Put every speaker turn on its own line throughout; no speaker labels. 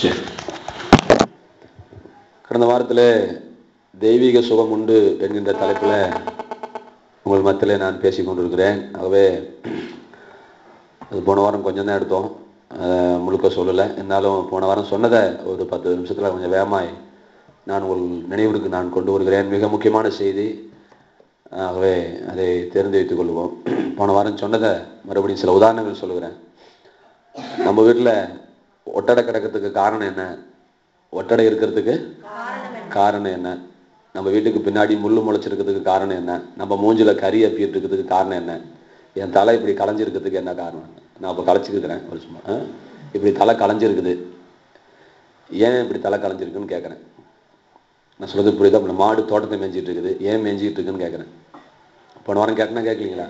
சரி. கடந்த வாரத்தில் தெய்வீக சுகம் உண்டு என்கின்ற தலைப்பில் உங்கள் மத்தியில் நான் பேசி கொண்டிருக்கிறேன். ஆகவே அது போன வாரம் கொஞ்சம் தான் எடுத்தோம், முழுக்க சொல்லலை. இருந்தாலும் போன வாரம் சொன்னதை ஒரு 10 நிமிஷத்தில் கொஞ்சம் வேகமாய் நான் உங்கள் நினைவுக்கு நான் கொண்டு வருகிறேன். மிக முக்கியமான செய்தி. ஆகவே அதை தெரிந்து வைத்துக் கொள்வோம். போன வாரம் சொன்னதை மறுபடியும் சில உதாரணங்கள் சொல்லுகிறேன். நம்ம வீட்டில் ஒட்டடை கிடக்கிறதுக்கு காரணம் என்ன? ஒட்டடை இருக்கிறதுக்கு காரணம் என்ன? நம்ம வீட்டுக்கு பின்னாடி முள்ளு முளைச்சிருக்கிறதுக்கு காரணம் என்ன? நம்ம மூஞ்சில கறி அப்பிட்டு இருக்கிறதுக்கு காரணம் என்ன? என் தலை இப்படி களைஞ்சிருக்கிறதுக்கு என்ன காரணம்? நான் இப்போ களைச்சிருக்கிறேன் ஒரு சும்மா, இப்படி தலை களைஞ்சிருக்குது, ஏன் இப்படி தலை களைஞ்சிருக்குன்னு கேட்குறேன். நான் சொல்றது புரியுதா? நம்ம மாடு தோட்டத்தை மேய்ஞ்சிட்டு இருக்குது, ஏன் மேய்ஞ்சிட்டு இருக்குன்னு கேட்குறேன். போன வாரம் கேட்டனா கேட்கலீங்களா?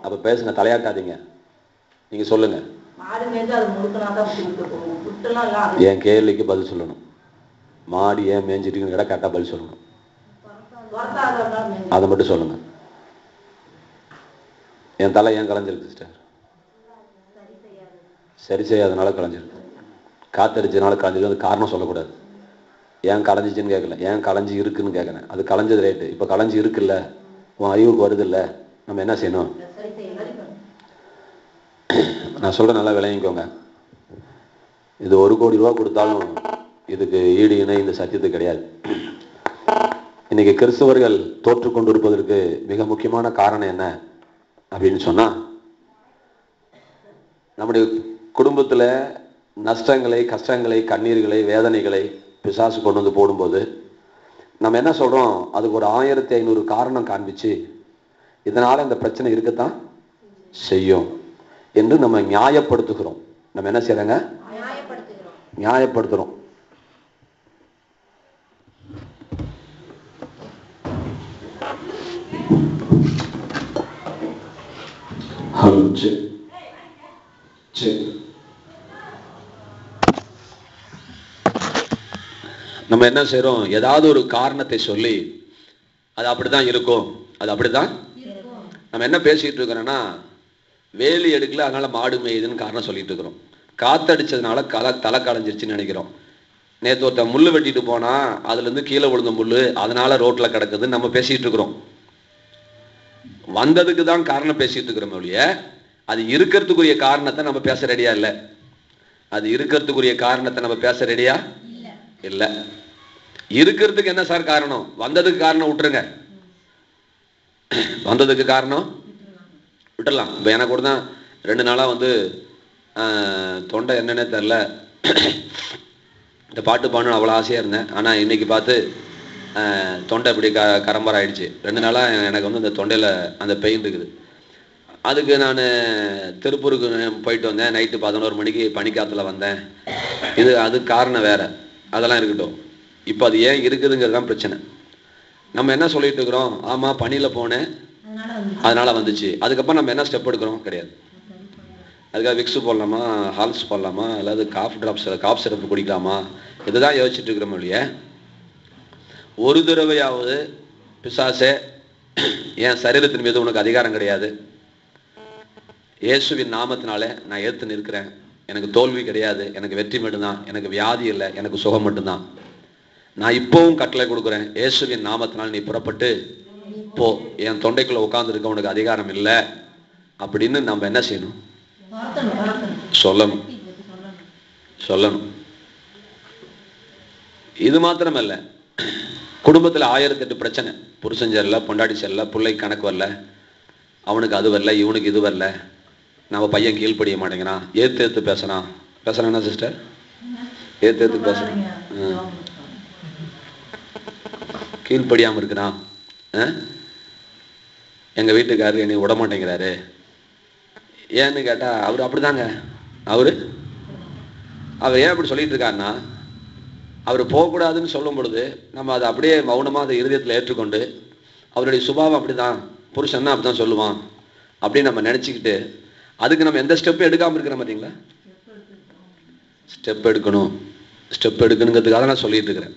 அப்போ பேசுங்க, தலையாட்டாதீங்க, நீங்க சொல்லுங்க. என் கேள்விக்கு பதில் சொல்லணும். மாடு ஏன் மேய்ஞ்சிட்டு கேட்டா கரெக்டா பதில் சொல்லணும். அதை மட்டும் சொல்லுங்க. என் தலை ஏன் களைஞ்சிருக்கு சிஸ்டர்? சரி செய்யாதனால களைஞ்சிருக்கு. காத்தடிச்சதுனால களைஞ்சிருக்கு. அது காரணம் சொல்லக்கூடாது. ஏன் களைஞ்சிச்சுன்னு கேட்கல, ஏன் களைஞ்சி இருக்குன்னு கேட்கறேன். அது களைஞ்சது ரேட்டு. இப்போ களைஞ்சி இருக்குல்ல, உன் அறிவுக்கு வருது இல்லை, நம்ம என்ன செய்யணும்? நான் சொல்றேன், நல்லா விளங்கிக்கோங்க. இது 1 கோடி ரூபா கொடுத்தாலும் இதுக்கு ஈடு இணை இந்த சத்தியத்துக்கு கிடையாது. இன்னைக்கு கிறிஸ்தவர்கள் தோற்று கொண்டிருப்பதற்கு மிக முக்கியமான காரணம் என்ன அப்படின்னு சொன்னா, நம்முடைய குடும்பத்துல நஷ்டங்களை, கஷ்டங்களை, கண்ணீர்களை, வேதனைகளை பிசாசு கொண்டு வந்து போடும்போது நம்ம என்ன சொல்றோம்? அதுக்கு ஒரு 1500 காரணம் காண்பிச்சு இதனால இந்த பிரச்சனை இருக்கத்தான் செய்யும் என்று நம்ம நியாயப்படுத்துகிறோம். நம்ம என்ன செய்யறோங்க? நியாயப்படுத்துறோம். நம்ம என்ன செய்யறோம்? ஏதாவது ஒரு காரணத்தை சொல்லி அது அப்படிதான் இருக்கும், அது அப்படிதான். நம்ம என்ன பேசிட்டு இருக்கிறோம்னா, வேலி எடுக்கல அதனால மாடு மேயுதுன்னு காரணம் சொல்லிட்டு இருக்கிறோம். காத்தடிச்சதுனால தலை களைஞ்சிருச்சுன்னு நினைக்கிறோம். நேற்று ஒருத்த முள்ளு வெட்டிட்டு போனா அதுல இருந்து கீழே விழுந்த முள்ளு அதனால ரோட்ல கிடக்குதுன்னு நம்ம பேசிட்டு இருக்கிறோம். வந்ததுக்கு தான் காரணம் பேசிட்டு இருக்கிறோம் ஒழிய அது இருக்கிறதுக்குரிய காரணத்தை நம்ம பேச ரெடியா இல்லை. அது இருக்கிறதுக்குரிய காரணத்தை நம்ம பேச ரெடியா இல்லை. இருக்கிறதுக்கு என்ன சார் காரணம்? வந்ததுக்கு காரணம் விட்டுருங்க. வந்ததுக்கு காரணம் விட்டுடலாம். இப்போ எனக்கு கூட தான் 2 நாளா வந்து தொண்டை என்னன்னே தெரில, இந்த பாட்டு பாடணும்னு அவ்வளோ ஆசையாக இருந்தேன். ஆனால் இன்னைக்கு பார்த்து தொண்டை இப்படி கரம்பரம் ஆயிடுச்சு. 2 நாளாக எனக்கு வந்து இந்த தொண்டையில் அந்த பெயின் இருக்குது. அதுக்கு நான் திருப்பூருக்கு போயிட்டு வந்தேன். நைட்டு 11 மணிக்கு பனிக்காத்துல வந்தேன். அது காரணம் வேற, அதெல்லாம் இருக்கட்டும். இப்போ அது ஏன் இருக்குதுங்கிறது தான் பிரச்சனை. நம்ம என்ன சொல்லிட்டு இருக்கிறோம்? ஆமாம் பனியில் போனேன் அதனால வந்துச்சு. அதுக்கப்புறம் நம்ம என்ன ஸ்டெப் எடுக்கிறோம்? கிடையாது. அதுக்காக விக்ஸு போடலாமா, ஹால்ஸ் போடலாமா, அல்லது காஃப் சிரப்பு குடிக்கலாமா, இதுதான் யோசிச்சுட்டு இருக்கிறோம் இல்லையா? ஒரு தடவையாவது பிசாசே, என் சரீரத்தின் மீது உனக்கு அதிகாரம் கிடையாது, இயேசுவின் நாமத்தினாலே நான் ஏற்று நிற்கிறேன், எனக்கு தோல்வி கிடையாது, எனக்கு வெற்றி மட்டும்தான், எனக்கு வியாதி இல்லை, எனக்கு சுகம் மட்டும்தான், நான் இப்பவும் கட்டளை கொடுக்குறேன், இயேசுவின் நாமத்தினால் நீ புறப்பட்டு போ, என் தொண்டைக்குள்ள உட்கார்ந்து இருக்க உனக்கு அதிகாரம் இல்லை அப்படின்னு நம்ம என்ன செய்யணும்? சொல்லணும். சொல்லணும். இது மாத்திரமல்ல, குடும்பத்துல 1008 பிரச்சனை. புருஷன் சரியில்ல, பொண்டாட்டி சரியில்ல, பிள்ளை கணக்கு வரல, அவனுக்கு அது வரல, இவனுக்கு இது வரல, நம்ம பையன் கீழ்ப்படிய மாட்டேங்கிறான், ஏத்து பேசுறான் சிஸ்டர், ஏத்து பேசுறான், கீழ்ப்படியாம இருக்கிறான், எங்க வீட்டுக்காரரு என்னை விட மாட்டேங்கிறாரு. ஏன்னு கேட்டா அவரு அப்படிதாங்க. அவர் ஏன் அப்படி சொல்லிட்டு இருக்காருன்னா, அவர் போகக்கூடாதுன்னு சொல்லும் பொழுது நம்ம அதை அப்படியே மௌனமா அதை இருதயத்தில் ஏற்றுக்கொண்டு, அவருடைய சுபாவம் அப்படிதான், புருஷன்னா அப்படிதான் சொல்லுவான் அப்படின்னு நம்ம நினைச்சுக்கிட்டு அதுக்கு நம்ம எந்த ஸ்டெப்பும் எடுக்காம இருக்கிறோம். பார்த்தீங்களா? ஸ்டெப் எடுக்கணும். ஸ்டெப் எடுக்கணுங்கிறதுக்காக நான் சொல்லிட்டு இருக்கிறேன்.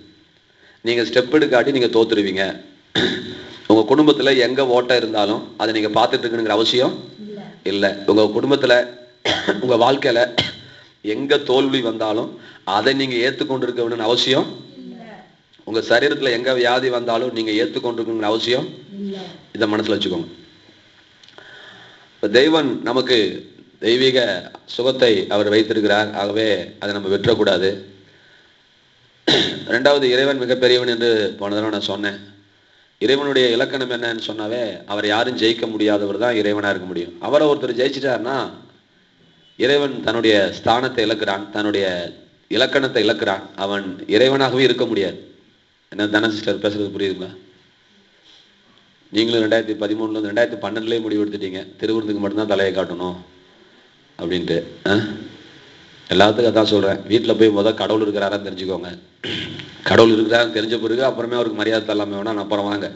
நீங்க ஸ்டெப் எடுக்காட்டி நீங்க தோத்துருவீங்க. உங்க குடும்பத்துல எங்க ஓட்டம் இருந்தாலும் அதை நீங்க பார்த்துட்டு இருக்கணுங்கிற அவசியம் இல்லை. உங்க குடும்பத்துல, உங்க வாழ்க்கையில எங்க தோல்வி வந்தாலும் அதை நீங்க ஏற்றுக்கொண்டு வேணும்னு அவசியம். உங்க சரீரத்துல எங்க வியாதி வந்தாலும் நீங்க ஏற்றுக்கொண்டிருக்கணும்னு அவசியம். இதை மனசுல வச்சுக்கோங்க. தெய்வன் நமக்கு தெய்வீக சுகத்தை அவர் வைத்திருக்கிறார். ஆகவே அதை நம்ம வெற்றக்கூடாது. ரெண்டாவது, இறைவன் மிகப்பெரியவன் என்று போன தடவை நான் சொன்னேன். இறைவனுடைய இலக்கணம் என்னன்னு சொன்னாவே, அவர் யாரும் ஜெயிக்க முடியாதவர் தான் இறைவனா இருக்க முடியும். அவரை ஒருத்தர் ஜெயிச்சிட்டாருன்னா இறைவன் தன்னுடைய ஸ்தானத்தை இழக்கிறான், தன்னுடைய இலக்கணத்தை இழக்கிறான். அவன் இறைவனாகவே இருக்க முடியாது. என்ன தன சிஸ்டர் பேசுறது புரியுதுங்களா? நீங்களும் 2013 2012 முடிவு எடுத்துட்டீங்க, திருவிருந்துக்கு மட்டும்தான் தலையை காட்டணும் அப்படின்ட்டு. எல்லாத்துக்கும் அதான் சொல்றேன். வீட்டில் போய் முதல் கடவுள் இருக்கிறாரான்னு தெரிஞ்சுக்கோங்க. கடவுள் இருக்கிறாருன்னு தெரிஞ்ச பிறகு அப்புறமே அவருக்கு மரியாதை தரலாமே வேணா அப்புறம் வாங்க.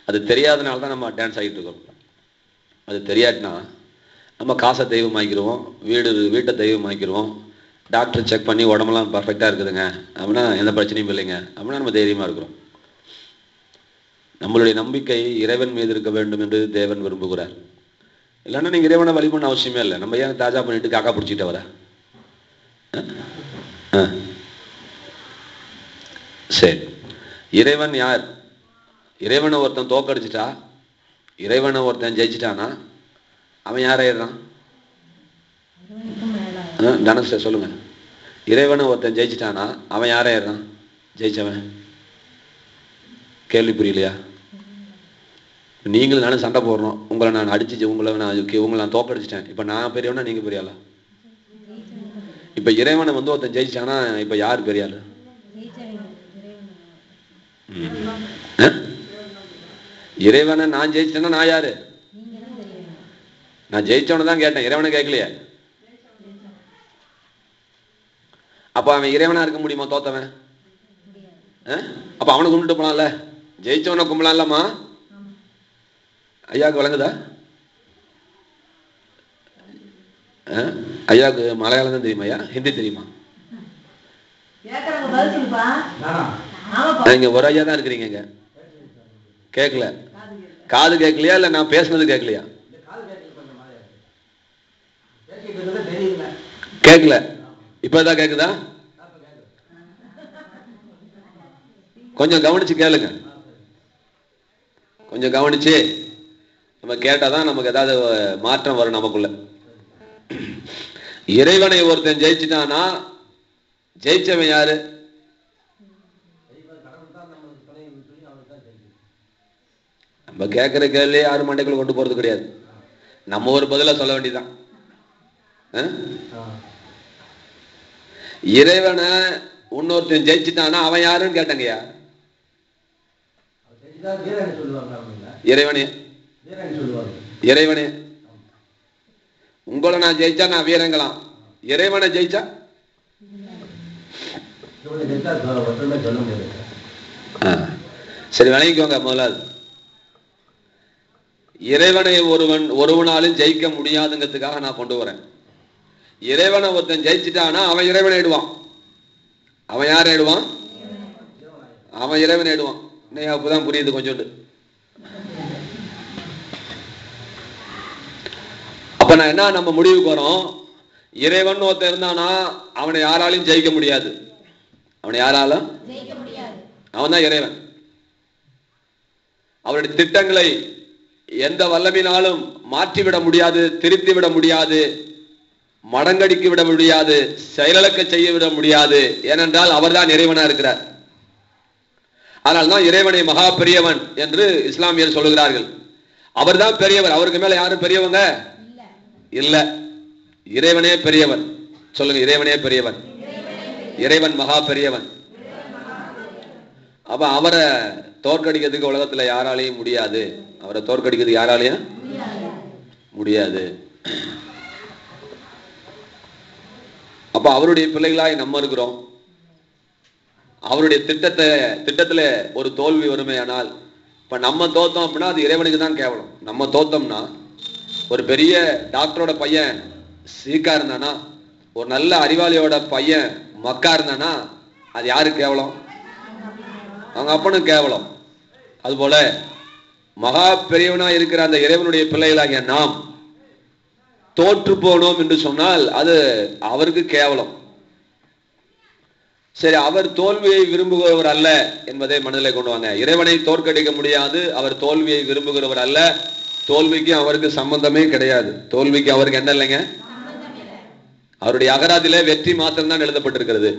அது தெரியாதனால தான் நம்ம டான்ஸ் ஆகிட்டு இருக்கோம். அது தெரியாட்டினா நம்ம காசை தெய்வமாக்கிடுவோம், வீட்டை தெய்வமாக்கிடுவோம். டாக்டர் செக் பண்ணி உடம்பெல்லாம் பர்ஃபெக்டாக இருக்குதுங்க அப்படின்னா எந்த பிரச்சனையும் இல்லைங்க அப்படின்னா நம்ம தைரியமாக இருக்கிறோம். நம்மளுடைய நம்பிக்கை இறைவன் மீது இருக்க வேண்டும் என்று தேவன் விரும்புகிறார். இல்லைன்னா நீங்கள் இறைவனை வழிபண்ண அவசியமே இல்லை. நம்ம ஏன் தாஜா பண்ணிட்டு காக்கா பிடிச்சிட்டு வர? சரி, இறைவன் யார்? இறைவனை ஒருத்தன் தோக்கடிச்சிட்டா, இறைவனை ஒருத்தன் ஜெயிச்சிட்டானா அவன் யாராயிடுறான்? தனுஷ சொல்லுங்க. இறைவனை ஒருத்தன் ஜெயிச்சிட்டானா அவன் யாராயிடுறான்? ஜெயிச்சவன். கேள்வி புரியலையா? நீங்களும் நானும் சண்டை போடுறோம். உங்களை நான் அடிச்சு உங்களை நான் தோக்கடிச்சிட்டேன். இப்ப நான் பெரியவனா நீங்க பெரியாளா? இப்ப இறைவனை ஒருத்தன் ஜெயிச்சானா இப்ப யார் பெரியாளு? இறைவனை நான் ஜெயிச்சேன்னா நான் யாரு? நான் ஜெயிச்சவன தான் கேட்டேன், இறைவனை கேட்கலையே. அப்ப அவன் இறைவனா இருக்க முடியுமா தோத்தவன்? அப்ப அவனை கும்பிட்டு போலாம்ல, ஜெயிச்சவனை கும்பலாம் இல்லம்மா. ஐயாவுக்கு விளங்குதா? ஐயாவுக்கு மலையாளம் தான் தெரியுமா? ஐயா ஹிந்தி தெரியுமா? நீங்க ஒரு ஐயா தான் இருக்கிறீங்க இங்க. கேட்கல? காது கேட்கலையா இல்ல நான் பேசுனது கேட்கலையா? கேட்கல. இப்பதான் கேக்குதா? கொஞ்சம் கவனிச்சு கேளுங்க. கொஞ்சம் கவனிச்சு நம்ம கேட்டாதான் நமக்கு ஏதாவது மாற்றம் வரும் நமக்குள்ள. இறைவனை ஒருத்தன் ஜெயிச்சுட்டானா ஜெயிச்சவன் யாரு? நம்ம கேட்கிற கேள்வி யாரும் மண்டைக்குள்ள கொண்டு போறது கிடையாது. நம்ம ஒரு பதில சொல்ல வேண்டியதான். இறைவனை இன்னொருத்தன் ஜெயிச்சுட்டானா அவன் யாருன்னு கேட்டங்கய்யா. இறைவனே இறைவனே உங்களை நான் ஜெயிச்சா நான் வீரங்களாம். இறைவனை ஜெயிச்சா சரி விளங்கிக்கோங்க. முதலாவது இறைவனை ஒருவனாலும் ஜெயிக்க முடியாதுங்கிறதுக்காக நான் கொண்டு வரேன். இறைவனை ஒருத்தன் ஜெயிச்சுட்டானா அவன் இறைவன் ஆயிடுவான். அவன் யார் ஆயிடுவான்? அவன் இறைவன் ஆயிடுவான். அப்பதான் புரியுது கொஞ்சோண்டு. அப்ப நான் என்ன நம்ம முடிவுக்கு வரோம்? இறைவன் ஒருத்தன் இருந்தானா அவனை யாராலையும் ஜெயிக்க முடியாது. அவனை யாராலும் அவன் தான் இறைவன். அவருடைய திட்டங்களை எந்த வல்லமையினாலும் மாற்றிவிட முடியாது, திருத்தி விட முடியாது, மடங்கடிக்க விட முடியாது, செயலக்க செய்ய விட முடியாது. ஏனென்றால் அவர்தான் இறைவனா இருக்கிறார். அதனால்தான் இறைவனை மகா பெரியவன் என்று இஸ்லாமியர் சொல்லுகிறார்கள். அவர்தான் பெரியவர். அவருக்கு மேல யாரும் பெரியவங்க இல்ல. இறைவனே பெரியவன். சொல்லுங்க, இறைவனே பெரியவன். இறைவன் மகா பெரியவன். அப்ப அவரை தோற்கடிக்கிறதுக்கு உலகத்துல யாராலையும் முடியாது. அவரை தோற்கடிக்கிறதுக்கு யாராலையும் முடியாது. அப்ப அவருடைய பிள்ளைகளாய் நம்ம இருக்கிறோம். அவருடைய திட்டத்துல ஒரு தோல்வி வறுமையானால், இப்ப நம்ம தோத்தோம் அப்படின்னா அது இறைவனுக்கு தான் கேவலம். நம்ம தோத்தோம்னா, ஒரு பெரிய டாக்டரோட பையன் சீக்கா இருந்தானா, ஒரு நல்ல அறிவாளியோட பையன் மக்கா இருந்தானா, அது யாருக்கு கேவலம்? அவங்க அப்பனுக்கு கேவலம். அதுபோல மகா பெரியவனா இருக்கிற அந்த இறைவனுடைய பிள்ளைகளாகிய நாம் தோற்று போனோம் என்று சொன்னால் அது அவருக்கு கேவலம். சரி, அவர் தோல்வியை விரும்புகிறவர் அல்ல என்பதை மனதில் கொண்டு வாங்க. இறைவனை தோற்கடிக்க முடியாது, அவர் தோல்வியை விரும்புகிறவர் அல்ல, தோல்விக்கு அவருக்கு சம்பந்தமே கிடையாது. தோல்விக்கு அவருக்கு என்ன இல்லைங்க, அவருடைய அகராதியில வெற்றி மாத்திரம் தான் எழுதப்பட்டிருக்கிறது.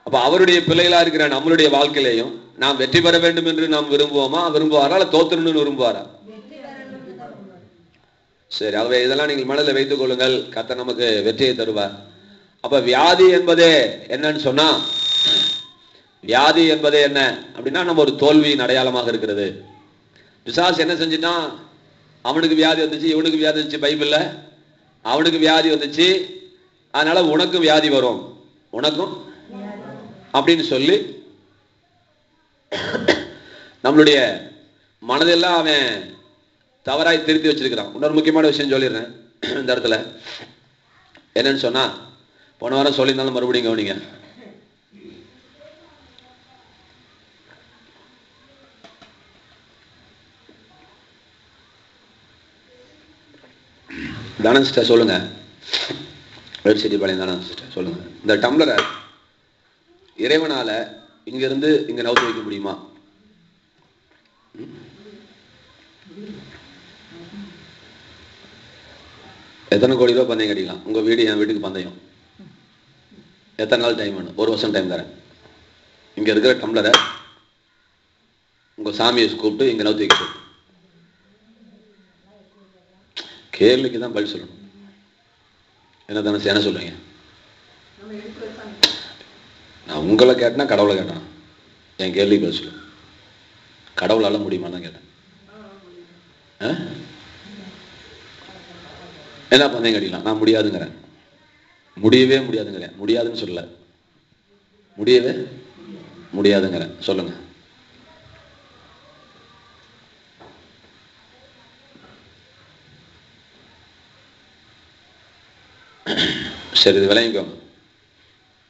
அப்ப அவருடைய பிள்ளைகளா இருக்கிற நம்மளுடைய வாழ்க்கையிலையும் நாம் வெற்றி பெற வேண்டும் என்று நாம் விரும்புவோமா, விரும்புவாரா, இல்ல தோத்துணும்னு விரும்புவாரா? சரி, ஆகவே இதெல்லாம் நீங்கள் மனதில் வைத்துக் கொள்ளுங்கள். கர்த்தர் நமக்கு வெற்றியை தருவார். அப்ப வியாதி என்பதே என்னன்னு சொன்னா, வியாதி என்பதே என்ன அப்படின்னா நம்ம ஒரு தோல்வியின் அடையாளமாக இருக்கிறது. பிசாசு என்ன செஞ்சுட்டான், அவனுக்கு வியாதி வந்துச்சு, இவனுக்கு வியாதி வந்துச்சு, பைபிள்ல அவனுக்கு வியாதி வந்துச்சு, அதனால உனக்கும் வியாதி வரும், உனக்கும் அப்படின்னு சொல்லி நம்மளுடைய மனதெல்லாம் அவன் தவறாய் திருத்தி வச்சிருக்கிறான். இன்னொரு முக்கியமான விஷயம் சொல்லிடுறேன் இந்த இடத்துல. என்னன்னு சொன்னா, போன வாரம் சொல்லியிருந்தாலும் மறுபடியும் கவனிங்க. தனசிஸ்டர் சொல்லுங்க, வெப்சைட் பாளையம் தனசிஸ்டர் சொல்லுங்க, இந்த டம்ளரை இறைவனால இங்க இருந்து இங்க நவுத்து வைக்க முடியுமா? எத்தனை கோடி ரூபாய் பந்தயம் கட்டிக்கலாம்? உங்க வீடு என் வீட்டுக்கு பந்தயம், எத்தனை நாள் டைம் வேணும்? 1 வருஷம் டைம் தரேன். இங்க இருக்கிற டம்ளரை உங்க சாமியை கூப்பிட்டு இங்க நவுத்து வைக்க சொல்லு. கேள்விக்கு தான் பதில் சொல்லணும். என்ன தானே என்ன சொல்றீங்க? நான் உங்களை கேட்டேன்னா கடவுளை கேட்டேன், என் கேள்விக்கு பதில் சொல்லு. கடவுளால முடியுமான்னு கேட்டேன். என்ன பந்தயம் கட்டிக்கலாம்? நான் முடியாதுங்கிறேன். முடியவே முடியாதுங்கிறேன். முடியாதுன்னு சொல்லல, முடியவே முடியாதுங்கிறேன். சொல்லுங்க. சரி, இது விளங்கிக்கோங்க.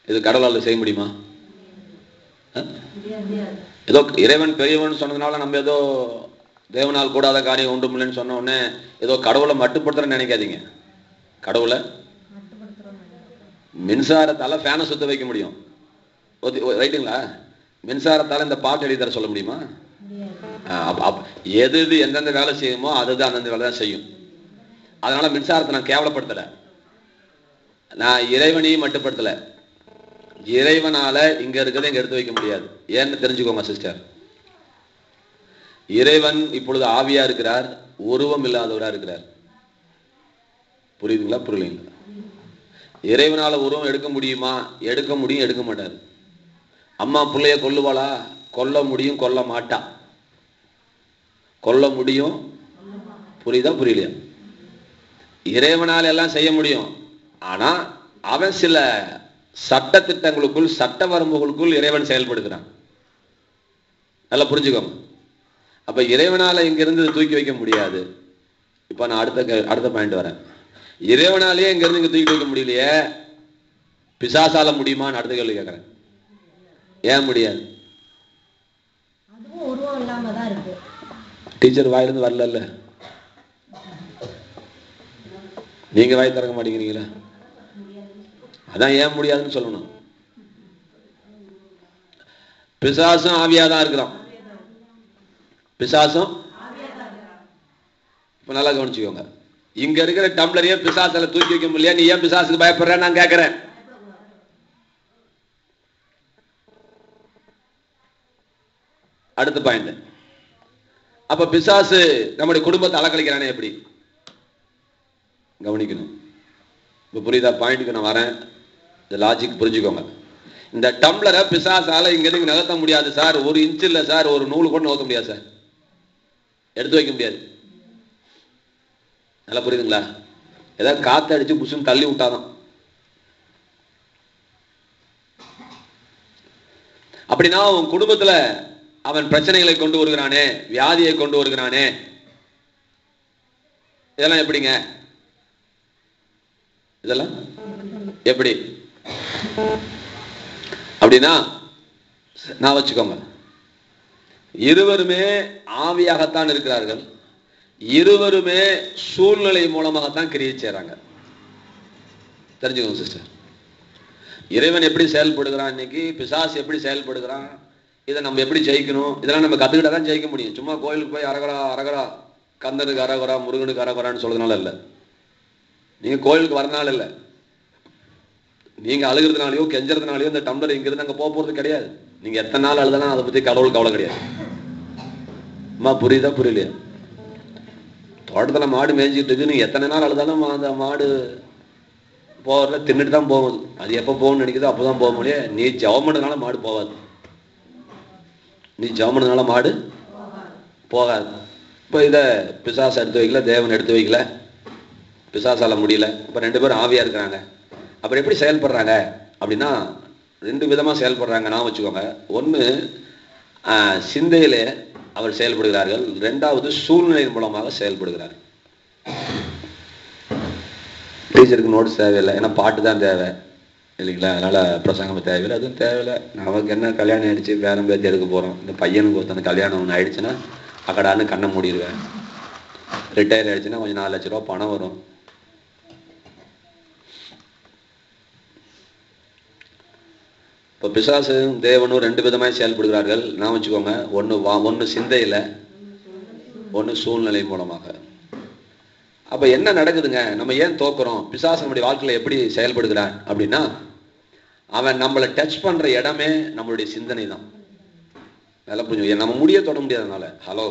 இது கடவுளால் செய்ய முடியுமா? ஏதோ இறைவன் பெரியவன் சொன்னதுனால நம்ம ஏதோ தேவனால் கூடாத காரியம் ஒன்றுமில்லைன்னு சொன்ன உடனே ஏதோ கடவுளை மட்டுப்படுத்துறேன்னு நினைக்காதீங்க. கடவுளை மின்சாரத்தால ஃபேனை சுத்த வைக்க முடியும், ரைட்டுங்களா? மின்சாரத்தால இந்த பாட்டு எழுதி தர சொல்ல முடியுமா? எது எந்தெந்த வேலை செய்யுமோ அதுதான் அந்தந்த வேலை தான் செய்யும். அதனால மின்சாரத்தை நான் கேவலப்படுத்தல, நான் இறைவனையும் மட்டுப்படுத்தல. இறைவனால இங்க இருக்கிறத இங்க எடுத்து வைக்க முடியாது. ஏன்னு தெரிஞ்சுக்கோங்க சிஸ்டர். இறைவன் இப்பொழுது ஆவியா இருக்கிறார், உருவம் இல்லாதவரா இருக்கிறார். புரியுதுங்களா? புரியலீங்களா? இறைவனால உருவம் எடுக்க முடியுமா? எடுக்க முடியும், எடுக்க மாட்டார். அம்மா பிள்ளைய கொல்லுவாளா? கொல்ல முடியும், கொல்ல மாட்டா. கொல்ல முடியும், புரியுதா புரியலையா? இறைவனால எல்லாம் செய்ய முடியும். ஆனா அவன் சில சட்ட திட்டங்களுக்குள், சட்ட வரம்புகளுக்குள் இறைவன் செயல்படுகிறான். நல்லா புரிஞ்சுக்கோங்க. அப்ப இறைவனால இங்க இருந்து தூக்கி வைக்க முடியாது. இப்ப நான் அடுத்த பாயிண்ட் வரேன். இறைவனாலேயே இங்க இருந்து இங்க தூக்கி வைக்க முடியலையே, பிசாசால முடியுமான்னு அடுத்த கேள்வி கேட்கிறேன். ஏன் முடியாது? டீச்சர் வாயிலிருந்து வரல, நீங்க வாய் திறக்க மாட்டேங்கிறீங்களா? அதான் ஏன் முடியாதுன்னு சொல்லணும். பிசாசும் ஆவியாதான் இருக்கிறான். பிசாசும் இப்ப நல்லா கவனிச்சுக்கோங்க. இங்க இருக்கிற டம்ளரையே பிசாசால தூக்கி வைக்க முடியல, நீ ஏன் பிசாசுக்கு பயப்படுற நான் கேட்கிறேன். அடுத்த பாயிண்ட். அப்ப பிசாசு நம்முடைய குடும்பத்தை அலக்கழிக்கிறானே எப்படி? கவனிக்கணும். இப்ப புரியுதா? பாயிண்ட்டுக்கு நான் வரேன், இந்த லாஜிக் புரிஞ்சுக்கோங்க. இந்த டம்ளரை பிசாசால இங்க இருந்து நகர்த்த முடியாது சார், 1 இன்ச் இல்ல சார், ஒரு நூல் கூட நகர்த்த முடியாது சார், எடுத்து வைக்க முடியாது. நல்லா புரியுதுங்களா? ஏதாவது காத்து அடிச்சு புசுன்னு தள்ளி விட்டாதான். அப்படின்னா உன் குடும்பத்துல அவன் பிரச்சனைகளை கொண்டு வருகிறானே, வியாதியை கொண்டு வருகிறானே, இதெல்லாம் எப்படிங்க? இதெல்லாம் எப்படி அப்படின்னா நான் வச்சுக்கோங்க, இருவருமே ஆவியாகத்தான் இருக்கிறார்கள், இருவருமே சூழ்நிலை மூலமாகத்தான் கிரியை செய்றாங்க. தெரிஞ்சுக்கோங்க சிஸ்டர். இறைவன் எப்படி செயல்படுகிறான், இன்னைக்கு பிசாசு எப்படி செயல்படுகிறான், இதை நம்ம எப்படி ஜெயிக்கணும், இதெல்லாம் நம்ம கத்துக்கிட்டா தான் ஜெயிக்க முடியும். சும்மா கோயிலுக்கு போய் அரகரா அரகரா, கந்தனுக்கு அரகரா, முருகனுக்கு அரகரான்னு சொல்றதுனால இல்லை. நீங்க கோயிலுக்கு வரனால இல்லை, நீங்க அழுகிறதுனாலயோ கெஞ்சறதுனாலயோ இந்த டம்ளர் இங்கிருந்து அங்க போறது கிடையாது. நீங்க எத்தனை நாள் அழுதாலும் அதை பத்தி கடவுளுக்கு கவலை கிடையாது. அம்மா புரியுதா புரியலையா? தோட்டத்துல மாடு மேய்ஞ்சிட்டு இருக்கு, நீங்க எத்தனை நாள் அழுதாலும் அந்த மாடு போறதுல தின்னுட்டு தான் போகுது. அது எப்ப போகணும்னு நினைக்குதோ அப்பதான் போக முடியும். நீ ஜெபம் பண்ணதுனால மாடு போகாது, நீ ஜெபம் பண்ணதுனால மாடு போகாது. இப்ப இத பிசாசு எடுத்து வைக்கல, தேவன் எடுத்து வைக்கல, பிசாசால முடியல. இப்ப 2 பேரும் ஆவியா இருக்கிறாங்க. அப்புறம் எப்படி செயல்படுறாங்க அப்படின்னா 2 விதமா செயல்படுறாங்க. நான் வச்சுக்கோங்க, ஒண்ணு சிந்தையிலே அவர் செயல்படுகிறார்கள், 2வது சூழ்நிலையின் மூலமாக செயல்படுகிறார்கள். டீச்சருக்கு நோட்ஸ் தேவையில்லை, ஏன்னா பாட்டு தான் தேவை இல்லைங்களா? அதனால பிரசங்கம் தேவையில்லை, அதுவும் தேவையில்லை. நமக்கு என்ன கல்யாணம் ஆயிடுச்சு, பேரம் பேத்தி எடுக்க போறோம். இந்த பையனுக்கு ஒருத்தன கல்யாணம் ஒன்று ஆயிடுச்சுன்னா அக்கடான்னு கண்ணை மூடிடுவேன். ரிட்டையர் ஆயிடுச்சுன்னா கொஞ்சம் 4 லட்ச ரூபா பணம் வரும். இப்போ பிசாசும் தேவனும் 2 விதமாய் செயல்படுகிறார்கள். நான் வச்சுக்கோங்க, ஒன்று சிந்தையில, ஒன்று சூழ்நிலை மூலமாக. அப்ப என்ன நடக்குதுங்க, நம்ம ஏன் தோக்குறோம்? பிசாசு நம்முடைய வாழ்க்கையில எப்படி செயல்படுகிறான் அப்படின்னா, அவன் நம்மளை டச் பண்ற இடமே நம்மளுடைய சிந்தனை தான். நல்லா புரிஞ்சு, நம்ம முடிய தொட முடியாதனால, ஹலோ,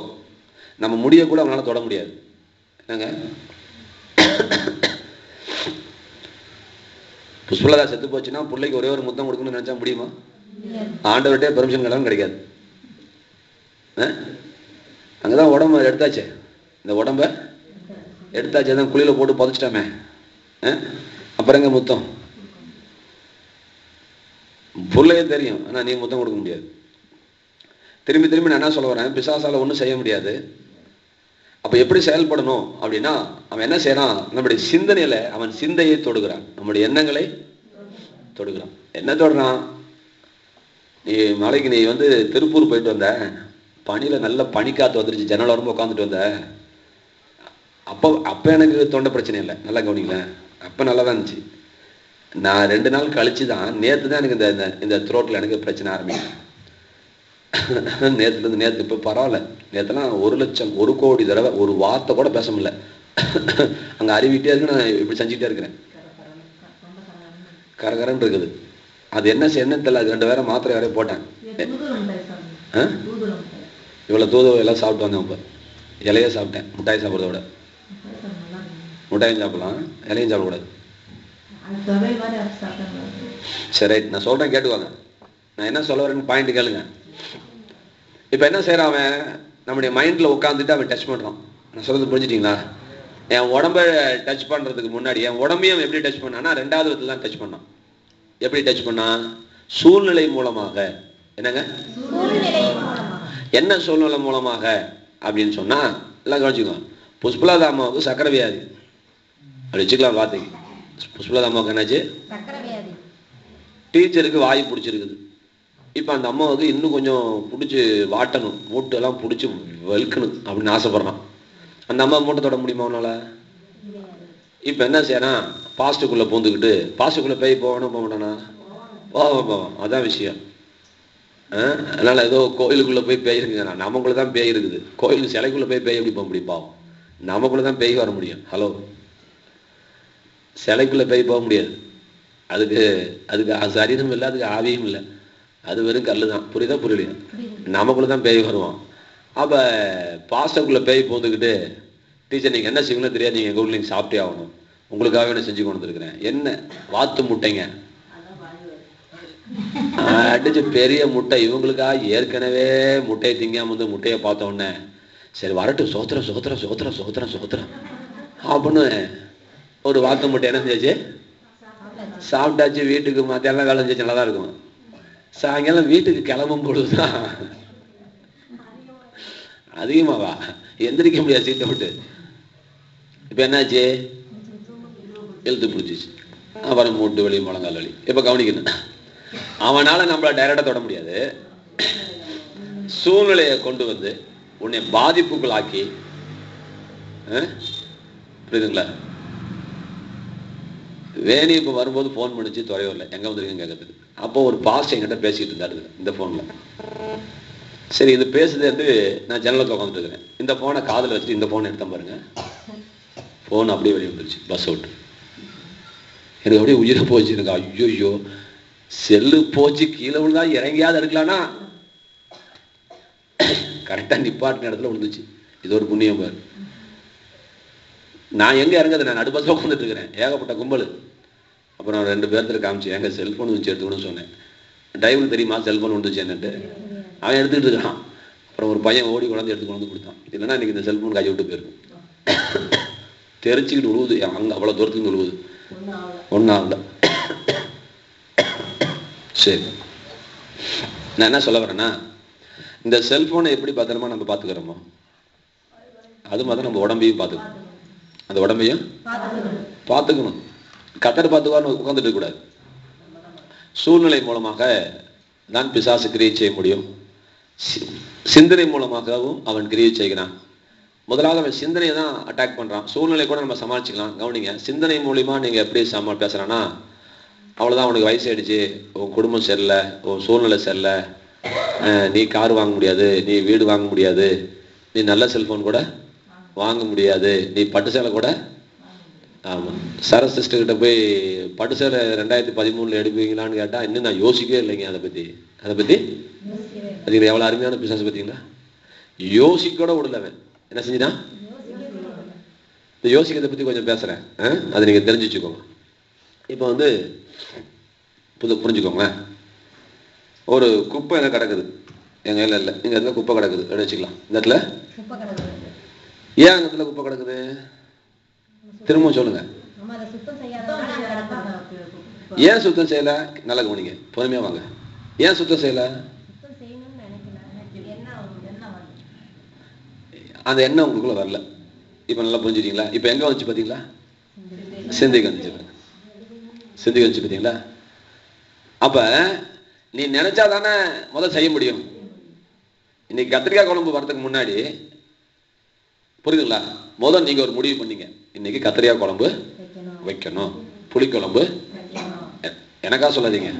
நம்ம முடிய கூட அவனால தொட முடியாது. என்னங்க, புஷ்பலதா செத்து போச்சுன்னா பிள்ளைக்கு ஒரே ஒரு முத்தம் கொடுக்கணும்னு நினைச்சா முடியுமா? ஆண்டவர்கிட்டே பெர்மிஷன் கேட்டாலும் கிடைக்காது. அங்கதான் உடம்ப எடுத்தாச்சே, இந்த உடம்ப எடுத்தாச்சு, தான் குழியில போட்டு புதைச்சிட்டாமே, அப்புறம் எங்க முத்தம்? பிள்ளையே தெரியும், ஆனா நீ முத்தம் கொடுக்க முடியாது. திரும்பி திரும்பி நான் என்ன சொல்ல வரேன், பிசாசால ஒன்றும் செய்ய முடியாது. அப்ப எப்படி செயல்படணும் அப்படின்னா, அவன் என்ன செய்யறான், நம்முடைய சிந்தனையில அவன் சிந்தையை தொடுகிறான், நம்முடைய எண்ணங்களை தொடுகிறான். என்ன தொடுறான்? நீ மலைக்கு நீ திருப்பூர் போயிட்டு வந்த, பனியில நல்ல பனிக்காத்து வந்துருச்சு, ஜன்னல் வரம்பு உட்காந்துட்டு வந்த. அப்ப எனக்கு தொண்டை பிரச்சனை இல்லை, நல்லா கவனிங்கள, அப்ப நல்லா தான் இருந்துச்சு. நான் 2 நாள் கழிச்சுதான், நேத்து தான் எனக்கு இந்த த்ரோட்ல எனக்கு பிரச்சனை ஆரம்பிக்கும். நேத்து இப்ப பரவாயில்ல. நேத்தெல்லாம் 1 லட்சம் 1 கோடி தடவை ஒரு வார்த்தை கூட பேச முடியல. அங்க அறிவிட்டே இருக்கு, நான் இப்படி செஞ்சுட்டே இருக்கிறேன். கரகரன்னு இருக்குது. அது என்ன தெரியல. அது 2 வேற மாத்திரை வேற போட்டேன். இவ்வளவு தூதுவ எல்லாம் சாப்பிட்டு வந்தேன். இப்ப இலையே சாப்பிட்டேன். மிட்டாய் சாப்பிட்றத விட மிட்டாயும் சாப்பிடலாம், இலையும் சாப்பிடக்கூடாது. சரி, நான் சொல்றேன் கேட்டுவாங்க. நான் என்ன சொல்ல வரேன்னு பாயிண்ட் கேளுங்க. இப்ப என்ன செய்யறான் அவன், நம்முடைய மைண்ட்ல உட்காந்துட்டு அவன் டச் பண்றான். நான் சொல்றது புரிஞ்சுட்டீங்களா? என் உடம்ப டச் பண்றதுக்கு முன்னாடி என் உடம்பையும் எப்படி டச் பண்ணான்னா 2வது விதத்துல தான் டச் பண்ணான். எப்படி டச் பண்ணா? சூழ்நிலை மூலமாக. என்னங்க, என்ன சூழ்நிலை மூலமாக அப்படின்னு சொன்னா, எல்லாம் கவனிச்சுக்கோ. புஷ்பலதா அம்மாவுக்கு சக்கரை வியாதி, அப்படி வச்சுக்கலாம் வார்த்தைக்கு. புஷ்பலதா அம்மாவுக்கு என்னாச்சு? டீச்சருக்கு வாய் பிடிச்சிருக்குது. இப்ப அந்த அம்மாவுக்கு இன்னும் கொஞ்சம் பிடிச்சி வாட்டணும், மூட்டு எல்லாம் பிடிச்சி வலிக்கணும் அப்படின்னு ஆசைப்படுறான். அந்த அம்மா மூட்டை தொட முடியுமா அவனால? இப்ப என்ன செய்யறான், பாஸ்டுக்குள்ள பூந்துக்கிட்டு, பாஸ்டுக்குள்ள பேய் போகணும் போக மாட்டானா? போவோம், அதான் விஷயம். அதனால ஏதோ கோயிலுக்குள்ள போய் பேய் இருக்குங்க, நமக்குள்ளதான் பேய் இருக்குது. கோயில் சிலைக்குள்ள போய் பேய் எப்படி போக முடியும்? பாவம், நமக்குள்ளதான் பேய் வர முடியும். ஹலோ, சிலைக்குள்ள பேய் போக முடியாது. அதுக்கு சரீரம் இல்லை, அதுக்கு ஆவியும் இல்லை, அது வெறும் கல்லு தான். புரியுதா புரியலையா? நமக்குள்ளதான் பேய் வருவான். அப்ப பாஸ்டருக்குள்ள பேய் பூந்துக்கிட்டு, டீச்சர் நீங்க என்ன செய்வீங்கன்னு தெரியாது, நீங்க எங்க ஊர்ல நீங்க சாப்பிட்டே ஆகணும், உங்களுக்காகவே நான் செஞ்சு கொண்டு வந்துருக்கிறேன். என்ன வாத்து முட்டைங்க அடிச்சு, பெரிய முட்டை. இவங்களுக்காக ஏற்கனவே முட்டையை திங்காம முட்டையை பார்த்த உடனே சரி வரட்டும், சோத்திரம் சோத்திரம் சோத்திரம் சோத்திரம் சோத்திரம் அப்படின்னு ஒரு வாத்து முட்டை என்ன செஞ்சாச்சு, சாப்பிட்டாச்சு. வீட்டுக்கு மத்தியானம் வேலை செஞ்சு நல்லாதான் இருக்கும். சாயங்காலம் வீட்டுக்கு கிளம்பும் பொழுதுதான் அதிகமாவா எந்திரிக்க முடியாது சீட்டை விட்டு. இப்ப என்னாச்சு, இழுத்து பிடிச்சிச்சு, அப்புறம் மூட்டு வலி, முழங்கால் வலி. இப்ப கவனிக்கணும், அவனால நம்மள டைரக்டா தொட முடியாது. சூழ்நிலையை கொண்டு வந்து உன்னை பாதிப்புகள் ஆக்கி, புரியுதுங்களா? வேணி இப்போ வரும்போது ஃபோன் பண்ணிச்சு, துறையூரில் எங்கே வந்துருக்குன்னு கேட்கறதுக்கு. அப்போ ஒரு பாஸ்ட் என்கிட்ட பேசிக்கிட்டு இருந்தாரு இந்த ஃபோனில். சரி, இது பேசுது வந்து நான் ஜன்னலுக்கு உட்காந்துட்டு இருக்கிறேன். இந்த ஃபோனை காதில் வச்சுட்டு இந்த ஃபோனை எடுத்தேன் பாருங்க, ஃபோன் அப்படியே வெளியே வந்துருச்சு பஸ் அவுட். எனக்கு அப்படியே உயிரை போச்சு. எனக்கு ஐயோ செல்லு போச்சு, கீழே விழுந்தா இறங்கியாவது எடுக்கலான்னா கரெக்டாக நிப்பாட்டின இடத்துல விழுந்துச்சு. இது ஒரு புண்ணியம் பாரு. நான் எங்கே இறங்குது, நான் நடுபஸ்ஸில் உட்காந்துட்டு இருக்கிறேன், ஏகப்பட்ட கும்பல். அப்புறம் 2 பேர்த்துல காமிச்சு எங்க செல்ஃபோன் வந்துச்சு எடுத்துக்கணும்னு சொன்னேன். டிரைவர் தெரியுமா செல்ஃபோன் வந்துச்சு என்னட்டு? அவன் எடுத்துக்கிட்டு இருக்கான். அப்புறம் ஒரு பையன் ஓடி கொண்டாந்து எடுத்துக்கொண்டு வந்து கொடுத்தான். இல்லைன்னா இன்னைக்கு இந்த செல்ஃபோன் கையை விட்டு போயிருக்கும். தெரிச்சுக்கிட்டு விழுவுது, அங்கே அவ்வளோ தூரத்துக்கு விழுவுது, ஒன்றும் ஆகல. சரி, நான் என்ன சொல்ல வரேன்னா, இந்த செல்ஃபோனை எப்படி பத்திரமா நம்ம பார்த்துக்கிறோமோ அது மாதிரி நம்ம உடம்பையும் பார்த்துக்கணும். அந்த உடம்பையும் பார்த்துக்கணும். கத்தர் பார்த்துக்கான்னு உட்காந்துட்டு கூடாது. சூழ்நிலை மூலமாக தான் பிசாசு கிரியை செய்ய முடியும். சிந்தனை மூலமாகவும் அவன் கிரியை செய்கிறான். முதலாவது அவன் சிந்தனையை தான் அட்டாக் பண்றான். சூழ்நிலை கூட நம்ம சமாளிச்சுக்கலாம். கவனிங்க, சிந்தனை மூலியமா நீங்க எப்படி பேசுறான்னா, அவ்வளவுதான், உனக்கு வயசாயிடுச்சு, உன் குடும்பம் சரியில்லை, உன் சூழ்நிலை சரியில்லை, நீ கார் வாங்க முடியாது, நீ வீடு வாங்க முடியாது, நீ நல்ல செல்போன் கூட வாங்க முடியாது, நீ பட்டு சேலை கூட. ஆமாம், சரஸ் சிஸ்டர் கிட்ட போய் பட்டு சேலை 2013 எடுப்பீங்களான்னு கேட்டா இன்னும் நான் யோசிக்கவே இல்லைங்க. அதை பத்தி எவ்வளவு அருமையான பிசாசு பார்த்தீங்களா? யோசிக்க கூட விடலவன் என்ன செஞ்சுட்டான்? இந்த யோசிக்கிறதை பத்தி கொஞ்சம் பேசுறேன், அதை நீங்க தெரிஞ்சு வச்சுக்கோங்க. இப்போ வந்து புரிஞ்சுக்கோங்களேன். ஒரு குப்பை என்ன கிடக்குது எங்க கையில இல்லை, இங்க இடத்துல குப்பை கிடக்குது வச்சுக்கலாம். இந்த இடத்துல ஏன் அந்த இடத்துல குப்பை கிடக்குது? திரும்ப சொல்லுங்க. ஏன் சுத்தம் செய்யல? நல்லா கவனிங்க, பொறுமையா வாங்க. ஏன் சுத்தம் செய்யல? அந்த எண்ணம் உங்களுக்குள்ள வரல. இப்ப நல்லா புரிஞ்சுட்டீங்களா? இப்ப எங்க வந்துச்சு பாத்தீங்களா? சிந்திக்கு வந்துச்சு. சிந்திக்கு வந்துச்சு பாத்தீங்களா? அப்ப நீ நினைச்சா தானே முதல் செய்ய முடியும். இன்னைக்கு கத்திரிக்காய் குழம்பு வரதுக்கு முன்னாடி புரியுதுங்களா? முதல் நீங்க ஒரு முடிவு பண்ணீங்க, இன்னைக்கு கத்திரிக்காய் குழம்பு வைக்கணும், புளிக்குழம்பு. எனக்கா சொல்லாதீங்க,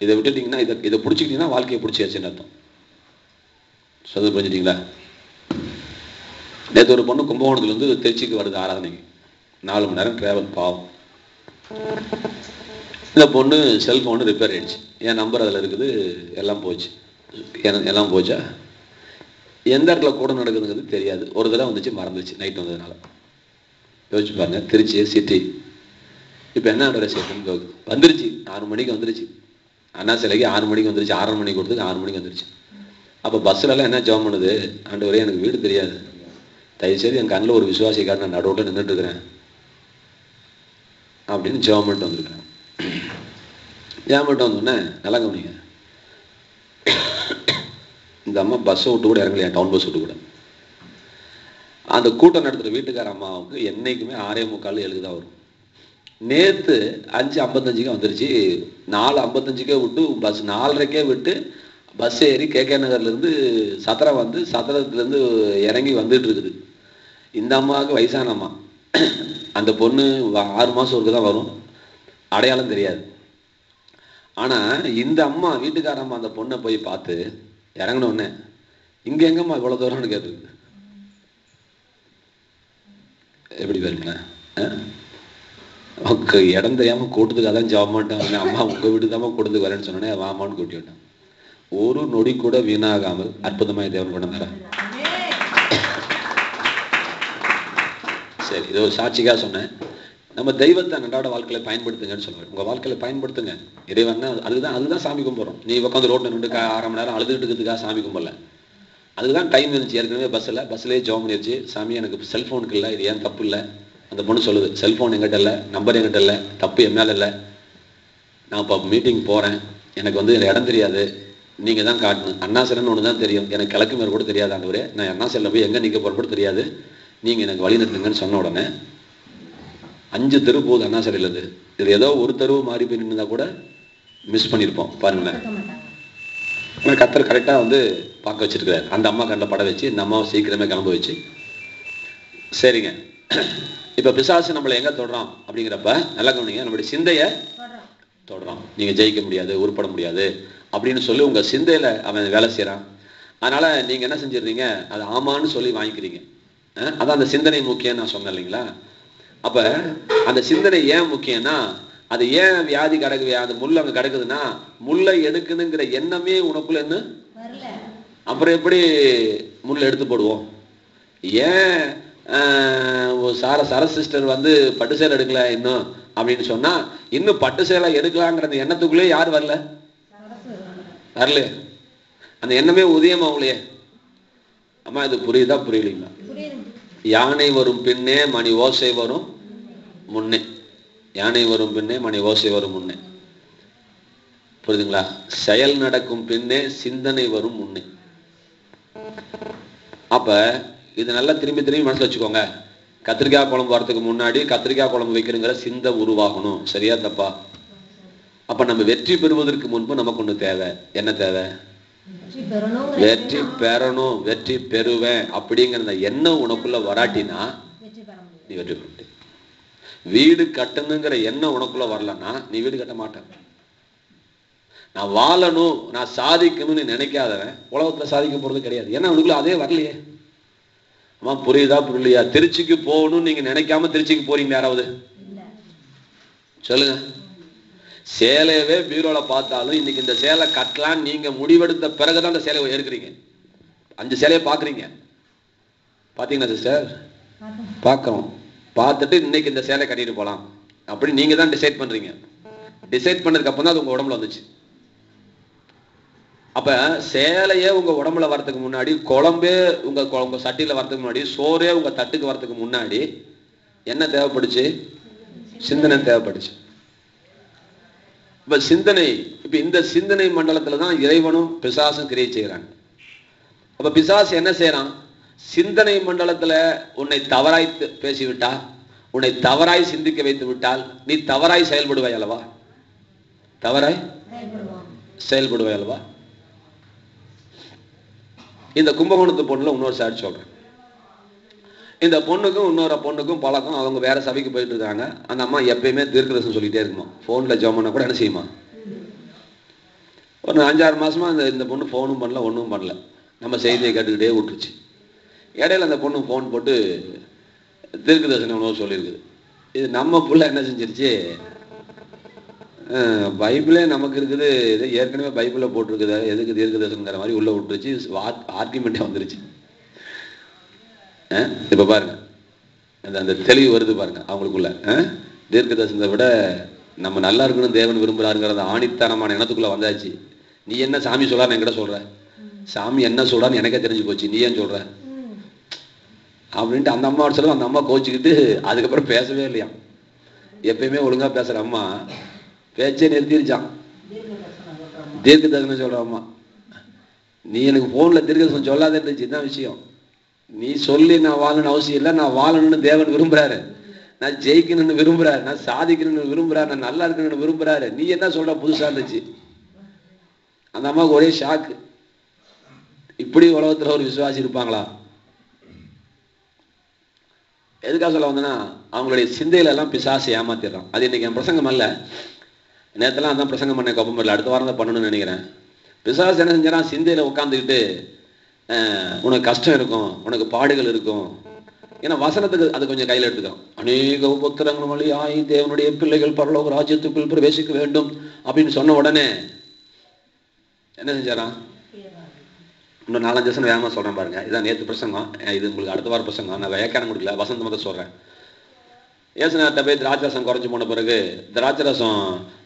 இதை விட்டுட்டீங்கன்னா இதை பிடிச்சிக்கிட்டீங்கன்னா வாழ்க்கையை பிடிச்சியாச்சுன்னு அர்த்தம். சொல்லு, புரிஞ்சுட்டீங்களா? நேற்று ஒரு பொண்ணு கும்பகோணத்துல இருந்து திருச்சிக்கு வருது ஆராதனைக்கு, 4 மணி நேரம் டிராவல். பாவம். இந்த பொண்ணு செல்போனு ரிப்பேர் ஆயிடுச்சு. என் நம்பர் அதில் இருக்குது, எல்லாம் போச்சு. எல்லாம் போச்சா? எந்த இடத்துல கூட நடக்குதுங்கிறது தெரியாது. ஒரு தடவை வந்துச்சு, மறந்துச்சு நைட் வந்ததுனால. யோசிச்சு பாருங்க, திருச்சி சிட்டி. இப்போ என்ன சேர்த்து வந்துருச்சு, 6 மணிக்கு வந்துருச்சு. அண்ணா சிலைக்கு 6 மணிக்கு வந்துருச்சு. 6:30 மணிக்கு கொடுத்துக்கு 6 மணிக்கு வந்துருச்சு. அப்போ பஸ்ஸிலலாம் என்ன ஜெபம் பண்ணுது? ஆண்டவரே, எனக்கு வீடு தெரியாது, தயவுசெய்து என் கண்ணில் ஒரு விசுவாசிக்கார நான் நடுவில் நின்றுட்டு இருக்கிறேன் அப்படின்னு ஜெபம் பண்ணிட்டு வந்துருக்கிறேன். ஜெபம் பண்ணிட்டு வந்தோடனே நல்லா கவனிங்க, இந்த அம்மா பஸ்ஸை விட்டு கூட இறங்கலையா, டவுன் பஸ் விட்டு கூட. அந்த கூட்டம் நடத்துகிற வீட்டுக்கார அம்மாவுக்கு என்னைக்குமே 6:45 தான் வரும். நேற்று 5:55 வந்துருச்சு. 4:55 விட்டு பஸ் 4:30 விட்டு பஸ் ஏறி KK நகர்லேருந்து சத்திரம் வந்து சத்திரத்துலேருந்து இறங்கி வந்துட்டு இருக்குது. இந்த அம்மாவுக்கு வயசான அம்மா. அந்த பொண்ணு 6 மாதம் ஒருக்கு தான் வரும், அடையாளம் தெரியாது. ஆனால் இந்த அம்மா, வீட்டுக்கார அம்மா, அந்த பொண்ணை போய் பார்த்து இறங்கினோடனே, இங்கே எங்கம்மா இவ்வளோ தூரம்னு கேட்டுருக்கு. எப்படி பாருங்களேன், இடம் தெரியாம கூட்டத்துக்கு அதான் ஜாப் மாட்டான். அம்மா உங்க வீட்டுக்கு தான் கூட்டத்துக்கு வரேன்னு சொன்னோன்னே வாமான்னு கூட்டி விட்டான். ஒரு நொடி கூட வீணாகாமல் அற்புதமாய் தேவன் கொண்டார. சரி, இது ஒரு சாட்சிக்காக சொன்னேன். நம்ம தெய்வத்தை அன்றாட வாழ்க்கையில பயன்படுத்துங்கன்னு சொல்லுவேன். உங்க வாழ்க்கையில பயன்படுத்துங்க. இறைவன் அதுதான் சாமி கும்பிடுறோம். நீ உட்காந்து ரோட்ல நின்று 1/2 மணி நேரம் அழுதுட்டு இருக்கிறதுக்காக சாமி கும்பிடல. அதுதான் டைம் இருந்துச்சு. ஏற்கனவே பஸ்லேயே ஜாப் பண்ணிருச்சு. சாமி எனக்கு செல்போனுக்கு இல்லை, இது ஏன் தப்பு இல்லை? அந்த பொண்ணு சொல்லுது, செல்போன் எங்கிட்ட இல்லை, நம்பர் எங்கிட்ட இல்லை, தப்பு என் மேல இல்லை. நான் இப்போ மீட்டிங் போறேன், எனக்கு வந்து இடம் தெரியாது, நீங்க தான் காட்டணும். அண்ணா சிலைன்னு ஒன்று தான் தெரியும், எனக்கு கிழக்கு மேல கூட தெரியாது. ஆண்டவரே, நான் அண்ணா சிலையில் போய் எங்க நிற்க போறப்போ தெரியாது, நீங்க எனக்கு வழி நடத்துங்கன்னு சொன்ன உடனே 5 தெரு போகுது அண்ணா சிலையில. இது ஏதோ ஒரு தெருவு மாறி போய் நின்றுந்தா கூட மிஸ் பண்ணியிருப்போம். பாருங்களேன், கத்தர் கரெக்டா வந்து பார்க்க வச்சிருக்கிறார். அந்த அம்மா கண்ணில் பட வச்சு இந்த அம்மாவை சீக்கிரமே கிளம்ப வச்சு. சரிங்க, இப்ப பிசாசு நம்மளை எங்க தொடுறான் அப்படிங்கிறப்ப நல்லா கவனிங்க, நம்மளுடைய சிந்தைய தொடுறான். நீங்க ஜெயிக்க முடியாது, உருப்பட முடியாது அப்படின்னு சொல்லி உங்க சிந்தையில அவன் வேலை செய்யறான். அதனால நீங்க என்ன செஞ்சிடுறீங்க, அது ஆமான்னு சொல்லி வாங்கிக்கிறீங்க. அதான் அந்த சிந்தனை முக்கியம் நான் சொன்னேன் இல்லைங்களா? அப்ப அந்த சிந்தனை ஏன் முக்கியம்னா, அது ஏன் வியாதி கிடக்கு, அந்த முள் அங்க கிடக்குதுன்னா, முல்லை எடுக்கணுங்கிற எண்ணமே உனக்குள்ள என்ன, அப்புறம் எப்படி முள்ள எடுத்து போடுவோம்? ஏன் சர சிஸ்டர் பட்டு சேலை எடுக்கல இன்னும் அப்படின்னு சொன்னா, இன்னும் பட்டு சேலை எடுக்கலாங்கிற அந்த எண்ணத்துக்குள்ளே யார் வரல? அந்த எண்ணமே உதயம் அவங்களே. அம்மா இது புரியுதா புரியலீங்களா? யானை வரும் பின்னே மணி ஓசை வரும் முன்னே. யானை வரும் பின்னே மணி ஓசை வரும் முன்னே. புரியுதுங்களா? செயல் நடக்கும் பின்னே சிந்தனை வரும் முன்னே. அப்ப இது நல்லா திரும்பி திரும்பி மனசுல வச்சுக்கோங்க. கத்திரிக்காய் குழம்பு வரதுக்கு முன்னாடி கத்திரிக்காய் குழம்பு வைக்கிறங்கிற சிந்தை உருவாகணும். சரியா தப்பா? அப்ப நம்ம வெற்றி பெறுவதற்கு முன்பு நமக்கு ஒண்ணு தேவை. என்ன தேவை? வெற்றி பெறணும், வெற்றி பெறுவேன் அப்படிங்கிற எண்ணம் உனக்குள்ள வராட்டினா நீ வெற்றி பெற. வீடு கட்டணுங்கிற எண்ணம் உனக்குள்ள வரலன்னா நீ வீடு கட்ட மாட்ட. நான் வாழணும், நான் சாதிக்கணும்னு நினைக்காதவன் உலகத்துல சாதிக்க போறது கிடையாது. ஏன்னா உனக்குள்ள அதே வரலையே. அம்மா புரியுதா புரியலையா? திருச்சிக்கு போகணும்னு நீங்க நினைக்காம திருச்சிக்கு போறீங்க யாராவது? சொல்லுங்க. சேலையவே பீரோல பார்த்தாலும் இன்னைக்கு இந்த சேலை கட்டலாம் நீங்க முடிவெடுத்த பிறகுதான் அந்த சேலையை எடுக்கிறீங்க. 5 சேலையை பாக்குறீங்க. பாத்தீங்களா சிஸ்டர்? பார்க்கிறோம். பார்த்துட்டு இன்னைக்கு இந்த சேலை கட்டிட்டு போலாம் அப்படி நீங்க தான் டிசைட் பண்றீங்க. டிசைட் பண்ணதுக்கு அப்புறம் தான் அது உங்க உடம்புல வந்துச்சு. அப்ப சேலையே உங்க உடம்புல வரதுக்கு முன்னாடி, குழம்பே உங்க சட்டியில வரதுக்கு முன்னாடி, சோறே உங்க தட்டுக்கு வரதுக்கு முன்னாடி என்ன தேவைப்படுச்சு? சிந்தனை தேவைப்படுச்சு. இப்ப சிந்தனை, இப்ப இந்த சிந்தனை மண்டலத்துலதான் இறைவனும் பிசாசும் கிரியை செய்யறாங்க. அப்ப பிசாசு என்ன செய்யறான்? சிந்தனை மண்டலத்துல உன்னை தவறாய் பேசிவிட்டா, உன்னை தவறாய் சிந்திக்க வைத்து விட்டால் நீ தவறாய் செயல்படுவாய் அல்லவா? தவறாய் செயல்படுவாய் அல்லவா? இந்த கும்பகோணத்து பொண்ணுல இன்னொரு சாட்சி சொல்றேன். இந்த பொண்ணுக்கும் இன்னொரு பொண்ணுக்கும் பழக்கம். அவங்க வேற சபைக்கு போயிட்டு இருக்காங்க. அந்த அம்மா எப்பயுமே தீர்க்கதரிசனம் சொல்லிட்டே இருக்குமா. போன்ல ஜெபம் பண்ணா கூட என்ன செய்யுமா, ஒரு 5-6 மாசமா இந்த பொண்ணு போனும் பண்ணல, ஒன்றும் பண்ணல. நம்ம செய்தியை கேட்டுக்கிட்டே விட்டுருச்சு. இடையில அந்த பொண்ணு போன் போட்டு தீர்க்கதரிசனம் உணவு சொல்லியிருக்குது. இது நம்ம புள்ள என்ன செஞ்சிருச்சு, பைபிளே நமக்கு இருக்குது, இது ஏற்கனவே பைபிள்ல போட்டிருக்குது, எதுக்கு தீர்க்கதரிசனங்கிற மாதிரி உள்ள விட்டுருச்சு. ஆர்கியூமெண்டே வந்துருச்சு. இப்ப பாருங்க, அந்த தெளிவு வருது பாருங்க அவங்களுக்குள்ள. தீர்க்கதரிசனத்தை விட நம்ம நல்லா இருக்கணும் தேவன் விரும்புறாருங்கிறத ஆணித்தனமான எண்ணத்துக்குள்ள வந்தாச்சு. நீ என்ன சாமி சொல்றான்னு என்கிட்ட சொல்ற, சாமி என்ன சொல்றான்னு எனக்கே தெரிஞ்சு போச்சு, நீ ஏன் சொல்ற அப்படின்ட்டு அந்த அம்மா சொல்ல. அந்த அம்மா கோச்சுக்கிட்டு அதுக்கப்புறம் பேசவே இல்லையா. எப்பயுமே ஒழுங்கா பேசுற அம்மா பேச்சே நிறுத்திருச்சான். தீர்க்கதரிசனம் சொல்ற அம்மா, நீ எனக்கு போன்ல தீர்க்கதரிசனம் சொல்லாத இருந்துச்சு. இதுதான் விஷயம். நீ சொல்லி நான் வாழணும்னு அவசியம் இல்லை. நான் வாழணும்னு தேவன் விரும்புறாரு, நான் ஜெயிக்கணும்னு விரும்புறாரு, நான் சாதிக்கணும்னு விரும்புறாரு, நான் நல்லா இருக்கணும்னு விரும்புறாரு. நீ என்ன சொல்ற புதுசா இருந்துச்சு. அந்த அம்மாவுக்கு ஒரே ஷாக்கு. இப்படி உலகத்துல ஒரு விசுவாசி இருப்பாங்களா? எதுக்காக சொல்ல வந்தேன்னா, அவங்களுடைய சிந்தையில எல்லாம் பிசாசு ஏமாத்திடுறான். அது இன்னைக்கு என் பிரசங்கம் அல்ல. நேரத்தெல்லாம் அதான் பிரசங்கம் பண்ண கப்பம்பரில். அடுத்த வாரம் தான் பண்ணணும்னு நினைக்கிறேன். பிசாசு என்ன செஞ்சான், சிந்தையில உட்காந்துக்கிட்டு உனக்கு கஷ்டம் இருக்கும், உனக்கு பாடுகள் இருக்கும். ஏன்னா வசனத்துக்கு அது கொஞ்சம் கையில் எடுத்துக்கிறோம். அநேக உபத்திரங்கள் வழியாய் தேவனுடைய பிள்ளைகள் பரலோக ராஜ்யத்துக்குள் பிரவேசிக்க வேண்டும் அப்படின்னு சொன்ன உடனே என்ன செஞ்சாரான்? இன்னும் 4-5 வருஷம் வேகமா சொல்றேன் பாருங்க. இதான் நேற்று பிரசங்கம், இது உங்களுக்கு அடுத்த வாரம் பிரசங்கம். நான் வியாக்கியானம் கொடுக்கல, வசந்த மட்டும் சொல்றேன். ஏசுநாட்ட போய் திராட்சரசம் குறைஞ்சு போன பிறகு திராட்சரசம்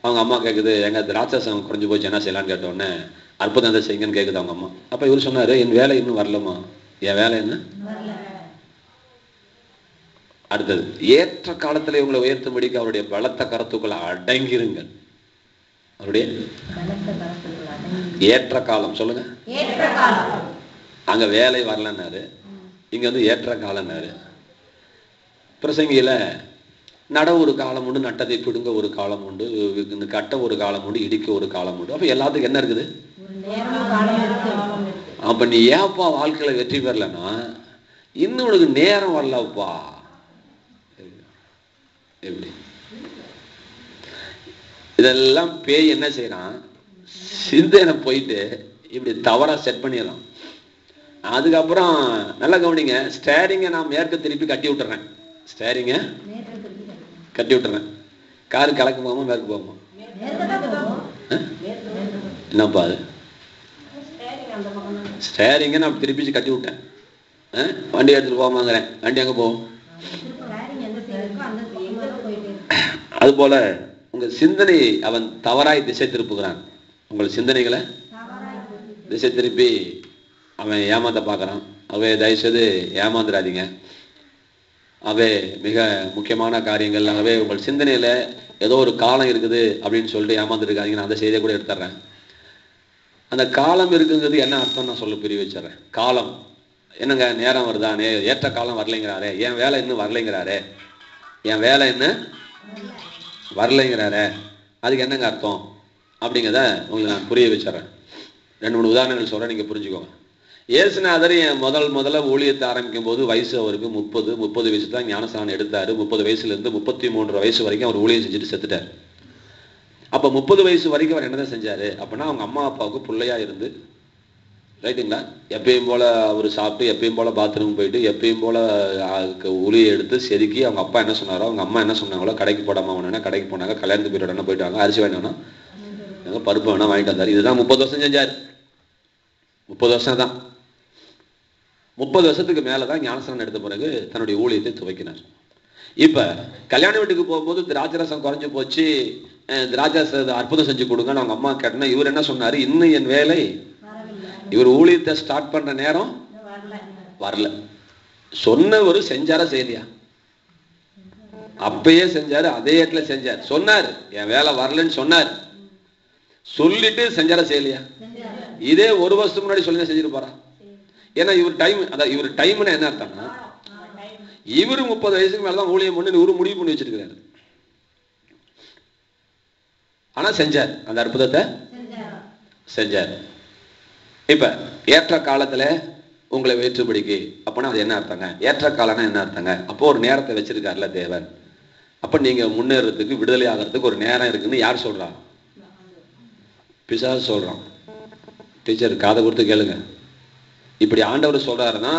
அவங்க அம்மா கேட்குது, எங்க திராட்சரசம் குறைஞ்சு போச்சு என்ன செய்யலான்னு கேட்ட உடனே அற்புதம் எதை செய்யுங்கன்னு கேட்குது அவங்க அம்மா. அப்ப இவர் சொன்னாரு, என் வேலை இன்னும் வரலமா. என் வேலை என்ன? அடுத்தது, ஏற்ற காலத்துல இவங்களை உயர்த்தும்படிக்கு அவருடைய பலத்த கரத்துக்குள்ள அடங்கிருங்கள். அவருடைய ஏற்ற காலம் சொல்லுங்க. அங்க வேலை வரலன்னாரு, இங்க ஏற்ற காலம்னாரு. பிரசங்கியில நட ஒரு காலம் உண்டு, நட்டதை பிடுங்க ஒரு காலம் உண்டு, கட்ட ஒரு காலம் உண்டு, இடிக்க ஒரு காலம் உண்டு. அப்ப எல்லாத்துக்கும் என்ன இருக்குது? அப்ப நீ ஏப்பா வாழ்க்கையில வெற்றி பெறலன்னா இன்னும் உனக்கு நேரம் வரலப்பா. எப்படி? இதெல்லாம் பேய் என்ன செய்யறான், சிந்தனை போயிட்டு இப்படி தவறா செட் பண்ணிடலாம். அதுக்கப்புறம் நல்லா கவனிங்க, ஸ்டேரிங்க நான் மேற்கு திருப்பி கட்டி விட்டுறேன். ஸ்டேரிங்க கட்டி விட்டுறேன். காரு கிழக்கு போகாம மேற்கு போகாம? என்னப்பா அது? ஸ்டேரிங்க நான் திருப்பி கட்டி விட்டேன், வண்டி எடுத்துட்டு போமாங்கிறேன். வண்டி அங்க போகும். அது போல உங்க சிந்தனை அவன் தவறாய் திசை திருப்புகிறான். உங்கள் சிந்தனைகளை திசை திருப்பி அவன் ஏமாத்த பார்க்கறான். அவை தயவுசெய்து ஏமாந்துடாதீங்க. அவை மிக முக்கியமான காரியங்கள். ஆகவே உங்கள் சிந்தனையில ஏதோ ஒரு காலம் இருக்குது அப்படின்னு சொல்லிட்டு ஏமாந்துட்டு இருக்காதீங்க. நான் அந்த செய்தியை கூட எடுத்துறேன். அந்த காலம் இருக்குங்கிறது என்ன அர்த்தம் நான் சொல்ல பிரிவு வச்சிடறேன். காலம் என்னங்க, நேரம் வருதா, ஏற்ற காலம் வரலைங்கிறாரே, என் வேலை இன்னும் வரலைங்கிறாரே, என் வேலை என்ன வரலைங்கிறாரே, அதுக்கு என்னங்க அர்த்தம் அப்படிங்கிறத உங்களுக்கு நான் புரிய வச்சிடறேன். 2-3 உதாரணங்கள் சொல்றேன், நீங்க புரிஞ்சுக்கோங்க. இயேசுநாதர் என் முதல்ல ஊழியத்தை ஆரம்பிக்கும் போது வயசு அவருக்கு 30 வயசு தான் ஞானஸ்நானம் எடுத்தாரு. 30 வயசுல இருந்து 33 வயசு வரைக்கும் அவர் ஊழியம் செஞ்சுட்டு செத்துட்டார். அப்ப 30 வயசு வரைக்கும் அவர் என்னதான் செஞ்சாரு அப்படின்னா, அவங்க அம்மா அப்பாவுக்கு பிள்ளையா இருந்து, ரைட்டுங்களா, எப்பயும் போல அவர் சாப்பிட்டு, எப்பயும் போல பாத்ரூம் போயிட்டு, எப்பயும் போல உளியை எடுத்து செதுக்கி, அவங்க அப்பா என்ன சொன்னாரோ, அவங்க அம்மா என்ன சொன்னாங்களோ, கடைக்கு போடாம வேணும்னா கடைக்கு போனாங்க, கல்யாணத்துக்கு போயிட்டு போயிட்டாங்க, அரிசி வேணும்னா பருப்பு வேணா வாங்கிட்டு வந்தாரு. இதுதான் 30 வருஷம் செஞ்சாரு. 30 வருஷம் தான். 30 வருஷத்துக்கு மேலதான் ஞானஸ்நானம் எடுத்த பிறகு தன்னுடைய ஊழியத்தை துவக்கினார். இப்ப கல்யாண வீட்டுக்கு போகும்போது திராட்சரசம் குறைஞ்சு போச்சு, திராட்சரச அற்புதம் செஞ்சு கொடுங்கன்னு அவங்க அம்மா கேட்டனா, இவர் என்ன சொன்னாரு, இன்னும் என் வேலை, இவர் ஊழியத்தை ஸ்டார்ட் பண்ற நேரம் வரல. சொன்னவரு செஞ்சாரா செய்யலையா? அப்பயே செஞ்சாரு, அதே இடத்துல செஞ்சார். சொன்னாரு என் வேலை வரலன்னு சொன்னார், சொல்லிட்டு செஞ்சாரா செய்யலையா? இதே 1 வருஷத்துக்கு முன்னாடி சொல்லி செஞ்சிருப்பாரா? ஏன்னா இவர் டைம், அதான் இவர் டைம்னா என்ன அர்த்தம்னா, இவரு 30 வயசுக்கு மேலதான் ஊழியம் பண்ணி இவரு முடிவு பண்ணி வச்சிருக்கிறாரு. ஆனா செஞ்சார், அந்த அற்புதத்தை செஞ்சார். இப்ப ஏற்ற காலத்துல உங்களை வேற்றுபடிக்கு அப்படின்னா அது என்ன அர்த்தங்க? ஏற்ற காலம்னா என்ன அர்த்தங்க? அப்போ ஒரு நேரத்தை வச்சிருக்காருல தேவன். அப்ப நீங்க முன்னேறதுக்கு, விடுதலை ஆகிறதுக்கு ஒரு நேரம் இருக்குன்னு யார் சொல்றா? பிசாசு சொல்றான். டீச்சர் காதை கொடுத்து கேளுங்க. இப்படி ஆண்டவர் சொல்றாருன்னா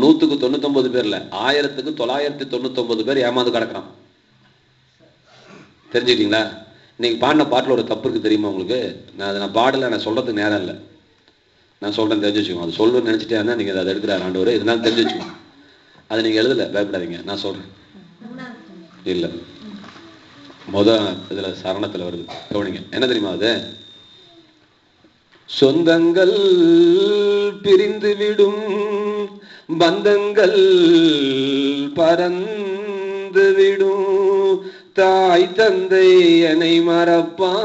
100க்கு 99 பேர்ல 1000க்கு 999 பேர் ஏமாந்து கிடக்கிறான். தெரிஞ்சுக்கிட்டீங்களா? இன்னைக்கு பாடின பாட்டில் ஒரு தப்பு இருக்கு தெரியுமா உங்களுக்கு? நான் பாடல, நான் சொல்றதுக்கு நேரம் இல்லை. நான் சொல்றேன், தெரிஞ்சு வச்சுக்கோங்க. அது சொல்லணும்னு நினைச்சிட்டேன்னா நீங்க அதை எடுக்கிறார் ஆண்டவர், இதனால தெரிஞ்சு வச்சுக்கோங்க. அதை நீங்க எழுதல, பயப்படாதீங்க, நான் சொல்றேன். இல்ல இதுல சரணத்துல வருது, கவனிங்க. என்ன தெரியுமா அது? சொந்தங்கள் பிரிந்து விடும், பந்தங்கள் பறந்து விடும், தாய் தந்தை என்னை மறப்பான்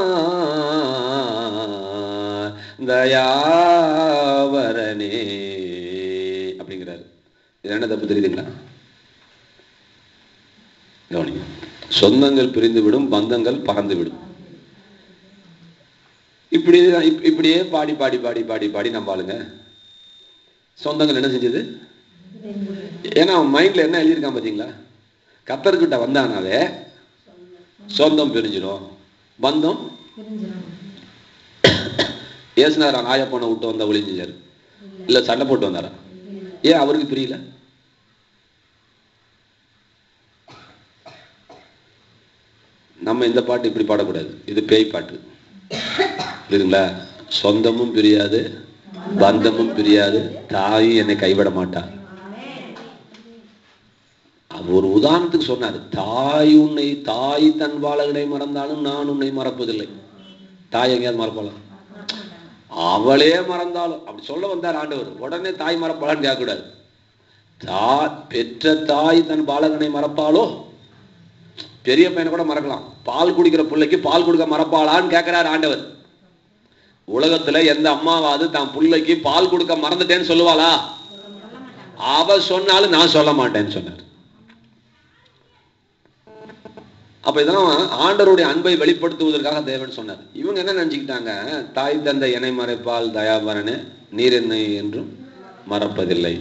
தயாவரனே அப்படிங்கிறாரு. இது என்ன தப்பு தெரியுதுங்களா? கவனிங்க. சொந்தங்கள் பிரிந்து விடும், பந்தங்கள் பறந்து விடும். இப்படியே பாடி பாடி பாடி பாடி பாடி நம்பாளுங்க. சொந்தங்கள் என்ன செஞ்சது? ஏன்னா அவன் மைண்ட்ல என்ன எழுதியிருக்கான் பாத்தீங்களா? கர்த்தர்கிட்ட வந்தானாவே சொந்தம் பிரிஞ்சிடும், பந்தம். ஏசுனாரா நாயப்பனை விட்டு வந்தா ஒளிஞ்சாரு? இல்ல சண்டை போட்டு வந்தாரா? ஏன் அவருக்கு பிரியல? நம்ம இந்த பாட்டு இப்படி பாடக்கூடாது, இது பேய் பாட்டு. புரியுதுங்களா? சொந்தமும் பிரியாது, பந்தமும் பிரியாது, தாய் என்னை கைவிட மாட்டா. ஒரு உதாரணத்துக்கு சொன்னாரு, தாய் தன் பாலகனை மறந்தாலும் நான் உன்னை மறப்பதில்லை. தாய் எங்கேயாவது மறப்பாளாம்? அவளே மறந்தாலும் அப்படி சொல்ல வந்தார் ஆண்டவர். உடனே தாய் மறப்பாளான்னு கேட்கக்கூடாது. பெற்ற தாய் தன் பாலகனை மறப்பாளோ? பெரிய பையனை கூட மறக்கலாம், பால் குடிக்கிற பிள்ளைக்கு பால் கொடுக்க மறப்பாளான்னு கேட்கிறார் ஆண்டவர். உலகத்துல எந்த அம்மாவாவது தான் பிள்ளைக்கு பால் கொடுக்க மறந்துட்டேன்னு சொல்லுவாளா? அவ சொன்னாலும் நான் சொல்ல மாட்டேன்னு சொன்னார். அப்ப இதெல்லாம் ஆண்டவருடைய அன்பை வெளிப்படுத்துவதற்காக தேவன் சொன்னார். இவங்க என்ன நினைச்சுக்கிட்டாங்க? தாய் தந்தை என்னை மறைப்பால் தயாபரனே, நீர் என்னை என்றும் மறப்பதில்லை.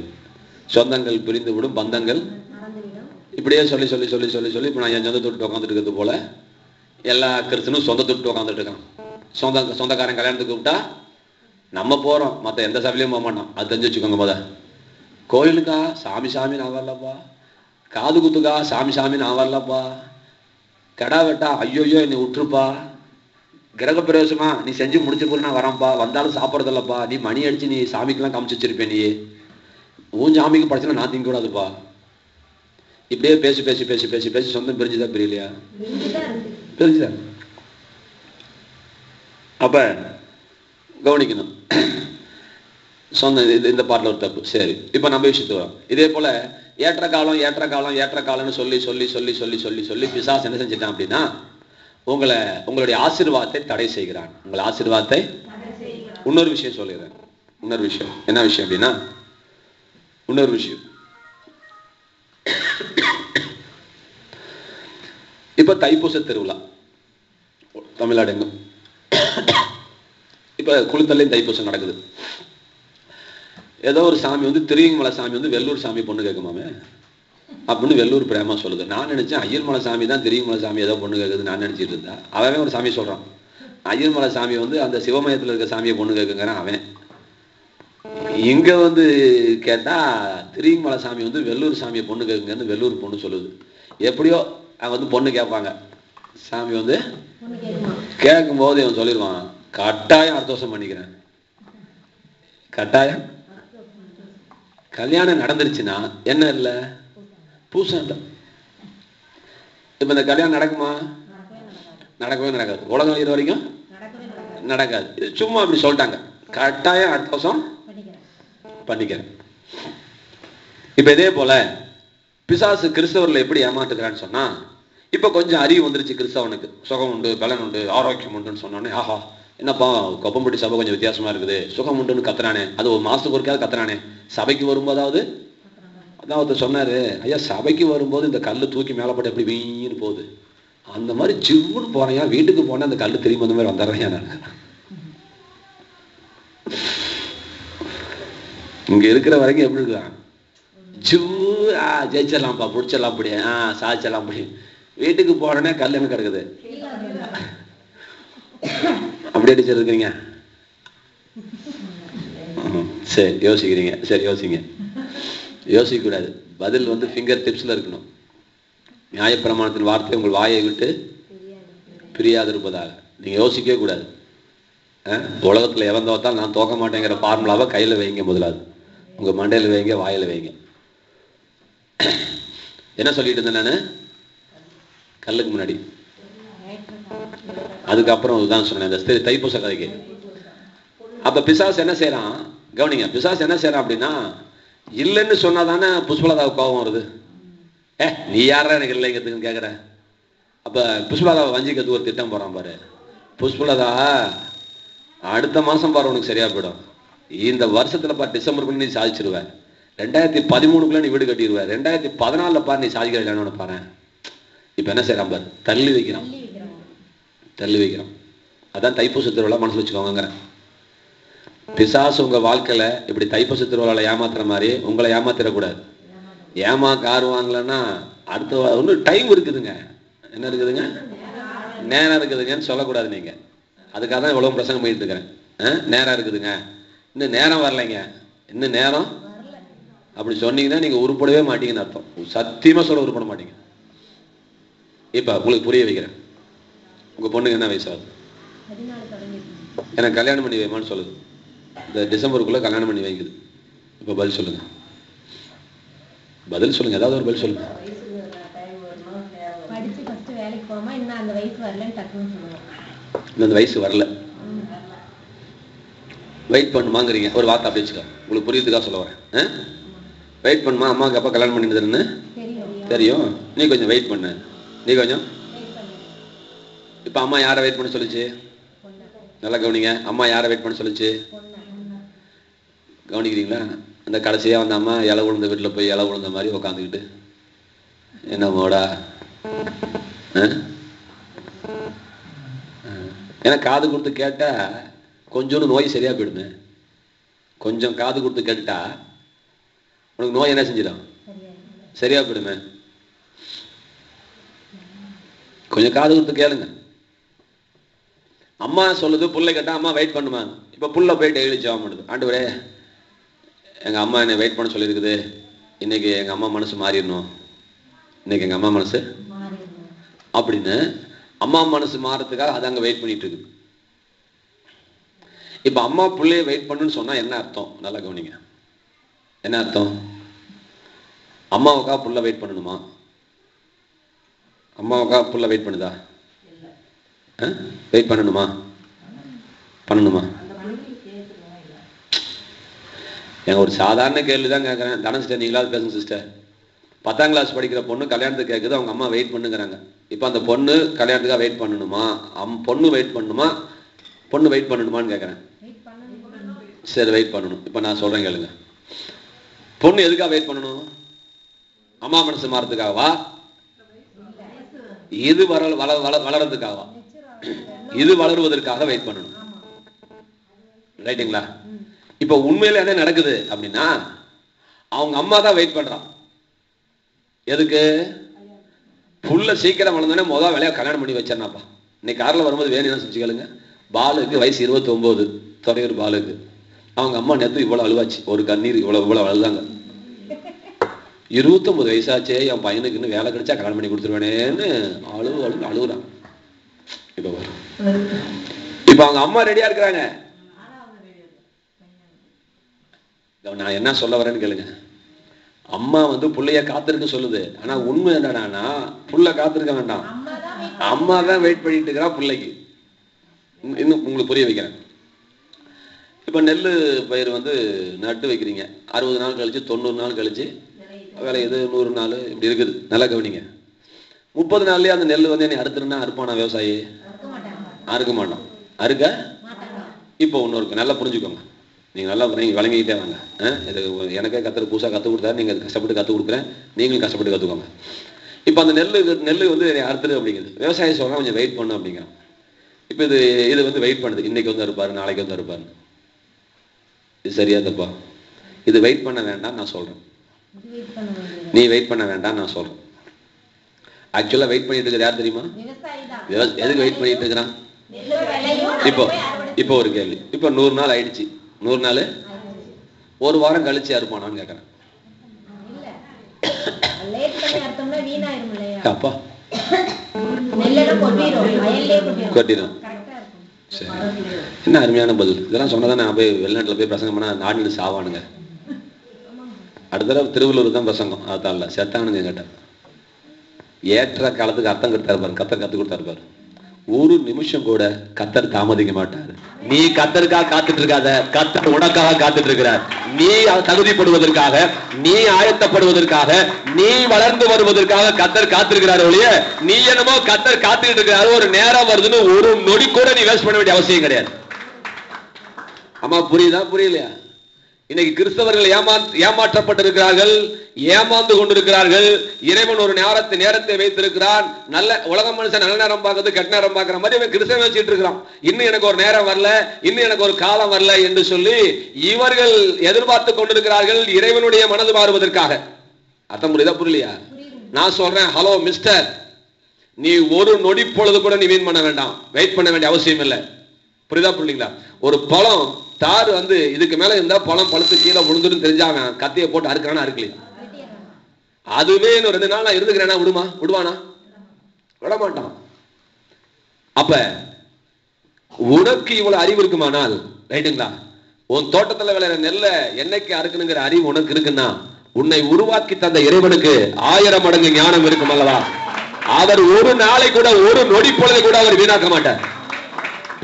சொந்தங்கள் பிரிந்து விடும், பந்தங்கள் இப்படியே சொல்லி சொல்லி சொல்லி சொல்லி சொல்லி இப்போ நான் என் சொந்த தொட்டு உட்காந்துட்டு இருக்கிறது போல எல்லா கிறிஸ்தனும் சொந்த தொட்டு உட்காந்துட்டு இருக்கான். சொந்தக்காரன் கல்யாணத்துக்கு கூப்பிட்டா நம்ம போறோம், மற்ற எந்த சபையிலையும் போக மாட்டோம். அது தெரிஞ்சு வச்சுக்கோங்க. போத கோயிலுக்கா சாமி சாமி நான் வரலப்பா, காது குத்துக்கா சாமி சாமி நான் வரலப்பா, கடா வெட்டா ஐயோ என்னை விட்டுருப்பா, கிரக பிரவேசமா நீ செஞ்சு முடிச்ச போது நான் வரேன்ப்பா, வந்தாலும் சாப்பிட்றதில்லப்பா, நீ மணி அடிச்சு நீ சாமிக்கெல்லாம் காமிச்சு வச்சிருப்பேன், நீ உன் சாமிக்கு படிச்சுனா நான் திங்க கூடாதுப்பா. இப்படியே பேசி பேசி பேசி பேசி பேசி சொந்தம் பிரிஞ்சுதான் பிரியலையா? பிரிஞ்சுதான். அப்ப கவனிக்கணும், சொந்தம் இந்த பாட்டில் ஒரு தப்பு. சரி, இப்ப நம்ம விஷயத்துக்கு வரோம். இதே போல ஏற்ற காலம் ஏற்ற காலம் ஏற்ற காலம்னு சொல்லி சொல்லி சொல்லி சொல்லி சொல்லி சொல்லி பிசாசு என்ன செஞ்சிட்டான் அப்படின்னா, உங்களுடைய ஆசீர்வாதத்தை தடை செய்கிறான். உங்கள் ஆசீர்வாதத்தை. இன்னொரு விஷயம் சொல்லிடுறேன். இன்னொரு விஷயம் என்ன விஷயம் அப்படின்னா, இன்னொரு விஷயம், இப்ப தைப்பூச திருவிழா தமிழ்நாடு எங்கும் இப்ப குளித்தலையும் தைப்பூசம் நடக்குது. ஏதோ ஒரு சாமி வந்து திருவிங்கமலை சாமி வந்து வெள்ளூர் சாமி பொண்ணு கேட்குமாமே அப்படின்னு வெள்ளூர் பிரேமா சொல்லுது. நான் நினைச்சேன் ஐயர்மலை சாமி தான் திருவிங்கமலை சாமி ஏதோ பொண்ணு கேட்குது நான் நினைச்சிட்டு இருந்தா. அவன் ஒரு சாமி சொல்றான், ஐயர்மலை சாமி வந்து அந்த சிவமயத்துல இருக்க சாமியை பொண்ணு கேட்குங்கிறான் அவன். இங்க வந்து கேட்டா திருவிங்கமலை சாமி வந்து வெள்ளூர் சாமியை பொண்ணு கேட்குங்கன்னு வெள்ளூர் பொண்ணு சொல்லுது. எப்படியோ அவங்க வந்து பொண்ணு கேட்பாங்க, சாமி வந்து கேட்கும் போது இவன் சொல்லிடுவான், கட்டாயம் அடுத்த வருஷம் பண்ணிக்கிறேன். கட்டாயம் கல்யாணம் நடந்துருச்சுன்னா என்ன இல்லை, பூசம் இல்லை. இப்ப இந்த கல்யாணம் நடக்குமா? நடக்கவே நடக்காது. உலகம் அழிகிற வரைக்கும் நடக்காது. இது சும்மா அப்படி சொல்லிட்டாங்க, கட்டாயம் அடுத்த வருஷம் பண்ணிக்கிறேன். இப்ப இதே போல பிசாசு கிறிஸ்தவர்களை எப்படி ஏமாத்துக்கிறான்னு சொன்னா, இப்ப கொஞ்சம் அறிவு வந்துருச்சு கிறிஸ்தவனுக்கு, சுகம் உண்டு பலன் உண்டு ஆரோக்கியம் உண்டுன்னு சொன்னோடனே, ஆஹா என்னப்பா கொப்பம்பட்டி சபை கொஞ்சம் வித்தியாசமா இருக்குது, சுகம் உண்டுன்னு கத்துறானே, அது ஒரு மாசத்துக்கு ஒருக்காவது கத்துறானே, சபைக்கு வரும்போதாவது. அதான் ஒருத்தர் சொன்னாரு, ஐயா சபைக்கு வரும்போது இந்த கல்லு தூக்கி மேல போட்டு எப்படி வீன்னு போகுது, அந்த மாதிரி ஜிவ்வுன்னு போறையா, வீட்டுக்கு போனா அந்த கல்லு திரும்பி அந்த மாதிரி வந்துடுறேன் நான். இங்க இருக்கிற வரைக்கும் எப்படி இருக்கலாம், ஜெயிச்சிடலாம்ப்பா, பிடிச்சிடலாம், அப்படி சாதிச்சிடலாம், அப்படி. வீட்டுக்கு போனோடனே கல் என்ன கிடக்குது, அப்படி அடிச்சிருக்கீங்க. சரி யோசிக்கிறீங்க, சரி யோசிங்க. யோசிக்க கூடாது, பதில் வந்து ஃபிங்கர் டிப்ஸ்ல இருக்கணும். நியாயப்பிரமாணத்தின் வார்த்தை உங்கள் வாயை விட்டு பிரியாது இருப்பதாக. நீங்க யோசிக்கவே கூடாது. உலகத்துல எவன் தோத்தாலும் நான் தோக்க மாட்டேங்கிற ஃபார்முலாவை கையில வைங்க, முதலாவது உங்க மண்டையில வைங்க, வாயில வைங்க. என்ன சொல்லிட்டு இருந்தேன் நானு கல்லுக்கு முன்னாடி? அதுக்கப்புறம் இதுதான் சொன்னேன், இந்த தைப்பூச கதைக்கு. அப்ப பிசாசு என்ன செய்யறான் கவனிங்க, பிசாசு என்ன செய்யறான் அப்படின்னா, இல்லைன்னு சொன்னாதானே புஷ்பலதாவுக்கு கோபம் வருது. நீ யாரா எனக்கு இல்லைங்கிறதுன்னு கேட்குற. அப்ப புஷ்பலதாவை வஞ்சிக்கிறதுக்கு ஒரு திட்டம் போறான் பாரு. புஷ்பலதா அடுத்த மாசம் பாரு உனக்கு சரியா போயிடும், இந்த வருஷத்துல பாரு டிசம்பருக்குள்ள நீ சாதிச்சிருவேன், 2013 நீ வீடு கட்டிடுவேன், 2014 பாரு நீ சாதிக்கிறேன்னு பாரு. இப்ப என்ன செய்யறான் பாரு, தள்ளி வைக்கிறான், தள்ளி வைக்கிறான். அதான் தைப்பூச திருவிழா மனசுல வச்சுக்கோங்கிறேன். பிசாசு உங்க வாழ்க்கையில இப்படி தைப்பூச திருவிழால ஏமாத்துற மாதிரி உங்களை ஏமாத்திடக்கூடாது. கார் வாங்கலன்னா அடுத்த ஒன்னும் டைம் இருக்குதுங்க, என்ன இருக்குதுங்க, நேரம் இருக்குதுங்கன்னு சொல்லக்கூடாது. நீங்க அதுக்காக தான் இவ்வளவு பிரசங்கம் பண்ணிட்டு இருக்கிறேன். நேரம் இருக்குதுங்க, இன்னும் நேரம் வரலைங்க, இன்னும் நேரம் அப்படி சொன்னீங்கன்னா நீங்க உருப்படவே மாட்டீங்கன்னு அர்த்தம். சத்தியமா சொல்ல உருப்பட மாட்டீங்க. இப்ப உங்களுக்கு புரிய வைக்கிறேன். உங்க பொண்ணுக்கு என்ன வயசாகுது? எனக்கு கல்யாணம் பண்ணி வைமான்னு சொல்லுது. இந்த டிசம்பருக்குள்ள கல்யாணம் பண்ணி வைக்குது. இப்ப பதில் சொல்லுங்க, பதில் சொல்லுங்க, ஏதாவது ஒரு பதில் சொல்லுங்க. இந்த வயசு வரல, வெயிட் பண்ணுமாங்கிறீங்க. ஒரு வார்த்தை அப்படி வச்சுக்க, உங்களுக்கு புரியுதுக்காக சொல்ல வரேன். வெயிட் பண்ணுமா, அம்மாவுக்கு அப்பா கல்யாணம் பண்ணிடுதுன்னு தெரியும், நீ கொஞ்சம் வெயிட் பண்ணு, நீ கொஞ்சம். இப்ப அம்மா யாரை வெயிட் பண்ண சொல்லுச்சு? நல்லா கவனிங்க, அம்மா யாரை வெயிட் பண்ண சொல்லுச்சு? கவனிக்கிறீங்களா? அந்த கடைசியா வந்த அம்மா இலை விழுந்த வீட்டுல போய் இலை விழுந்த மாதிரி உக்காந்துக்கிட்டு என்ன மோடா. ஏன்னா காது கொடுத்து கேட்டா கொஞ்சோண்டு நோய் சரியா போயிடுமே. கொஞ்சம் காது கொடுத்து கேட்டுட்டா உனக்கு நோய் என்ன செஞ்சிடும், சரியா போயிடுமே. கொஞ்சம் காது கொடுத்து கேளுங்க. அம்மா சொல்லுது, புள்ளை கேட்டா அம்மா வெயிட் பண்ணுமா. இப்ப புள்ள போய் டெய்லி ஜெபம் பண்ணுது, ஆண்டவரே எங்க அம்மா என்னை வெயிட் பண்ண சொல்லியிருக்குது, இன்னைக்கு எங்க அம்மா மனசு மாறிடணும், இன்னைக்கு எங்க அம்மா மனசு அப்படின்னு அம்மா மனசு மாறதுக்காக அது அங்க வெயிட் பண்ணிட்டு இருக்கு. இப்ப அம்மா புள்ளைய வெயிட் பண்ணுன்னு சொன்னா என்ன அர்த்தம்? நல்லா கவனிங்க. என்ன அர்த்தம்? அம்மாவுக்கா புள்ள வெயிட் பண்ணணுமா? அம்மாவுக்கா புள்ள வெயிட் பண்ணுதா? வெயிட் பண்ணணுமா? பண்ணணுமா? எங்க ஒரு சாதாரண கேள்விதான் கேட்கறேன். தன சிஸ்டர் நீங்களாவது பேசுங்க சிஸ்டர். 10ஆம் கிளாஸ் படிக்கிற பொண்ணு கல்யாணத்துக்கு கேட்குது, அவங்க அம்மா வெயிட் பண்ணுங்கிறாங்க. இப்ப அந்த பொண்ணு கல்யாணத்துக்காக வெயிட் பண்ணணுமா? பொண்ணு வெயிட் பண்ணணுமா? பொண்ணு வெயிட் பண்ணணுமான்னு கேட்கறேன். சரி, வெயிட் பண்ணணும். இப்ப நான் சொல்றேன் கேளுங்க. பொண்ணு எதுக்காக வெயிட் பண்ணணும்? அம்மா மனசு மாறதுக்காகவா? இது வளர்றதுக்காகவா? இது வளருவதற்காக வெயிட் பண்ணணும். ரைட்டுங்களா? இப்ப உண்மையில என்ன நடக்குது அப்படின்னா, அவங்க அம்மா தான் வெயிட் பண்றான். எதுக்கு? புள்ள சீக்கிரம் வளர்ந்தோடனே முதல் வேலையா கல்யாணம் பண்ணி வச்சேன்னாப்பா. இன்னைக்கு காரில் வரும்போது வேணும் என்ன செஞ்சு கேளுங்க. பாலுக்கு வயசு 29, துறையூர் பாலுக்கு. அவங்க அம்மா நேற்று இவ்வளவு அழுவாச்சு, ஒரு கண்ணீர் இவ்வளவு அழுதாங்க. 29 வயசாச்சே, என் பையனுக்கு இன்னும் வேலை கிடைச்சா கல்யாணம் பண்ணி கொடுத்துருவேனேன்னு அழுகுறான். இப்ப அவங்க அம்மா ரெடியா இருக்கிறாங்க. நான் என்ன சொல்ல வரேன்னு கேளுங்க. அம்மா புள்ளைய காத்திருக்க சொல்லுது. ஆனா உண்மை என்னடானா, புள்ள காத்திருக்க வேண்டாம், அம்மா தான் வெயிட் பண்ணிட்டு இருக்கிறா பிள்ளைக்கு. இன்னும் உங்களுக்கு புரிய வைக்கிறேன். இப்ப நெல்லு பயிர் நட்டு வைக்கிறீங்க. 60 நாள் கழிச்சு, 90 நாள் கழிச்சு விளையுது, 100 நாள் இப்படி இருக்குது. நல்லா கவனிங்க. 30 நாள்லயே அந்த நெல் என்னை அறுத்துருன்னா அறுப்பானா விவசாயி? அறுக்க மாட்டான். அறுக்க இப்போ ஒண்ணு இருக்கு, நல்லா புரிஞ்சுக்கோங்க. நீங்க நல்லா வழங்கிக்கிட்டே வாங்க. இது எனக்கே கத்தர் புதுசாக கற்றுக் கொடுத்தாரு, நீங்க கஷ்டப்பட்டு கற்றுக் கொடுக்குறேன், நீங்களும் கஷ்டப்பட்டு கற்றுக்கோங்க. இப்போ அந்த நெல் அறுத்துரு அப்படிங்கிறது விவசாயி சொல்றான், கொஞ்சம் வெயிட் பண்ணு அப்படிங்கிறான். இப்போ இது வெயிட் பண்ணுது. இன்னைக்கு இருப்பாரு, நாளைக்கு இருப்பாரு. இது சரியா தப்பா? இது வெயிட் பண்ண வேண்டாம் நான் சொல்றேன். நீ வெயிட் பண்ண வேண்டாம் நான் சொல்றேன். ஆக்சுவலா வெயிட் பண்ணிட்டு இருக்கிறது யார் தெரியுமா? எதுக்கு வெயிட் பண்ணிட்டு இருக்கிறான்? இப்போ ஒரு கேள்வி. இப்போ 100 நாள் ஆயிடுச்சு. 100 நாள் ஒரு வாரம் கழிச்சு அறுப்பானான்னு கேட்கறேன். அப்பா கொட்டிடும். சரி, என்ன அருமையான பதில். இதெல்லாம் சொன்னதான் நான் போய் வெளிநாட்டுல போய் பிரசங்கம் பண்ணா நாடு சாவானுங்க. அடுத்த தடவை திருவள்ளூர் தான் பிரசங்கம். அதால செத்தானுங்க கேட்ட. ஏற்ற காலத்துக்கு அர்த்தம் கொடுத்தாரு பாரு, கத்தர் கத்து கொடுத்தாரு பாரு. ஒரு நிமிஷம் கூட கத்தர் தாமதிக்க மாட்டாரு. நீ கத்தருக்காக காத்துட்டு இருக்காத, கத்தர் உனக்காக காத்துட்டு இருக்கிறார். நீ தகுதிப்படுவதற்காக, நீ ஆயத்தப்படுவதற்காக, நீ வளர்ந்து வருவதற்காக கத்தர் காத்திருக்கிறார் ஒழிய, நீ என்னமோ கத்தர் காத்துக்கிட்டு இருக்கிறாரு ஒரு நேரம் வருதுன்னு ஒரு நொடி கூட நீ வேஸ்ட் பண்ண வேண்டிய அவசியம் கிடையாது. ஆமா, புரியுதா? புரியலையா? இன்னைக்கு கிறிஸ்தவர்கள் ஏமாற்றப்பட்டிருக்கிறார்கள், ஏமாந்து கொண்டிருக்கிறார்கள். இறைவன் ஒரு நேரத்தை வைத்திருக்கிறான். நல்ல உலக மனுஷன் நல்ல நேரம் பார்க்கறது கெட்ட நேரம் பார்க்கிற மாதிரி அவன் கிறிஸ்தவன் வச்சுட்டு இருக்கிறான். இன்னும் எனக்கு ஒரு நேரம் வரல, இன்னும் எனக்கு ஒரு காலம் வரல என்று சொல்லி இவர்கள் எதிர்பார்த்து கொண்டிருக்கிறார்கள் இறைவனுடைய மனது மாறுவதற்காக. அர்த்தம் புரியுதா? புரியலையா? நான் சொல்றேன், ஹலோ மிஸ்டர், நீ ஒரு நொடி பொழுது கூட நீ வீண் பண்ண வேண்டாம், வெயிட் பண்ண வேண்டிய அவசியம் இல்லை. புரியுதா? புரியலீங்களா? ஒரு பழம் தாறு இதுக்கு மேல இருந்தா பழம் பழுத்து கீழே விழுந்துன்னு தெரிஞ்சாங்க கத்தியை போட்டு அறுக்கிறானா அறுக்கலையா? அதுவே இன்னும் 2 நாள் நான் இருந்துக்கிறேன்னா விடுவானா? விட மாட்டான். அப்ப உனக்கு இவ்வளவு அறிவு இருக்குமானால், ரைட்டுங்களா, உன் தோட்டத்துல விளையாட நெல்ல என்னைக்கு அறுக்கணுங்கிற அறிவு உனக்கு இருக்குன்னா, உன்னை உருவாக்கி தந்த இறைவனுக்கு 1000 மடங்கு ஞானம் இருக்கும் அல்லவா? அவர் ஒரு நாளை கூட, ஒரு நொடி பொழுது கூட அவர் வீணாக்க மாட்டார்.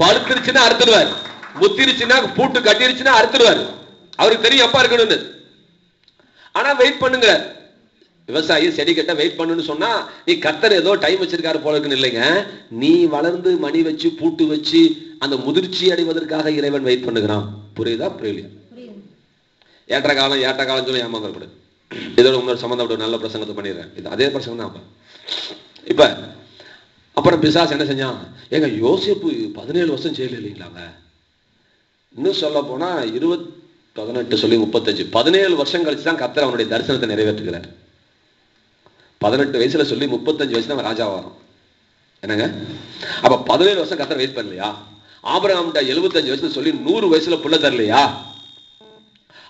பழுத்துருச்சுன்னா அறுத்துடுவார், முத்திருச்சுன்னா பூட்டு கட்டிருச்சுன்னா அறுத்துடுவார். அவருக்கு தெரியும் எப்ப இருக்கணும்னு. ஆனா வெயிட் பண்ணுங்க. விவசாயி செடி கட்ட வெயிட் பண்ணுன்னு சொன்னா, நீ கத்தர் ஏதோ டைம் வச்சிருக்காரு போல இருக்குன்னு இல்லைங்க. நீ வளர்ந்து மணி வச்சு பூட்டு வச்சு அந்த முதிர்ச்சி அடைவதற்காக இறைவன் வெயிட் பண்ணுகிறான். புரியுதா? புரியலையா? ஏற்ற காலம் சொல்லி ஏமாறக்கூடாது. இதோட இன்னொரு சம்பந்தப்பட்ட நல்ல பிரசங்கத்தை பண்ணிடுறேன். இது அதே பிரசங்கம் தான். இப்ப அப்புறம் பிசாசு என்ன செஞ்சான்? ஏங்க யோசேப்பு 17 வருஷம் ஜெயில இல்லைங்களாங்க. இன்னும் சொல்ல போனா 18 சொல்லி 35 17 வருஷம் கழிச்சு தான் கர்த்தர் அவனுடைய தரிசனத்தை நிறைவேற்றுகிறார். 18 வயசுல சொல்லி 35 வயசுல அவன் ராஜா வரும். என்னங்க? அப்ப 17 வருஷம் கர்த்தர் வெயிட் பண்ணலையா? ஆபிரகாம்கிட்ட 75 வயசுல சொல்லி 100 வயசுல புள்ள தரலையா?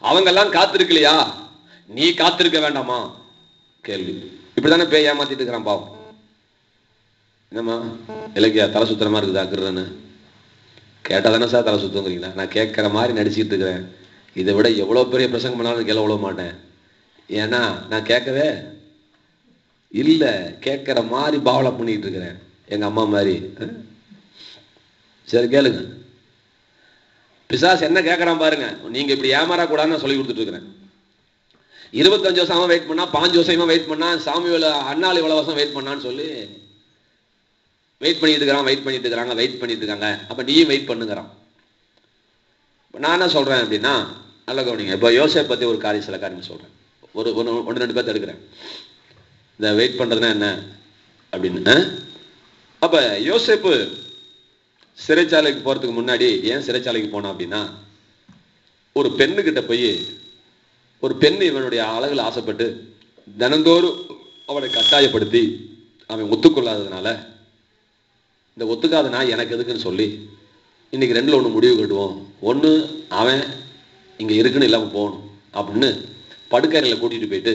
அவங்க எல்லாம் காத்திருக்கலையா? நீ காத்திருக்க வேண்டாமா? கேள்வி. இப்படித்தானே பேய் ஏமாத்திட்டு இருக்கிறான் பாவம். என்னம்மா இலக்கியா தலை சுத்தரமா இருக்குதா கிருன்னு கேட்டா தானே சார் தலை சுத்தங்கிறீங்களா? நான் கேட்கிற மாதிரி நடிச்சுட்டு இருக்கிறேன். இதை விட எவ்வளவு பெரிய பிரசங்கம் பண்ணாலும் கேள்வி விட மாட்டேன். ஏன்னா நான் கேட்கவே இல்லை, கேட்கிற மாதிரி பாவலை பண்ணிட்டு இருக்கிறேன் எங்க அம்மா மாதிரி. சரி கேளுங்க, பிசாசு என்ன கேட்கறான் பாருங்க. நீங்க இப்படி ஏமாறக்கூடாதுன்னு சொல்லி கொடுத்துட்டு இருக்கிறேன். 25 வருஷமா வெயிட் பண்ணா, 5 வருஷமா வெயிட் பண்ணா, சாமியோல அண்ணாள் இவ்வளவு வருஷம் வெயிட் பண்ணான்னு சொல்லி வெயிட் பண்ணிட்டு இருக்காங்க. அப்ப நீயும் வெயிட் பண்ணுங்கிறான். நான் என்ன சொல்றேன் அப்படின்னா, நல்ல கவனிங்க. இப்போ யோசேப் பத்தி ஒரு சில காரியம் சொல்றேன். ஒன்று ரெண்டு பேர்த்த எடுக்கிறேன். இந்த வெயிட் பண்றதுன்னா என்ன அப்படின்னு. அப்ப யோசேப்பு சிறைச்சாலைக்கு போறதுக்கு முன்னாடி ஏன் சிறைச்சாலைக்கு போனா அப்படின்னா, ஒரு பெண்ணுகிட்ட போய், ஒரு பெண் இவனுடைய அழகுல ஆசைப்பட்டு தினந்தோறும் அவனை கட்டாயப்படுத்தி அவன் ஒத்துக்கொள்ளாததுனால, இந்த ஒத்துக்காத நான் எனக்கு எதுக்குன்னு சொல்லி இன்னைக்கு 2ல் 1 முடிவு கட்டுவோம். ஒன்று அவன் இங்க இருக்குன்னு இல்லாம போகணும் அப்படின்னு படுக்கையில கூட்டிட்டு போயிட்டு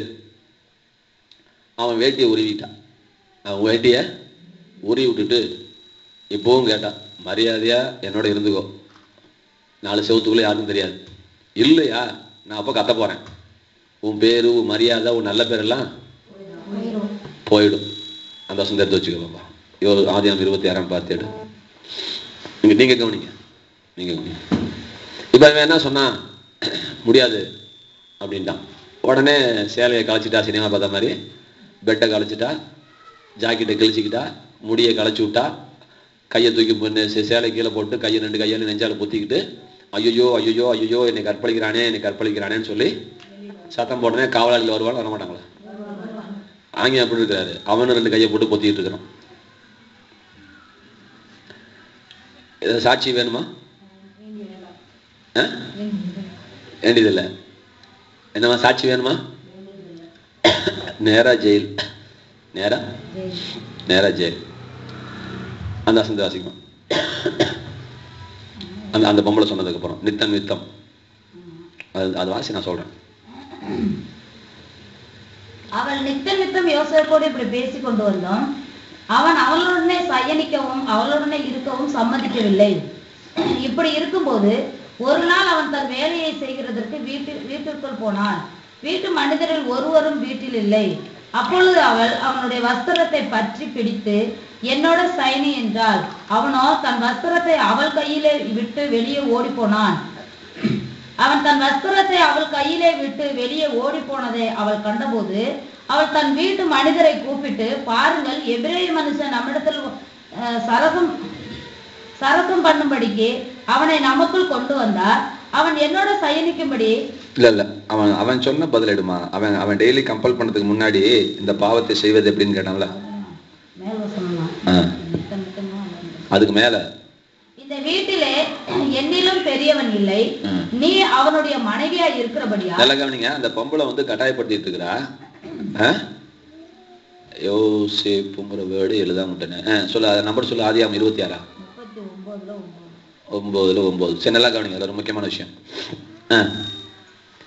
அவன் வேட்டியை உருவிட்டான். அவன் வேட்டியை உருவி விட்டுட்டு இப்பவும் கேட்டான், மரியாதையா என்னோட இருந்துக்கோ, 4 செவத்துக்குள்ள யாருக்கும் தெரியாது. இல்லையா நான் அப்போ கத்த போறேன், உன் பேரு உன் மரியாதை உன் நல்ல பேரெல்லாம் போயிடும். அந்த வருஷம் தெரிஞ்சு வச்சுக்கோப்பா. இவர் ஆதியாகமம் 26:17. நீங்க கவனிங்க. இப்ப அவன் என்ன சொன்னா, முடியாது அப்படின்ட்டான். உடனே சேலையை களைச்சிட்டா, சினிமா பார்த்த மாதிரி பெட்டை களைச்சிட்டா, ஜாக்கெட்டை கிழிச்சிக்கிட்டா, முடியை களைச்சி விட்டா, கையை தூக்கி சேலை கீழே போட்டு கையை 2 கையால நெஞ்சால பொத்திக்கிட்டு, ஐயோ என்னை கற்பழிக்கிறானேன்னு சொல்லி சத்தம் போட்டனே. காவலாளிகள் வருவாங்க, வர மாட்டாங்களா? ஆங்கியம் அப்படி இருக்கிறாரு. அவனு 2 கையை போட்டு பொத்திக்கிட்டு இருக்கிறான். ஏதாவது சாட்சி வேணுமா? வேண்டியதில்லை. என்னமா சாட்சி வேணுமா? நேரா ஜெயில். அந்த வசந்த வாசிக்கும். அந்த பொம்பளை சொன்னதுக்கு அப்புறம் நித்தம் அது வாசி நான் சொல்றேன்.
அவள் நித்தம் யோசேப்போடு இப்படி பேசிக் கொண்டு வந்தோம். அவன் அவளுடனே சயனிக்கவும் அவளுடனே இருக்கவும் சம்மதிக்கவில்லை. இப்படி இருக்கும்போது ஒரு நாள் அவன் தன் வேலையை செய்கிறதற்கு வீட்டிற்குள் போனான். வீட்டு மனிதரில் ஒருவரும் வீட்டில் இல்லை. அப்பொழுது அவள் அவனுடைய வஸ்திரத்தை பற்றி பிடித்து, என்னோட சயனி என்றாள். அவனோ தன் வஸ்திரத்தை அவள் கையிலே விட்டு வெளியே ஓடி போனான். அவன் தன் வஸ்திரத்தை அவள் கையிலே விட்டு வெளியே ஓடி போனதை அவள் கண்டபோது அவள் தன் வீட்டு மனிதரை கூப்பிட்டு, பாருங்கள், எபிரேய மனுஷன் நம்மிடத்தில் சரக்கும் பண்ணும்படிக்கு அவனை நமக்குள் கொண்டு வந்தார். அவன் என்னோட சயனிக்கும்படி.
இல்ல அவன் சொன்ன பதிலிடுமா? அவன் டெய்லி கம்பல் பண்ணதுக்கு முன்னாடி இந்த பாவத்தை செய்வது எப்படின்னு கேட்டான்ல, அதுக்கு மேல
இந்த வீட்டிலே என்னிலும் பெரியவன் இல்லை, நீ அவனுடைய மனைவியா இருக்கிறபடியா.
நல்ல கவனிங்க. அந்த பொம்பளை கட்டாயப்படுத்திட்டு இருக்கிறா. யோசேப்புங்கிற வேர்டு எழுதாம விட்டேனே. சொல்ல நம்பர் சொல்ல. ஆதியாகமம் 26 9:9. சரி, நல்லா கவனிங்க. அது ஒரு முக்கியமான விஷயம்.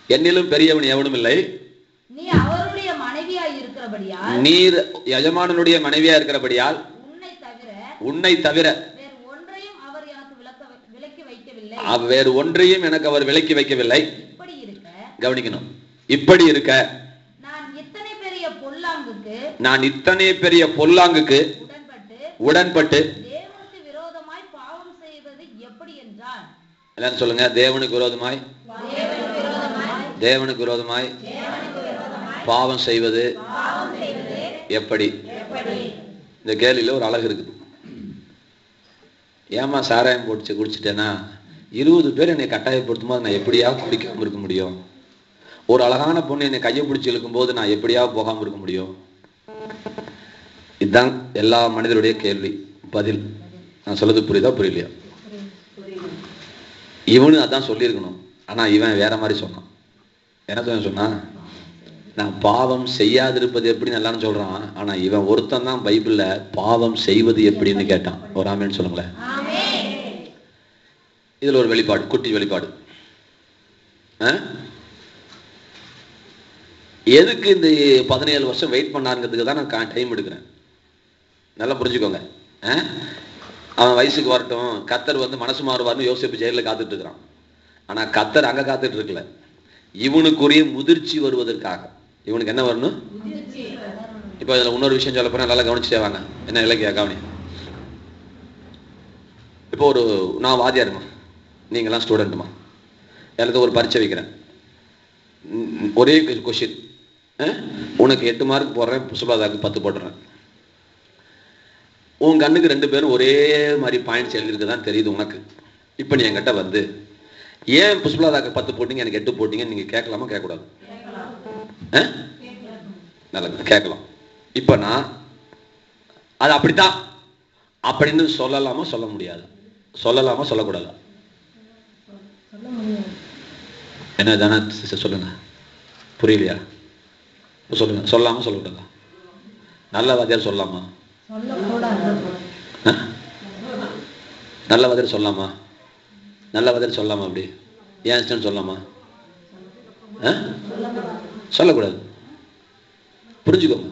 என்னிலும் பெரியவன் எவனும் இல்லை,
நீ அவருடைய மனைவியா இருக்கிறபடியால்,
நீர் எஜமானனுடைய மனைவியா இருக்கிறபடியால் உன்னை தவிர வேறு ஒன்றையும் எனக்கு அவர் விலக்கி வைக்கவில்லை. கவனிக்கணும். இப்படி இருக்க நான் இத்தனை பெரிய பொல்லாங்குக்கு உடன்பட்டு எல்லாரும் சொல்லுங்க, தேவனுக்கு விரோதமாய் பாவம் செய்வது எப்படி? இந்த கேள்வியில ஒரு அழகு இருக்குது. ஏமா சாராயம் போட்டு குடிச்சிட்டேன்னா 20 பேர் என்னை கட்டாயப்படுத்தும் போது நான் எப்படியாவது குடிக்காம இருக்க முடியும்? ஒரு அழகான பொண்ணு என்னை கையை பிடிச்சி இழுக்கும் போது நான் எப்படியாவது போகாம இருக்க முடியும்? இதுதான் எல்லா மனிதருடைய கேள்வி. பதில் நான் சொல்றது புரியுதா புரியலையா? இவனு அதான் சொல்லியிருக்கணும். ஆனா இவன் வேற மாதிரி சொன்னான். என்ன சொன்னா, நான் பாவம் செய்யாதிருப்பது எப்படின்னு எல்லாரும் சொல்றான். ஆனா இவன் ஒருத்தன் தான் பைபிள்ல பாவம் செய்வது எப்படின்னு கேட்டான். ஒரு ஆமேன்னு சொல்லுங்களேன். இதுல ஒரு வெளிப்பாடு, குட்டி வெளிப்பாடு. எதுக்கு இந்த 17 வருஷம் வெயிட் பண்ணாருங்கிறதுக்கு தான் நான் டைம் எடுக்கிறேன். நல்லா புரிஞ்சுக்கோங்க. அவன் வயசுக்கு வரட்டும், கத்தர் வந்து மனசு மாறுவார்னு யோசிப்பு ஜெயில காத்துட்டு இருக்கிறான். ஆனா கத்தர் அங்க காத்துட்டு இருக்கல, இவனுக்குரிய முதிர்ச்சி வருவதற்காக. இவனுக்கு என்ன வரணும்? இப்ப இதுல இன்னொரு விஷயம் சொல்ல போனா நல்லா கவனிச்சுட்டே வாங்க. என்ன இலக்கிய கவனி. இப்போ நான் வாத்தியாருமா, நீங்கெல்லாம் ஸ்டூடெண்ட்டுமா, எனக்கு ஒரு பரீட்சை வைக்கிறேன். ஒரே கொஸ்டின், உனக்கு 8 மார்க் போடுறேன், புஷ்பலதாக்கு 10 போடுறேன். உன் கண்ணுக்கு 2 பேரும் ஒரே மாதிரி பாயிண்ட்ஸ் எழுதிருக்குதான் தெரியுது உனக்கு. இப்ப நீ என்கிட்ட வந்து ஏன் புஷ்பலதாக்கு 10 போட்டீங்க எனக்கு 8 போட்டீங்க நீங்க கேட்கலாமா கேட்கக்கூடாது? நல்லது, கேட்கலாம். இப்ப நான் அது அப்படித்தான் அப்படின்னு சொல்லலாமா சொல்ல முடியாது? சொல்லலாமா சொல்லக்கூடாது? என்ன தானே சொல்லுங்க, புரியலையா? சொல்லுங்க, சொல்லலாமா சொல்லக்கூடாதா? நல்ல வாத்தியார் சொல்லலாமா? நல்ல வாத்தியார் சொல்லலாமா? நல்ல வாத்தியார் சொல்லலாமா? அப்படி ஏன் சொல்லலாமா? சொல்லக்கூடாது. புரிஞ்சுக்கோங்க.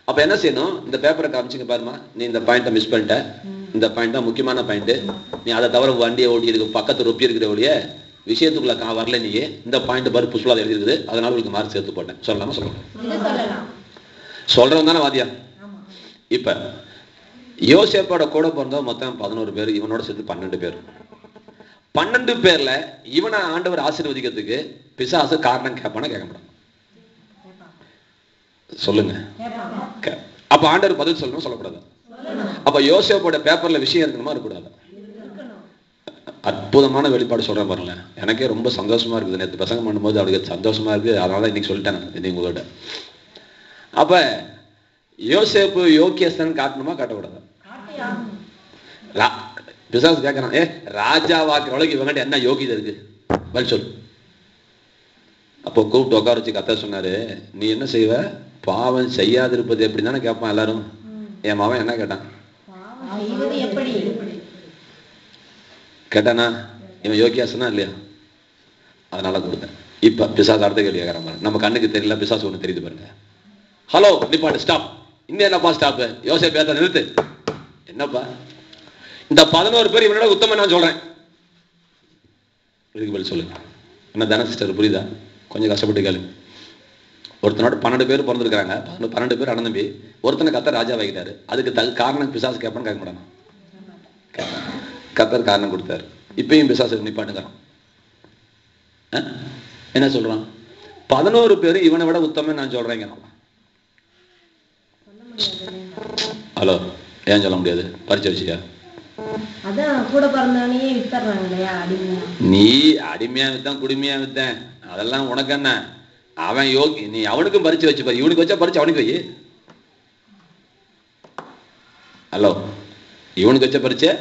அப்ப என்ன செய்யணும்? இந்த பேப்பரை காமிச்சுங்க பாருமா, நீ இந்த பாயிண்ட்டை மிஸ் பண்ணிட்ட, இந்த பாயிண்ட் தான் முக்கியமான பாயிண்ட், நீ அதை தவிர வண்டியை ஓட்டி இருக்கு பக்கத்து ரொப்பி இருக்கிற ஒழிய விஷயத்துக்குள்ள வரல. நீ இந்த பாயிண்ட் பாரு புஷ்பலா எழுதிருக்குது, அதனால உங்களுக்கு மார்க் சேர்த்து போட்டேன். சொல்லலாமா சொல்லக்கூடாது? சொல்றவன் தானே வாத்தியா. இப்ப யோசேப்போட கூட பிறந்தவன் மொத்தம் 11 பேர், இவனோட சேர்த்து 12 பேர். 12 பேர்ல இவனை ஆண்டவர் ஆசீர்வதிக்கிறதுக்கு பிசாசு காரணம் கேட்பானா கேட்க மாட்டான்? சொல்லுங்க. அப்ப ஆண்டவர் பதில் சொல்லணும் சொல்லக்கூடாது? அப்ப யோசேப்போட பேப்பர்ல விஷயம் இருக்கணுமா இருக்கக்கூடாது? அற்புதமான வெளிப்பாடு சொல்றேன் பாருங்களேன். எனக்கே ரொம்ப சந்தோஷமா இருக்குது. நேற்று பசங்க பண்ணும்போது அவளுக்கு சந்தோஷமா இருக்கு, அதனால இன்னைக்கு சொல்லிட்டேன் உங்கள்கிட்ட. அப்ப யோசேப்பு யோக்கியஸ்தன் காட்டணுமா காட்டக்கூடாது? பிசாசு கேட்கறான், ராஜா வாக்குறவளுக்கு இவங்கிட்ட என்ன யோகிதை இருக்கு, பதில் சொல்லு. அப்போ கூப்பிட்டு உட்கார வச்சு கத்த சொன்னாரு, நீ என்ன செய்வ? பாவம் செய்யாதிருப்பது எப்படி தானே கேட்பான் எல்லாரும். என் மகன் என்ன கேட்டான்? கேட்டானா? இவன் யோகியாசனா இல்லையா? அதனால கொடுத்தேன். இப்ப பிசாசு அடுத்த கேள்வி கேட்கறான் பாருங்க. நம்ம கண்ணுக்கு தெரியல, பிசாசு ஒண்ணு தெரியுது பாருங்க. ஹலோ நிப்பாட்டு, ஸ்டாப். இன்னும் என்னப்பா ஸ்டாப்? யோசேப்பு பேச நிறுத்து. என்னப்பா இந்த 11 பேர் இவனோட உத்தம நான் சொல்றேன், இதுக்கு பதில் சொல்லுங்க. என்ன தானே சிஸ்டர், புரியுதா? கொஞ்சம் கஷ்டப்பட்டு கேளு. ஒருத்தனோட 12 பேர் பிறந்திருக்காங்க, 12 பேர் அண்ணன் தம்பி. ஒருத்தனை கத்தர் ராஜா வைக்கிறாரு, அதுக்கு காரணம் பிசாசு கேட்பான்னு கேட்க மாட்டானா? கத்தர் காரணம் கொடுத்தாரு. இப்பயும் பிசாசு நிப்பாட்டுங்கிறான். என்ன சொல்றான்? 11 பேர் இவனை விட உத்தம நான் சொல்றேங்க. ஹலோ, ஏன் சொல்ல முடியாது? பரிச்சை வச்சியா? நீ அடிமையா வித்தான் குடிமையா வித்தேன் அதெல்லாம் உனக்கு என்ன? அவன் யோகி, நீ அவனுக்கும் பரிச்சை வச்சு பாரு. இவனுக்கு வச்சா பரிச்சை அவனுக்கு வை. ஹலோ, இவனுக்கு வச்ச பரிச்சை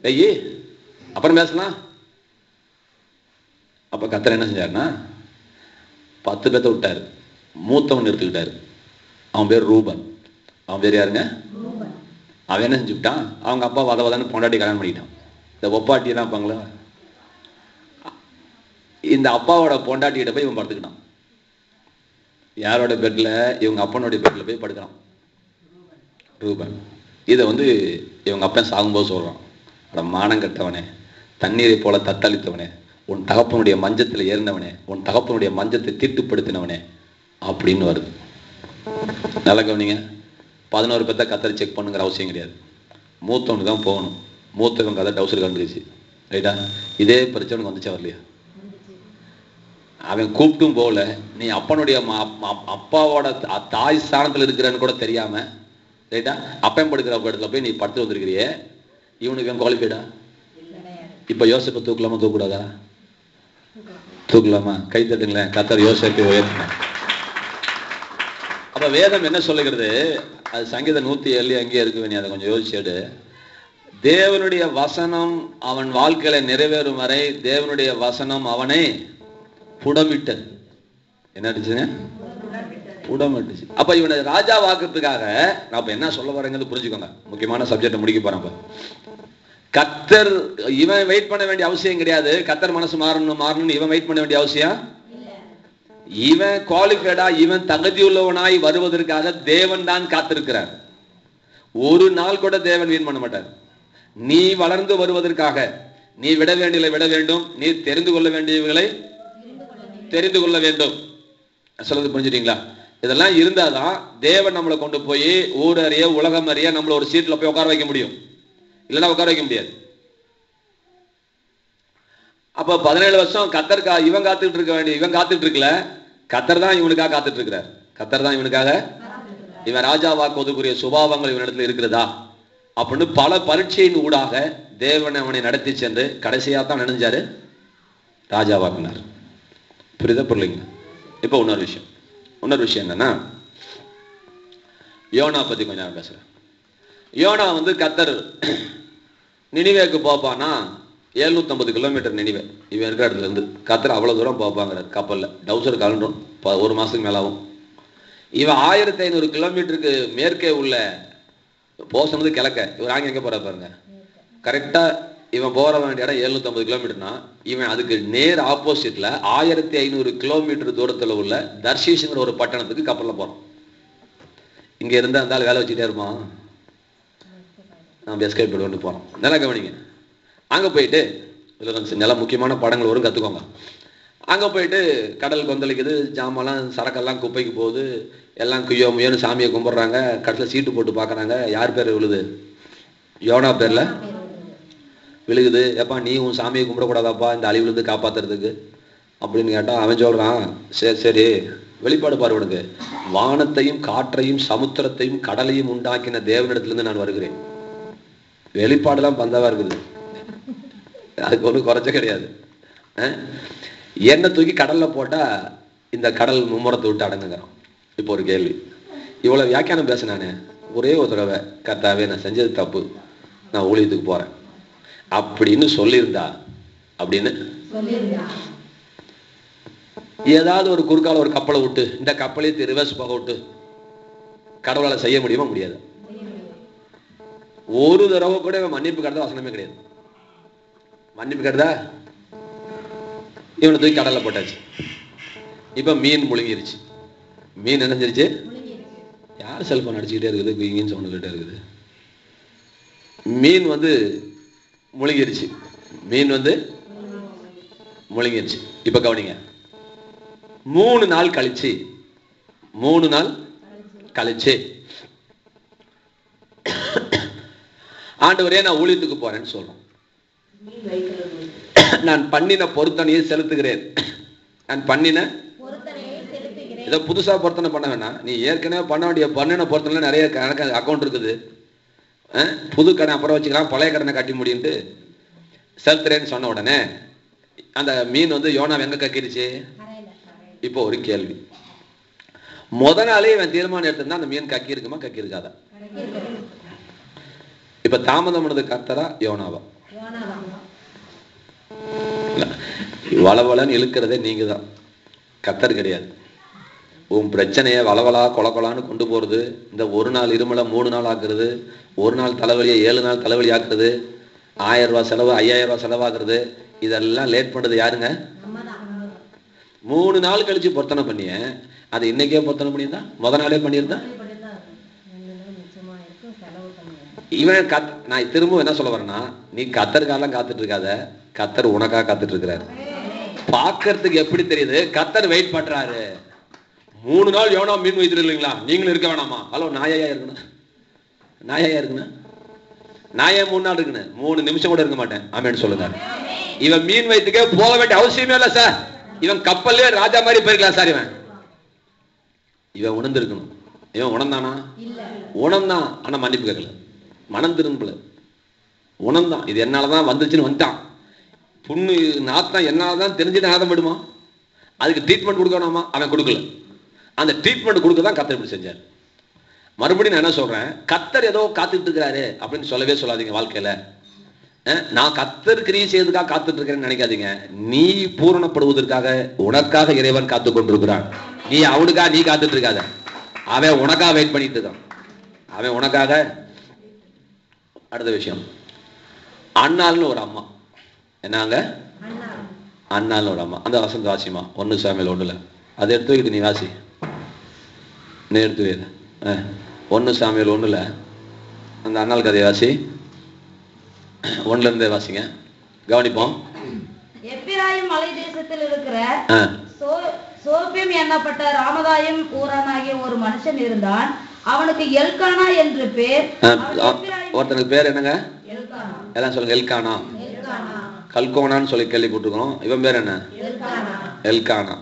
வெயி, அப்புறம் பேசலாம். அப்ப கத்தர் என்ன செஞ்சாருன்னா 10 பேர்த்த விட்டாரு, மூத்தவன் எடுத்துக்கிட்டாரு. அவன் பேர் ரூபன். அவன் பேர் யாருங்க? அவன் என்ன செஞ்சுட்டான்? அவங்க அப்பா வதவதான்னு பொண்டாட்டி கல்யாணம் பண்ணிட்டான். இந்த ஒப்பாட்டி தான் இருப்பாங்களா, இந்த அப்பாவோட பொண்டாட்டிகிட்ட போய் இவன் படுத்துக்கிட்டான். யாரோட பெட்ல? இவங்க அப்பனுடைய பெட்ல போய் படுக்கிறான் ரூபன். இதை வந்து இவங்க அப்பன் சாகும்போது சொல்றான், அட மானம் கட்டவனே, தண்ணீரை போல தத்தளித்தவனே, உன் தகப்பனுடைய மஞ்சத்தில் ஏறினவனே, உன் தகப்பனுடைய மஞ்சத்தை தீட்டுப்படுத்தினவனே அப்படின்னு வருது. நல்லா கவனிங்க. 11 பேர்த்த கத்தரை செக் பண்ணுங்கிற அவசியம் கிடையாது. மூத்தவனுக்கு தான் போகணும். மூத்தவன் கதை டவுசர் கண்டுச்சு, ரைட்டா? இதே பிரச்சனை வந்துச்சா வரலையா? அவன் கூப்பிட்டும் போல, நீ அப்பனுடைய அப்பாவோட தாய் ஸ்தானத்தில் இருக்கிறன்னு கூட தெரியாம, ரைட்டா, அப்பன் படுக்கிற இடத்துல போய் நீ படுத்து வந்திருக்கிறியே, இவனுக்கு குவாலிஃபைடா? இப்ப யோசேப்பை தூக்கலாமா தூக்கூடாதா? தூக்கலாமா? கை தட்டுங்களேன், கத்தர் யோசேப்பை உயர்த்தினார். அப்ப வேதம் என்ன சொல்லுகிறது? அது சங்கீதம் 107 அங்கேயே இருக்கு, நீ அதை கொஞ்சம் யோசிச்சுடு. தேவனுடைய வசனம் அவன் வாழ்க்கையில நிறைவேறும் வரை தேவனுடைய வசனம் அவனை புடமிட்டது. என்ன அடிச்சுங்க? உடம்பட்டுச்சு. அப்ப இவனை ராஜா வாக்குறதுக்காக நான் இப்ப என்ன சொல்ல வரேங்கிறது புரிஞ்சுக்கோங்க. முக்கியமான சப்ஜெக்டை முடிக்க போறேன். கர்த்தர் இவன் வெயிட் பண்ண வேண்டிய அவசியம் கிடையாது. கர்த்தர் மனசு மாறணும்னு இவன் வெயிட் பண்ண வேண்டிய அவசியம். இவன் குவாலிஃபைடா, இவன் தகுதியுள்ளவனாய் வருவதற்காக தேவன் தான் காத்திருக்கிறார். ஒரு நாள் கூட தேவன் வீண் பண்ண மாட்டார். நீ வளர்ந்து வருவதற்காக, நீ விட வேண்டியதை விட வேண்டும், நீ தெரிந்து கொள்ள வேண்டியவர்களை தெரிந்து கொள்ள வேண்டும். சொல்றது புரிஞ்சுட்டீங்களா? இதெல்லாம் இருந்தாதான் தேவன் நம்மளை கொண்டு போய் ஊர் அறிய உலகம் அறிய நம்மள ஒரு சீட்ல போய் உட்கார வைக்க முடியும். இல்லைன்னா உட்கார வைக்க முடியாது. அப்ப 17 வருஷம் கத்தர்கா இவன் காத்துட்டு இருக்க வேண்டிய இவன் காத்துட்டு இருக்கல, கத்தர் தான் இவனுக்காக காத்துட்டு இருக்கிறார். கத்தர் தான் இவனுக்காக, இவன் ராஜாவாக்குவதற்குரிய சுபாவங்கள் இவனிடத்துல இருக்கிறதா அப்படின்னு பல பரீட்சையின் ஊடாக தேவன் அவனை நடத்தி சென்று கடைசியா தான் நினைஞ்சாரு ராஜாவாக்குனார். புரியுதா? புரியலைங்க? இப்ப இன்னொரு விஷயம் என்னன்னா, யோனா பத்தி கொஞ்சம் நான் பேசுறேன். யோனா கத்தர் நினிவேக்கு போப்பானா 750 கிலோமீட்டர் நினிவே இவன் இருக்கிற இடத்துல இருந்து. கத்தர் அவ்வளவு தூரம் போப்பாங்கிறார் கப்பல்ல. டவுசர் கலண்டும் 1 மாசத்துக்கு மேலாகும். இவன் 1500 கிலோமீட்டருக்கு மேற்கே உள்ள போக சொன்னது கிழக்க. இவர் அங்க எங்க போற பாருங்க. கரெக்டா இவன் போற வேண்டிய இடம் 750 கிலோமீட்டர்னா இவன் அதுக்கு நேர் ஆப்போசிட்ல 1500 கிலோமீட்டர் தூரத்துல உள்ள தர்ஷீஷ்ங்கிற ஒரு பட்டணத்துக்கு கப்பல்ல போறோம். இங்க இருந்தா இருந்தாலும் வேலை வச்சுட்டே இருப்பான். நம்ம எஸ்கேப் பண்ணி போறோம். நல்லா கவனிங்க. அங்க போயிட்டு நல்ல முக்கியமான படங்கள் வரும், கத்துக்கோங்க. அங்க போயிட்டு கடல் கொந்தளிக்குது, ஜாமெல்லாம் சரக்கெல்லாம் குப்பைக்கு போகுது, எல்லாம் குய்யோ முயோன்னு சாமியை கும்பிடுறாங்க. கடைசியில் சீட்டு போட்டு பாக்குறாங்க, யார் பேர் விழுது? யோனா பேர்ல விழுகுது. எப்பா நீ உன் சாமியை கும்பிடக்கூடாதாப்பா இந்த அழிவுலேருந்து காப்பாத்துறதுக்கு அப்படின்னு கேட்டா அவன் சொல்றான், சரி சரி வெளிப்பாடு பார்வனுக்கு, வானத்தையும் காற்றையும் சமுத்திரத்தையும் கடலையும் உண்டாக்கின தேவனிடத்திலிருந்து நான் வருகிறேன். வெளிப்பாடுலாம் பந்தாவா இருக்குது, அதுக்கு ஒன்றும் குறைச்ச கிடையாது. எண்ணெய் தூக்கி கடல்ல போட்டா இந்த கடல் மும்முரத்தை விட்டு அடங்குங்கிறான். இப்போ ஒரு கேள்வி, இவ்வளவு வியாக்கியானம் பேசினானே, ஒரே ஒரு தடவை கர்த்தாவே நான் செஞ்சது தப்பு, நான் ஊழியத்துக்கு போறேன் அப்படின்னு சொல்லியிருந்தா, அப்படின்னு ஏதாவது ஒரு குறுக்கால ஒரு கப்பலை விட்டு இந்த கப்பலையும் ரிவர்ஸ் போக விட்டு கடவுளால செய்ய முடியுமா? முடியாது. ஒரு தடவை கூட மன்னிப்பு கருதா வசனமே கிடையாது. மன்னிப்பு கருதா இவனை தூக்கி கடல்ல போட்டாச்சு. இப்ப மீன் முழுங்கிருச்சு. மீன் என்ன செஞ்சிருச்சு? யார் செல்போன் அடிச்சுக்கிட்டே இருக்குது, குயிங்கன்னு சவுண்ட் இருக்குது. மீன் முழுங்கிருச்சு. மீன் முழுங்கிருச்சு. இப்ப கவனிங்க, 3 நாள் கழிச்சு ஆண்டவரே நான் ஊழியத்துக்கு போறேன்னு சொல்றோம். நான் பண்ணின பொருத்தனையை செலுத்துகிறேன். நான் பண்ணின இதை புதுசா பொருத்தனை பண்ண வேணாம். நீ ஏற்கனவே பண்ண வேண்டிய பண்ணின பொருத்தனை நிறைய கணக்கு அக்கௌண்ட் இருக்குது. புது கடனை அப்புறம் வச்சுக்கலாம், பழைய கடனை கட்டி முடியும்ட்டு செலுத்துறேன்னு சொன்ன உடனே அந்த மீன் யோனா எங்க கக்கிருச்சு? இப்போ ஒரு கேள்வி, முத நாளே இவன் தீர்மானம் எடுத்திருந்தா அந்த மீன் கக்கி இருக்குமா கக்கி இருக்காதா? இப்ப தாமதம் பண்ணது கர்த்தரா யோனாவா? வளவலன்னு இழுக்கிறதே நீங்க தான், கர்த்தர் கிடையாது. உன் பிரச்சனையை வளவலா கொலகொலான்னு கொண்டு போறது, இந்த 1 நாள் இருமலை 3 நாள் ஆக்குறது, 1 நாள் தலைவலியை 7 நாள் தலைவலி ஆக்குறது, 1000 ரூபாய் செலவு 5000 ரூபாய் செலவாக்குறது, இதெல்லாம் லேட் பண்றது யாருங்க? 3 நாள் கழிச்சு பொருத்தனை பண்ணிய அது இன்னைக்கே பொருத்தனை பண்ணியிருந்தா, முத நாளே பண்ணியிருந்தா இவன் நான் திரும்பவும் என்ன சொல்ல வரேன்னா, நீ கத்தருக்காலாம் காத்துட்டு இருக்காத, கத்தர் உனக்காக காத்துட்டு இருக்கிறாரு. பாக்குறதுக்கு எப்படி தெரியுது? கத்தர் வெயிட் பண்றாரு. 3 நாள் யோனா மீன் வைத்திரு இல்லைங்களா, நீங்களும் இருக்க வேணாமா? ஹலோ, நாயா இருக்கணும், நாயா 3 நாள் இருக்குன்னு 3 நிமிஷம் கூட இருக்க மாட்டேன் ஆமேன்னு சொல்லுங்க. இவன் மீன் வைத்துக்கே போக வேண்டிய அவசியமே இல்லை சார். இவன் கப்பல்லே ராஜா மாதிரி போயிருக்கலாம் சார். இவன் உணர்ந்திருக்கணும். இவன் உணர்ந்தானா? உணர்ந்தான், ஆனா மன்னிப்பு கேட்கல, மனம் திரும்பல, உணர்ந்தான். இது என்னாலதான் வந்துச்சுன்னு வந்துட்டான். புண்ணு நாத்தான் என்னாலதான் தெரிஞ்சுட்டு நாதம் விடுமா? அதுக்கு ட்ரீட்மெண்ட் கொடுக்கணுமா? அவன் கொடுக்கல. அந்த ட்ரீட்மெண்ட் கொடுக்கதான் கத்தர் இப்படி செஞ்சார். மறுபடியும் நான் என்ன சொல்றேன், கத்தர் ஏதோ காத்துட்டு இருக்கிறாரு அப்படின்னு சொல்லவே சொல்லாதீங்க வாழ்க்கையில. நான் கர்த்தர் கிரியை செய்வதற்காக காத்துட்டு இருக்கிறேன்னு நினைக்காதீங்க. நீ பூரணப்படுவதற்காக உனக்காக இறைவன் காத்து கொண்டிருக்கிறான். நீ அவனுக்காக நீ காத்துட்டு இருக்காத, அவன் உனக்காக வெயிட் பண்ணிட்டு இருக்கான். அவன் உனக்காக. அடுத்த விஷயம், அண்ணாள்னு ஒரு அம்மா. என்னங்க? அண்ணாள்னு ஒரு அம்மா. அந்த வசந்த வாசிமா 1 சாமுவேல் 1 அதை எடுத்து வைக்கிட்டு நீ வாசி. நீ எடுத்து வை 1 சாமுவேல் 1 அந்த அண்ணாள் கதையை வாசி. 1ல இருந்தே வாசிங்க, கவனிப்போம்.
எப்பிராயிம் மலை தேசத்தில் இருக்கிற சோபியம் எண்ணப்பட்ட ராமதாயம் ஊரானாகிய ஒரு மனுஷன் இருந்தான். அவனுக்கு எல்கானா என்று பேர்.
ஒருத்தனுக்கு பேர் என்னங்க? எல்லாம் சொல்லுங்க. எல்கானா. கல்கோனான்னு சொல்லி கேள்விப்பட்டிருக்கோம். இவன் பேர் என்ன? எல்கானா.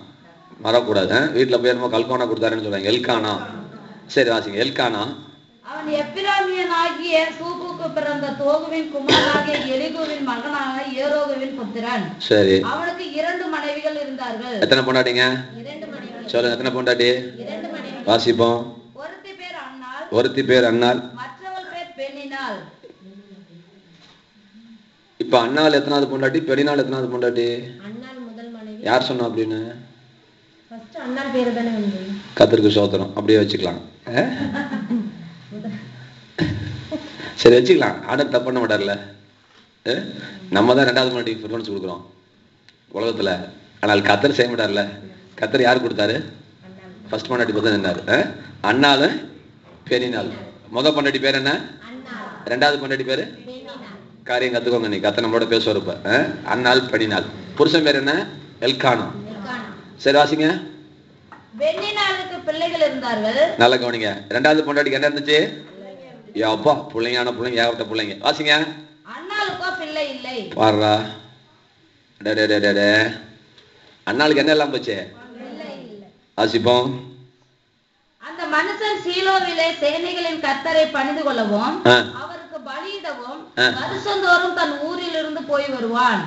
மறக்கூடாது. வீட்டுல போய் என்னமோ கல்கோனா கொடுத்தாருன்னு சொல்றாங்க. எல்கானா. சரி வாசிங்க. எல்கானா
அவன் எப்பிராமியனாகிய சூப்புக்கு பிறந்த தோகுவின் குமாரனாகிய எலிகுவின் மகனான ஏரோகுவின் புத்திரன். சரி. அவனுக்கு 2 மனைவிகள் இருந்தார்கள்.
எத்தனை பொண்டாட்டிங்க?
2 மனைவிகள்.
சொல்லுங்க, எத்தனை பொண்டாட்டி?
2 மனைவிகள்.
வாசிப்போம்.
ஒருத்தி பேர் அன்னாள்.
ஒருத்தி பேர் அன்னாள்.
மற்றவள் பேர் பெண்ணினாள்.
இப்ப அன்னாள் எத்தனாவது பொண்டாட்டி? பெண்ணினாள் எத்தனாவது பொண்டாட்டி?
அன்னாள் முதல் மனைவி.
யார் சொன்னா அப்படின்னு?
ஃபர்ஸ்ட் அன்னாள் பேரு தானே வந்து.
கர்த்தருக்கு ஸ்தோத்திரம். அப்படியே வச்சுக்கலாம். சரி வச்சுக்கலாம். ஆர்டர் தப்பு பண்ண மாட்டார்ல. நம்ம தான் 2வது முன்னாடி ப்ரிஃபரன்ஸ் கொடுக்குறோம் உலகத்துல. ஆனால் கர்த்தர் செய்ய மாட்டார்ல. கர்த்தர் யார் கொடுத்தாரு? ஃபர்ஸ்ட் பொண்டாட்டி பத்தி நின்னாரு. அண்ணாள் பெண்ணினாள். முதல் பொண்டாட்டி பேர் என்ன? 2வது பொண்டாட்டி பேரு? காரியம் கத்துக்கோங்க. நீ கர்த்தர் நம்மளோட பேசுவார் இப்ப. அண்ணாள் பெண்ணினாள். புருஷன் பேர் என்ன? எல்கானா. சரி வாசிங்க.
பெண்ணினாளுக்கு பிள்ளைகள் இருந்தார்கள்.
நல்ல கவனிங்க. 2வது பொண்டாட்டிக்கு என்ன இருந்துச்சு? அப்பா பிள்ளைங்கான பிள்ளைங்க, ஏகப்பட்ட பிள்ளைங்க. வாசிங்க.
அண்ணாளுக்கோ பிள்ளை இல்லை.
பாருடா. அண்ணாளுக்கு என்ன எல்லாம் போச்சு? வாசிப்போம்.
அந்த மனுஷன் சீலோவிலே சேனைகளின் கர்த்தரை பணிந்து கொள்ளவும் அவருக்கு பலியிடவும் வருஷந்தோறும் தன் ஊரிலிருந்து போய் வருவான்.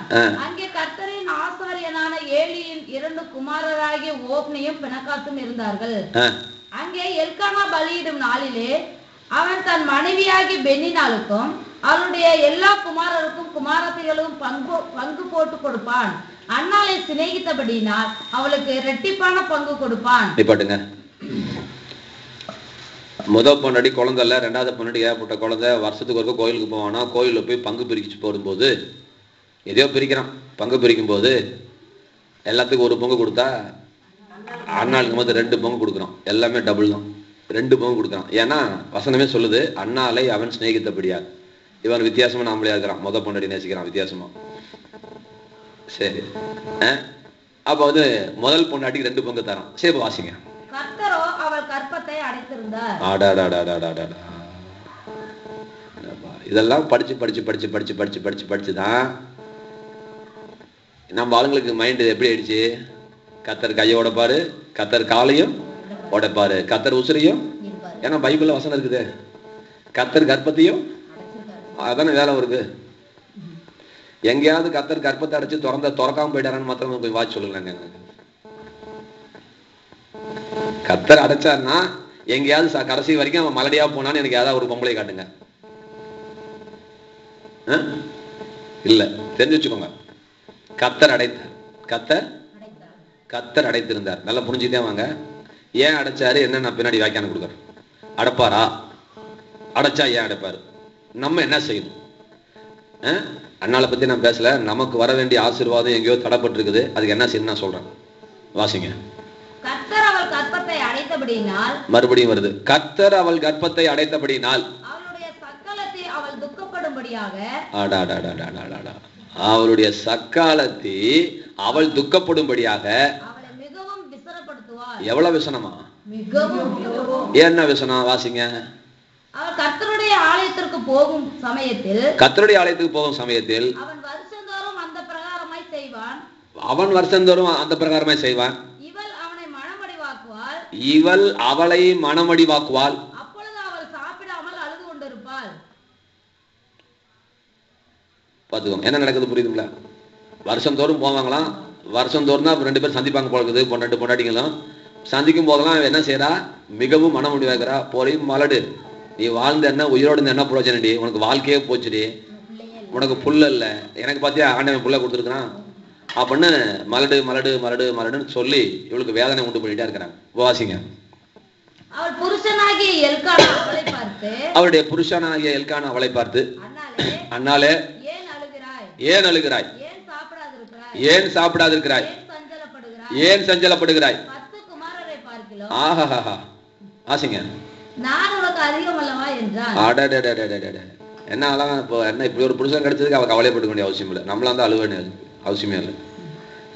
அங்கே கர்த்தரின் ஆசாரியனான ஏலியின் 2 குமாரராகிய ஓப்னியும் பினகாத்தும் இருந்தார்கள். அங்கே எல்கானா பலியிடும் நாளிலே அவன் தன் மனைவியாகி பெண்ணினாளுக்கும் அவளுடைய எல்லா குமாரருக்கும் குமாரத்திகளும் பங்கு போட்டு கொடுப்பான். அண்ணாளை சிநேகித்தபடினால் அவளுக்கு இரட்டிப்பான பங்கு கொடுப்பான்.
பாட்டுங்க. முதல் பொண்டாடி குழந்தை இல்ல, 2வது பொண்டாடி ஏகப்பட்ட குழந்தை. வருஷத்துக்கு ஒருக்க கோயிலுக்கு போவானா. கோயில போய் பங்கு பிரிச்சு போடும்போது எதையோ பிரிக்கிறான். பங்கு பிரிக்கும் போது எல்லாத்துக்கும் 1 பங்கு கொடுத்தா அண்ணாளுக்கு மொத்தம் 2 பங்கு கொடுக்குறான். எல்லாமே டபுள் தான். 2 பங்கு கொடுக்குறான். ஏன்னா வசனமே சொல்லுது, அண்ணாளை அவன் சிநேகித்தபடியார். இவன் வித்தியாசமா நாமளே இருக்கிறான். முதல் பொண்டாடி நேசிக்கிறான் வித்தியாசமா. சரி. அப்ப வந்து முதல் பொண்டாட்டிக்கு 2 பங்கு தரான். சரி வாசிங்க.
கர்த்தரோ அவள் கற்பத்தை அடைத்திருந்தார்.
இதெல்லாம் படிச்சுதான் நம்ம ஆளுங்களுக்கு மைண்ட் எப்படி ஆயிடுச்சு? கர்த்தர் கையை உடைப்பாரு, கர்த்தர் காலையும் உடைப்பாரு, கர்த்தர் உசுரையும். ஏன்னா பைபிள்ல வசனம் இருக்குது. கர்த்தர் கர்ப்பத்தையும். அதானே வேலை இருக்கு. எங்கேயாவது கர்த்தர் கர்ப்பத்தை அடைச்சு திறக்காம போயிட்டாரான்னு மாத்திரம் போய் வாட்சி சொல்லுங்க. கர்த்தர் அடைச்சாருன்னா எங்கேயாவது கடைசி வரைக்கும் அவன் மலடியா போனான்னு எனக்கு ஏதாவது ஒரு பொம்பளை காட்டுங்க. இல்ல, தெரிஞ்சு வச்சுக்கோங்க. கர்த்தர் அடைத்திருந்தார். நல்லா புரிஞ்சுட்டே வாங்க. ஏன் அடைச்சாரு என்ன? நான் பின்னாடி வியாக்கியானம் கொடுக்குறேன். அடைப்பாரா? அடைச்சா ஏன் அடைப்பாரு? நம்ம என்ன செய்யணும்? அண்ணாளை பத்தி நான் பேசல. நமக்கு வர வேண்டிய ஆசீர்வாதம் எங்கேயோ தடைப்பட்டு இருக்குது. அதுக்கு என்ன செய்யணும் நான் சொல்றேன். வாசிங்க.
கர்த்தர் அவள் கற்பத்தை அடைத்தபடியினால்.
மறுபடியும் வருது. கர்த்தர் அவள் கர்ப்பத்தை அடைத்தபடியினால்
அவளுடைய சக்காலத்தை அவள் துக்கப்படும்படியாக.
அவளுடைய சக்காலத்தை அவள் துக்கப்படும்படியாக
அவளை மிகவும் விசனப்படுத்துவாள்.
எவ்வளவு விசனமா?
மிகவும்.
என்ன விசனம்? வாசிங்க.
அவள் கர்த்தருடைய ஆலயத்திற்கு போகும் சமயத்தில்
அவன் வருஷந்தோறும் அந்த பிரகாரமாய் செய்வான். இவள் அவளை மனமடிவாக்குவாள்.
அப்பொழுது அவள் சாப்பிடாமல் அழுது கொண்டிருப்பாள்.
பாத்துக்கோங்க என்ன நடக்குது, புரியுதுங்களா? வருஷந்தோறும் போவாங்களாம். வருஷந்தோறும் தான் 2 பேர் சந்திப்பாங்க போகுது. பொண்டாட்டிங்களும் சந்திக்கும் போதெல்லாம் என்ன செய்யறா? மிகவும் மனமுடி வைக்கிறா. போய் மலடு, நீ வாழ்ந்த என்ன, உயிரோடு என்ன பிரயோஜனடி? உனக்கு வாழ்க்கையே போச்சுடி. உனக்கு புல்ல இல்ல, எனக்கு பார்த்தியா ஆண்டவன் புல்ல கொடுத்துருக்கான் அப்படின்னு மலடு மலடு மலடு மலடுன்னு சொல்லி இவளுக்கு வேதனை உண்டு பண்ணிட்டே இருக்கிறாங்க. வாசிங்க.
அவள் புருஷனாகிய எல்கானா அவளை பார்த்து, அவளுடைய
புருஷனாகிய எல்கானா அவளை பார்த்து,
அன்னாளே
ஏன் அழுகிறாய், ஏன் அழுகிறாய்,
ஏன் சாப்பிடாதிருக்கிறாய்,
ஏன் சஞ்சலப்படுகிறாய்,
10 குமாரரை பார்க்கிறோம்,
ஆஹா ஆசிங்க,
நான் உனக்கு அதிகம் அல்லவா என்றான்.
அடடடடடட, என்ன அழகா. இப்போ என்ன இப்படி ஒரு புருஷன் கிடைச்சதுக்கு அவ கவலைப்பட வேண்டிய அவசியம் இல்லை, நம்மளா வந்து அழுவேன்னு அவசியமே இல்லை.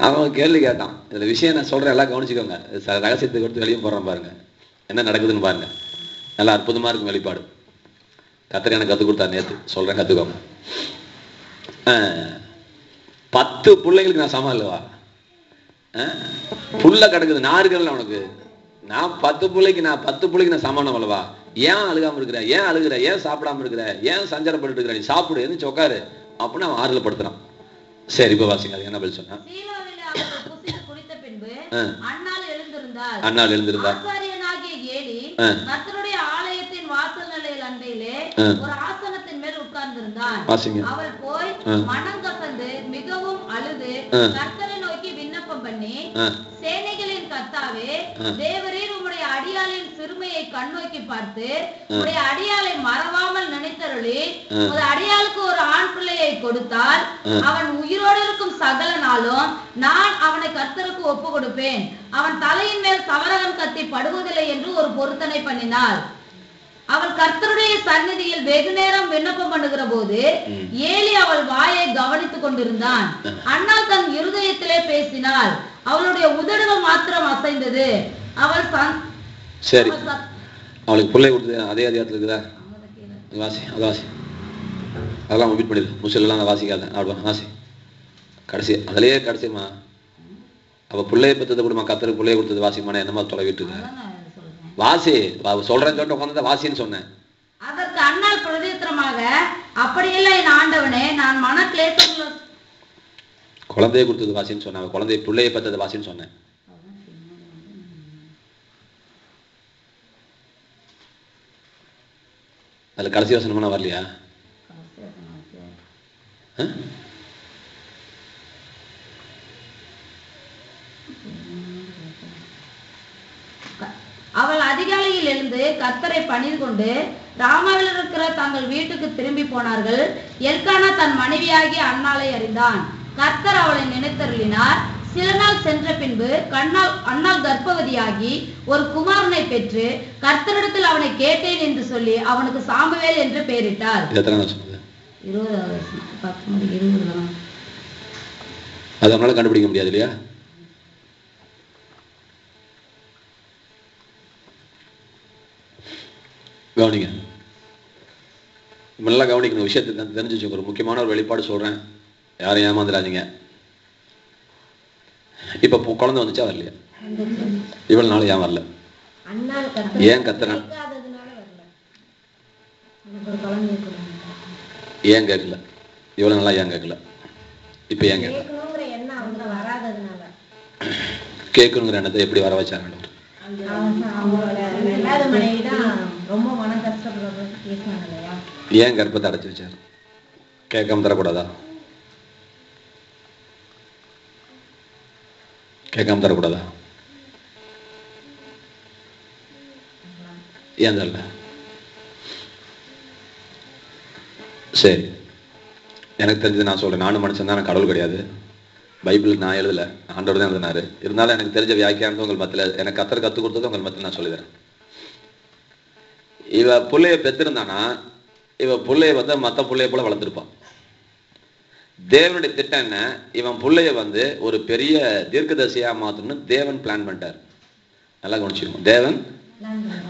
அவன் கேள்வி கேட்டான். இதுல விஷயம் நான் சொல்றேன், எல்லாம் கவனிச்சுக்கோங்க. ரகசியத்தை கொடுத்து வெளியே போடுறேன் பாருங்க, என்ன நடக்குதுன்னு பாருங்க. நல்லா அற்புதமா இருக்கும் வெளிப்பாடு. கத்தர் எனக்கு கற்றுக் கொடுத்தா நேற்று, சொல்றேன் கத்துக்கோங்க. 10 பிள்ளைங்களுக்கு நான் சமம் இல்லவா? புல்ல கிடக்குது, நாறுகள்ல உனக்கு. நான் 10 பிள்ளைக்கு நான் சமானம் அல்லவா? ஏன் அழுகாம இருக்கிற, ஏன் அழுகிற, ஏன் சாப்பிடாம இருக்கிற, ஏன் சஞ்சலப்பட்டு இருக்கிற, நீ சாப்பிடு, எந்த சொக்காரு அப்படின்னு அவன் ஆறுதல் படுத்துறான். சரி, இப்ப வாசிங்க. அது என்ன பதில் சொன்னா? அண்ணாள் எழுந்திருந்தார்.
கர்த்தருடைய ஆலயத்தின் வாசல் நிலையில் அண்டையிலே ஒரு ஆசனத்தின் மேல் உட்கார்ந்திருந்தான். அவள் போய் மனம் கசந்து மிகவும் அழுது கர்த்தரை நோக்கி விண்ணப்பம் பண்ணி, சேனைகளின் கர்த்தாவே, தேவரீர் உம்முடைய அடியாளின் சிறுமையை கண்ணோக்கி பார்த்து உம்முடைய அடியாளை மறவாமல் நினைத்தருளி உமது அடியாளுக்கு ஒரு ஆண் பிள்ளையை கொடுத்தால் அவன் உயிரோடு இருக்கும் சகல நாளும் நான் அவனை கர்த்தருக்கு ஒப்பு கொடுப்பேன், அவன் தலையின் மேல் சவரகன் கத்தி படுவதில்லை என்று ஒரு பொருத்தனை பண்ணினாள். அவள் கர்த்தருடைய சந்நிதியில் வெகு நேரம் விண்ணப்பம் பண்ணுகிற போது ஏலி அவள் வாயை கவனித்துக் கொண்டிருந்தான். அண்ணாள் தன் இருதயத்திலே பேசினாள், அவளுடைய உதடுகள் மாத்திரம் அசைந்தது. அவள்
சரி, அவளுக்கு பிள்ளை கொடுத்தது அதே அதிகாரத்தில் இருக்குதா? வாசி, அது வாசி. அதெல்லாம் மீட் பண்ணிடு, முஸ்லாம் வாசிக்காத வாசி. கடைசி அதிலேயே கடைசிமா அவ பிள்ளைய பெற்றதை கொடுமா, கத்தருக்கு பிள்ளைய கொடுத்தது வாசிமான என்னமா தொலைவிட்டு இருக்க வாசி. சொல்றேன்னு சொல்லிட்டு உட்காந்து வாசின்னு சொன்னேன்.
அதற்கு அண்ணாள் பிரதித்திரமாக, அப்படியெல்லாம் என் ஆண்டவனே, நான் மன கிளேசம்.
குழந்தைய கொடுத்தது வாசின்னு சொன்னேன், குழந்தைய பிள்ளைய பெற்றது வாசின்னு சொன்னேன். அதுல கடைசி வசனம்னா வரலையா?
அவள் அதிகாலையில் எழுந்து கர்த்தரை பணிந்து கொண்டு ராமாவில் இருக்கிற தங்கள் வீட்டுக்கு திரும்பி போனார்கள். எல்கானா தன் மனைவியாகிய அன்னாளை அறிந்தான். கர்த்தர் அவளை நினைத்தருளினார். சில நாள் சென்ற பின்பு அன்னாள் கர்ப்பவதியாகி ஒரு குமாரனை பெற்று கர்த்தரிடத்தில் அவனை கேட்டேன் என்று சொல்லி அவனுக்கு சாமுவேல் என்று பெயரிட்டார். 20
அது நம்மளால கண்டுபிடிக்க முடியாது இல்லையா? கவனிங்க, நல்லா கவனிக்கணும். விஷயத்தை தெரிஞ்சு வச்சுக்கோ. ஒரு முக்கியமான ஒரு வெளிப்பாடு சொல்றேன், யாரும் ஏமாந்துடாதீங்க. இப்ப குழந்தை வந்துச்சா வரலையா? இவ்வளவு நாள் ஏன் வரல? ஏன் கத்துறேன்? ஏன் கேட்கல? இவ்வளவு நாளா ஏன் கேட்கல? இப்ப ஏன் கேட்கல? கேட்கணுங்கிற எண்ணத்தை எப்படி வர வச்சாங்க? ஏன் கர்ப்பத்தை அடைச்சு வச்சாரு? கேட்காம தரக்கூடாதா? கேட்காம தரக்கூடாதா? ஏன் தரல? சரி, எனக்கு தெரிஞ்சது நான் சொல்றேன். நானும் மனுஷன் தான், கடவுள் கிடையாது. பைபிள் நான் எழுதல, ஆண்டவர் தான் எழுதினாரு. இருந்தாலும் எனக்கு தெரிஞ்ச வியாக்கியானத்தை உங்கள் மத்தியில், எனக்கு கத்தர் கற்றுக் கொடுத்தது உங்கள் மத்தியில் நான் சொல்லிடுறேன். இவ பிள்ளைய பெற்றிருந்தானா இவ பிள்ளைய வந்து மற்ற பிள்ளைய போல வளர்ந்துருப்பான். தேவனுடைய திட்டம் என்ன? இவன் பிள்ளைய வந்து ஒரு பெரிய தீர்க்கதரிசியா மாத்தணும்னு தேவன் பிளான் பண்ணிட்டார். நல்லா கவனிச்சுக்கணும். தேவன்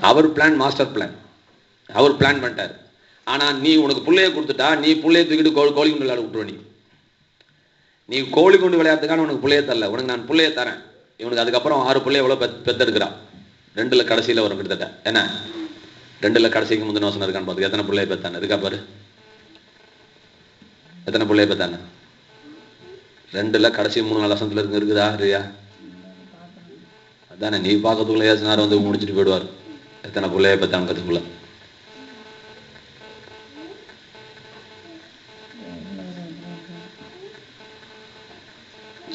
அவர் பிளான், மாஸ்டர் பிளான் அவர் பிளான் பண்ணிட்டார். ஆனா நீ உனக்கு பிள்ளைய கொடுத்துட்டா, நீ பிள்ளைய தூக்கிட்டு கோழி குண்டு விளையாட விட்டுருவ. நீ கோழி குண்டு விளையாட்டுக்கான உனக்கு பிள்ளைய தரல, உனக்கு நான் பிள்ளைய தரேன். இவனுக்கு அதுக்கப்புறம் 6 பிள்ளைய எவ்வளவு பெத்தெடுக்கிறான். 2ல கடைசியில வரும் கிட்டத்தட்ட. என்ன 2ல கடைசிக்கு முந்தின வசனம் இருக்கான்னு பார்த்து எத்தனை பிள்ளைய பெத்தானே இருக்கா பாரு. எத்தனை பிள்ளைய பெத்தானே? 2ல கடைசி 3-4 வசனத்துல இருக்குதா இல்லையா? அதானே நீ பார்க்கறதுக்குள்ள ஏசினார் வந்து முடிச்சுட்டு போயிடுவார். எத்தனை பிள்ளைய பெத்தானுக்கிறதுக்குள்ள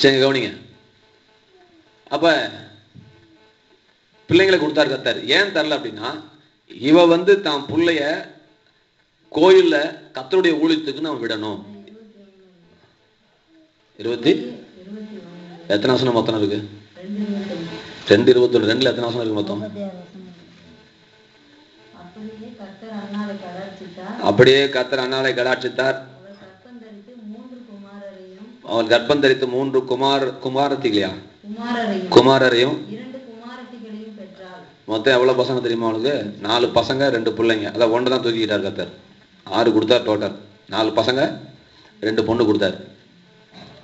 சரி கவனிங்க. அப்ப பிள்ளைங்களை கொடுத்தாரு கர்த்தர். ஏன் தரல அப்படின்னா, இவ தான் பிள்ளைய கோயில்ல கர்த்தருடைய ஊழியத்துக்கு நான் விடணும். 20 எத்தனை வசனம் மொத்தம் இருக்கு? 2:21. 2ல எத்தனை வசனம் இருக்கு மொத்தம்? அப்படியே கர்த்தர் அன்னாளை கடாட்சித்தார். அவள் கர்ப்பம் தரித்து 3 குமாரரையும் மொத்தம் எவ்வளவு பசங்க தெரியுமா அவளுக்கு? 4 பசங்க 2 பிள்ளைங்க. அதான் 1 தான் தூக்கிட்டார் கர்த்தர். 6 கொடுத்தார் டோட்டல். 4 பசங்க 2 பொண்ணு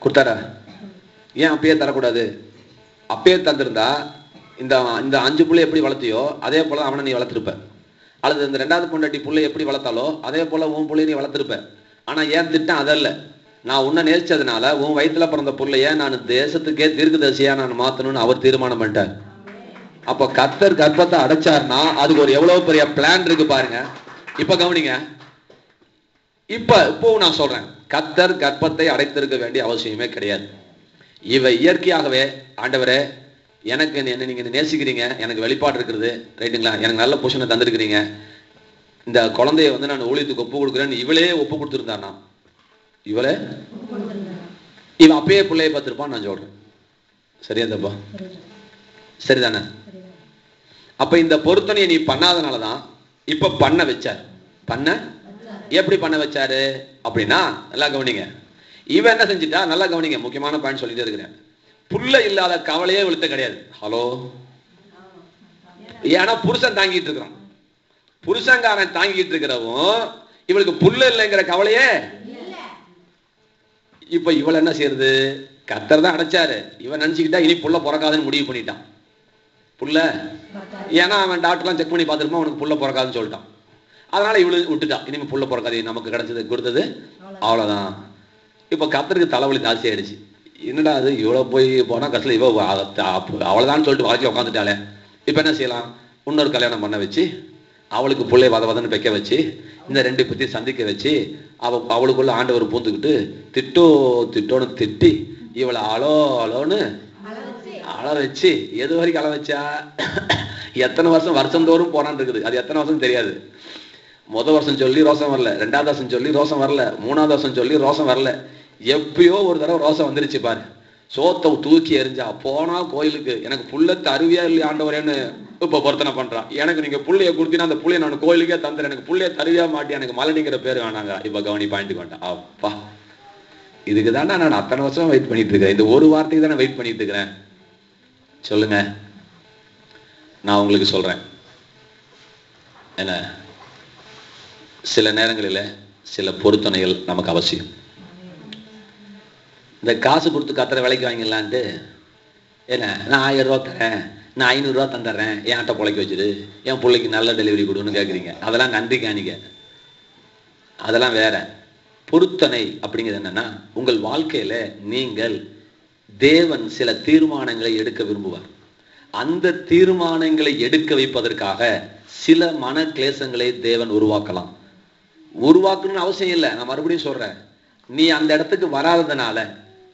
கொடுத்தாரா? ஏன் அப்பயே தரக்கூடாது? அப்பயே தந்திருந்தா இந்த 5 பிள்ளை எப்படி வளர்த்தியோ அதே போல அவனை நீ வளர்த்திருப்ப. அல்லது இந்த 2வது பொண்டாட்டி பிள்ளை எப்படி வளர்த்தாலோ அதே போல உன் பிள்ளை நீ வளர்த்திருப்ப. ஆனா ஏன் திட்டம் அதல்ல. நான் உன்னை நேசிச்சதுனால உன் வயிற்றுல பிறந்த பிள்ளைய நான் தேசத்துக்கே தீர்க்கதரிசியா நான் மாத்தணும்னு அவர் தீர்மானம் பண்ணிட்டார். அப்ப கர்த்தர் கர்ப்பத்தை அடைச்சார்னா அதுக்கு ஒரு எவ்வளவு பெரிய பிளான் இருக்கு பாருங்க. இப்ப கவனிங்க. இப்போ நான் சொல்றேன், கர்த்தர் கர்ப்பத்தை அடைத்திருக்க வேண்டிய அவசியமே கிடையாது. இவ இயற்கையாகவே ஆண்டவரே எனக்கு என்ன நீங்க நேசிக்கிறீங்க, எனக்கு வெளிப்பாடு இருக்கிறது, ரைட்டுங்களா, எனக்கு நல்ல பொசிஷனை தந்திருக்கிறீங்க, இந்த குழந்தைய நான் ஊழியத்துக்கு ஒப்பு கொடுக்குறேன்னு இவளே ஒப்பு கொடுத்துருந்தானா, இவன் அப்பயே பிள்ளைய பார்த்திருப்பான். நான் சொல்றேன், சரியா தப்பா? சரிதானே? அப்ப இந்த பொருத்தனையை நீ பண்ணாதனாலதான் இப்ப பண்ண வச்சார். எப்படி பண்ண வச்சாரு அப்படின்னா, நல்லா கவனிங்க. இவன் என்ன செஞ்சுட்டா, நல்லா கவனிங்க, முக்கியமான பாயிண்ட் சொல்லிட்டே இருக்கிறேன். புள்ள இல்லாத கவலையே விழுத்த கிடையாது. ஹலோ, ஏன்னா புருஷன் தாங்கிட்டு இருக்கிறான். புருஷங்காரன் தாங்கிட்டு இருக்கிறவும் இவளுக்கு புள்ள இல்லைங்கிற கவலையே. இப்ப இவள் என்ன செய்யறது? கர்த்தர் தான் அடைச்சாரு. இவன் நினைச்சுக்கிட்டா இனி புள்ள பிறக்காதுன்னு முடிவு பண்ணிட்டான். புள்ள, ஏன்னா அவன் டாக்டர்லாம் செக் பண்ணி பார்த்துருப்பான், அவனுக்கு புள்ள பிறக்காதுன்னு சொல்லிட்டான். அதனால இவளு விட்டுட்டான். இனிமே புள்ள பிறக்காது, நமக்கு கிடைச்சது கொடுத்தது அவ்வளவுதான். இப்ப கர்த்தருக்கு தலைவலி ஜாஸ்தி ஆயிடுச்சு. என்னடா அது, இவ்வளவு போய் போனா கடைசியில் இவ அவ்வளவுதான் சொல்லிட்டு வாழ்க்கை உட்காந்துட்டாலே. இப்ப என்ன செய்யலாம்? இன்னொரு கல்யாணம் பண்ண வச்சு அவளுக்கு பிள்ளை வதன்னு வைக்க வச்சு இந்த 2 பத்தி சந்திக்க வச்சு அவளுக்குள்ள ஆண்டவர் பூந்துக்கிட்டு திட்டோன்னு திட்டி இவளை அலோன்னு அழ வச்சு, எது வரைக்கும் அழ வச்சா? எத்தனை வருஷந்தோறும் போனான்னு இருக்குது. அது எத்தனை வருஷம் தெரியாது. முதல் வருஷம் சொல்லி ரோசம் வரல, 2வது வருஷம் சொல்லி ரோசம் வரல, 3வது வருஷம் சொல்லி ரோசம் வரல. எப்பயோ ஒரு தடவை ரோசம் வந்துருச்சு பாரு. சோத்தை தூக்கி எறிஞ்சா போனா கோயிலுக்கு, எனக்கு புள்ளத்தை அருவியா இல்லை ஆண்டவரேன்னு இப்ப பொருத்தனை பண்றான். எனக்கு நீங்க புள்ளைய கொடுத்தீங்கன்னா அந்த புள்ளைய நான் கோயிலுக்கே தந்துறேன், எனக்கு புள்ளைய தருவியா மாட்டி, எனக்கு மலனிங்கிற பேர் வேணாங்க. இப்ப கவனி பாயிண்ட் வேண்டாம். அப்பா, இதுக்கு தானே நான் அத்தனை வருஷம் வெயிட் பண்ணிட்டு இருக்கிறேன். இந்த ஒரு வார்த்தைக்கு தானே வெயிட் பண்ணிட்டு இருக்கிறேன். சொல்லுங்க, நான் உங்களுக்கு சொல்றேன் என்ன, சில நேரங்களில் சில பொருத்தனைகள் நமக்கு அவசியம். இந்த காசு கொடுத்து கத்துற வேலைக்கு வாங்கிடலான்ட்டு என்ன, நான் 1000 ரூபா தரேன், நான் 500 ரூபா தந்துடுறேன், என் ஆட்டை பிழைக்க வச்சுடு, என் பிள்ளைக்கு நல்ல டெலிவரி கொடுன்னு கேட்குறீங்க. அதெல்லாம் நன்றி காணிக்க, அதெல்லாம் வேற. பொருத்தனை அப்படிங்கிறது என்னன்னா, உங்கள் வாழ்க்கையில நீங்கள் தேவன் சில தீர்மானங்களை எடுக்க விரும்புவார். அந்த தீர்மானங்களை எடுக்க வைப்பதற்காக சில மன கிளேசங்களை தேவன் உருவாக்கலாம். உருவாக்கணும்னு அவசியம் இல்லை. நான் மறுபடியும் சொல்றேன், நீ அந்த இடத்துக்கு வராததுனால,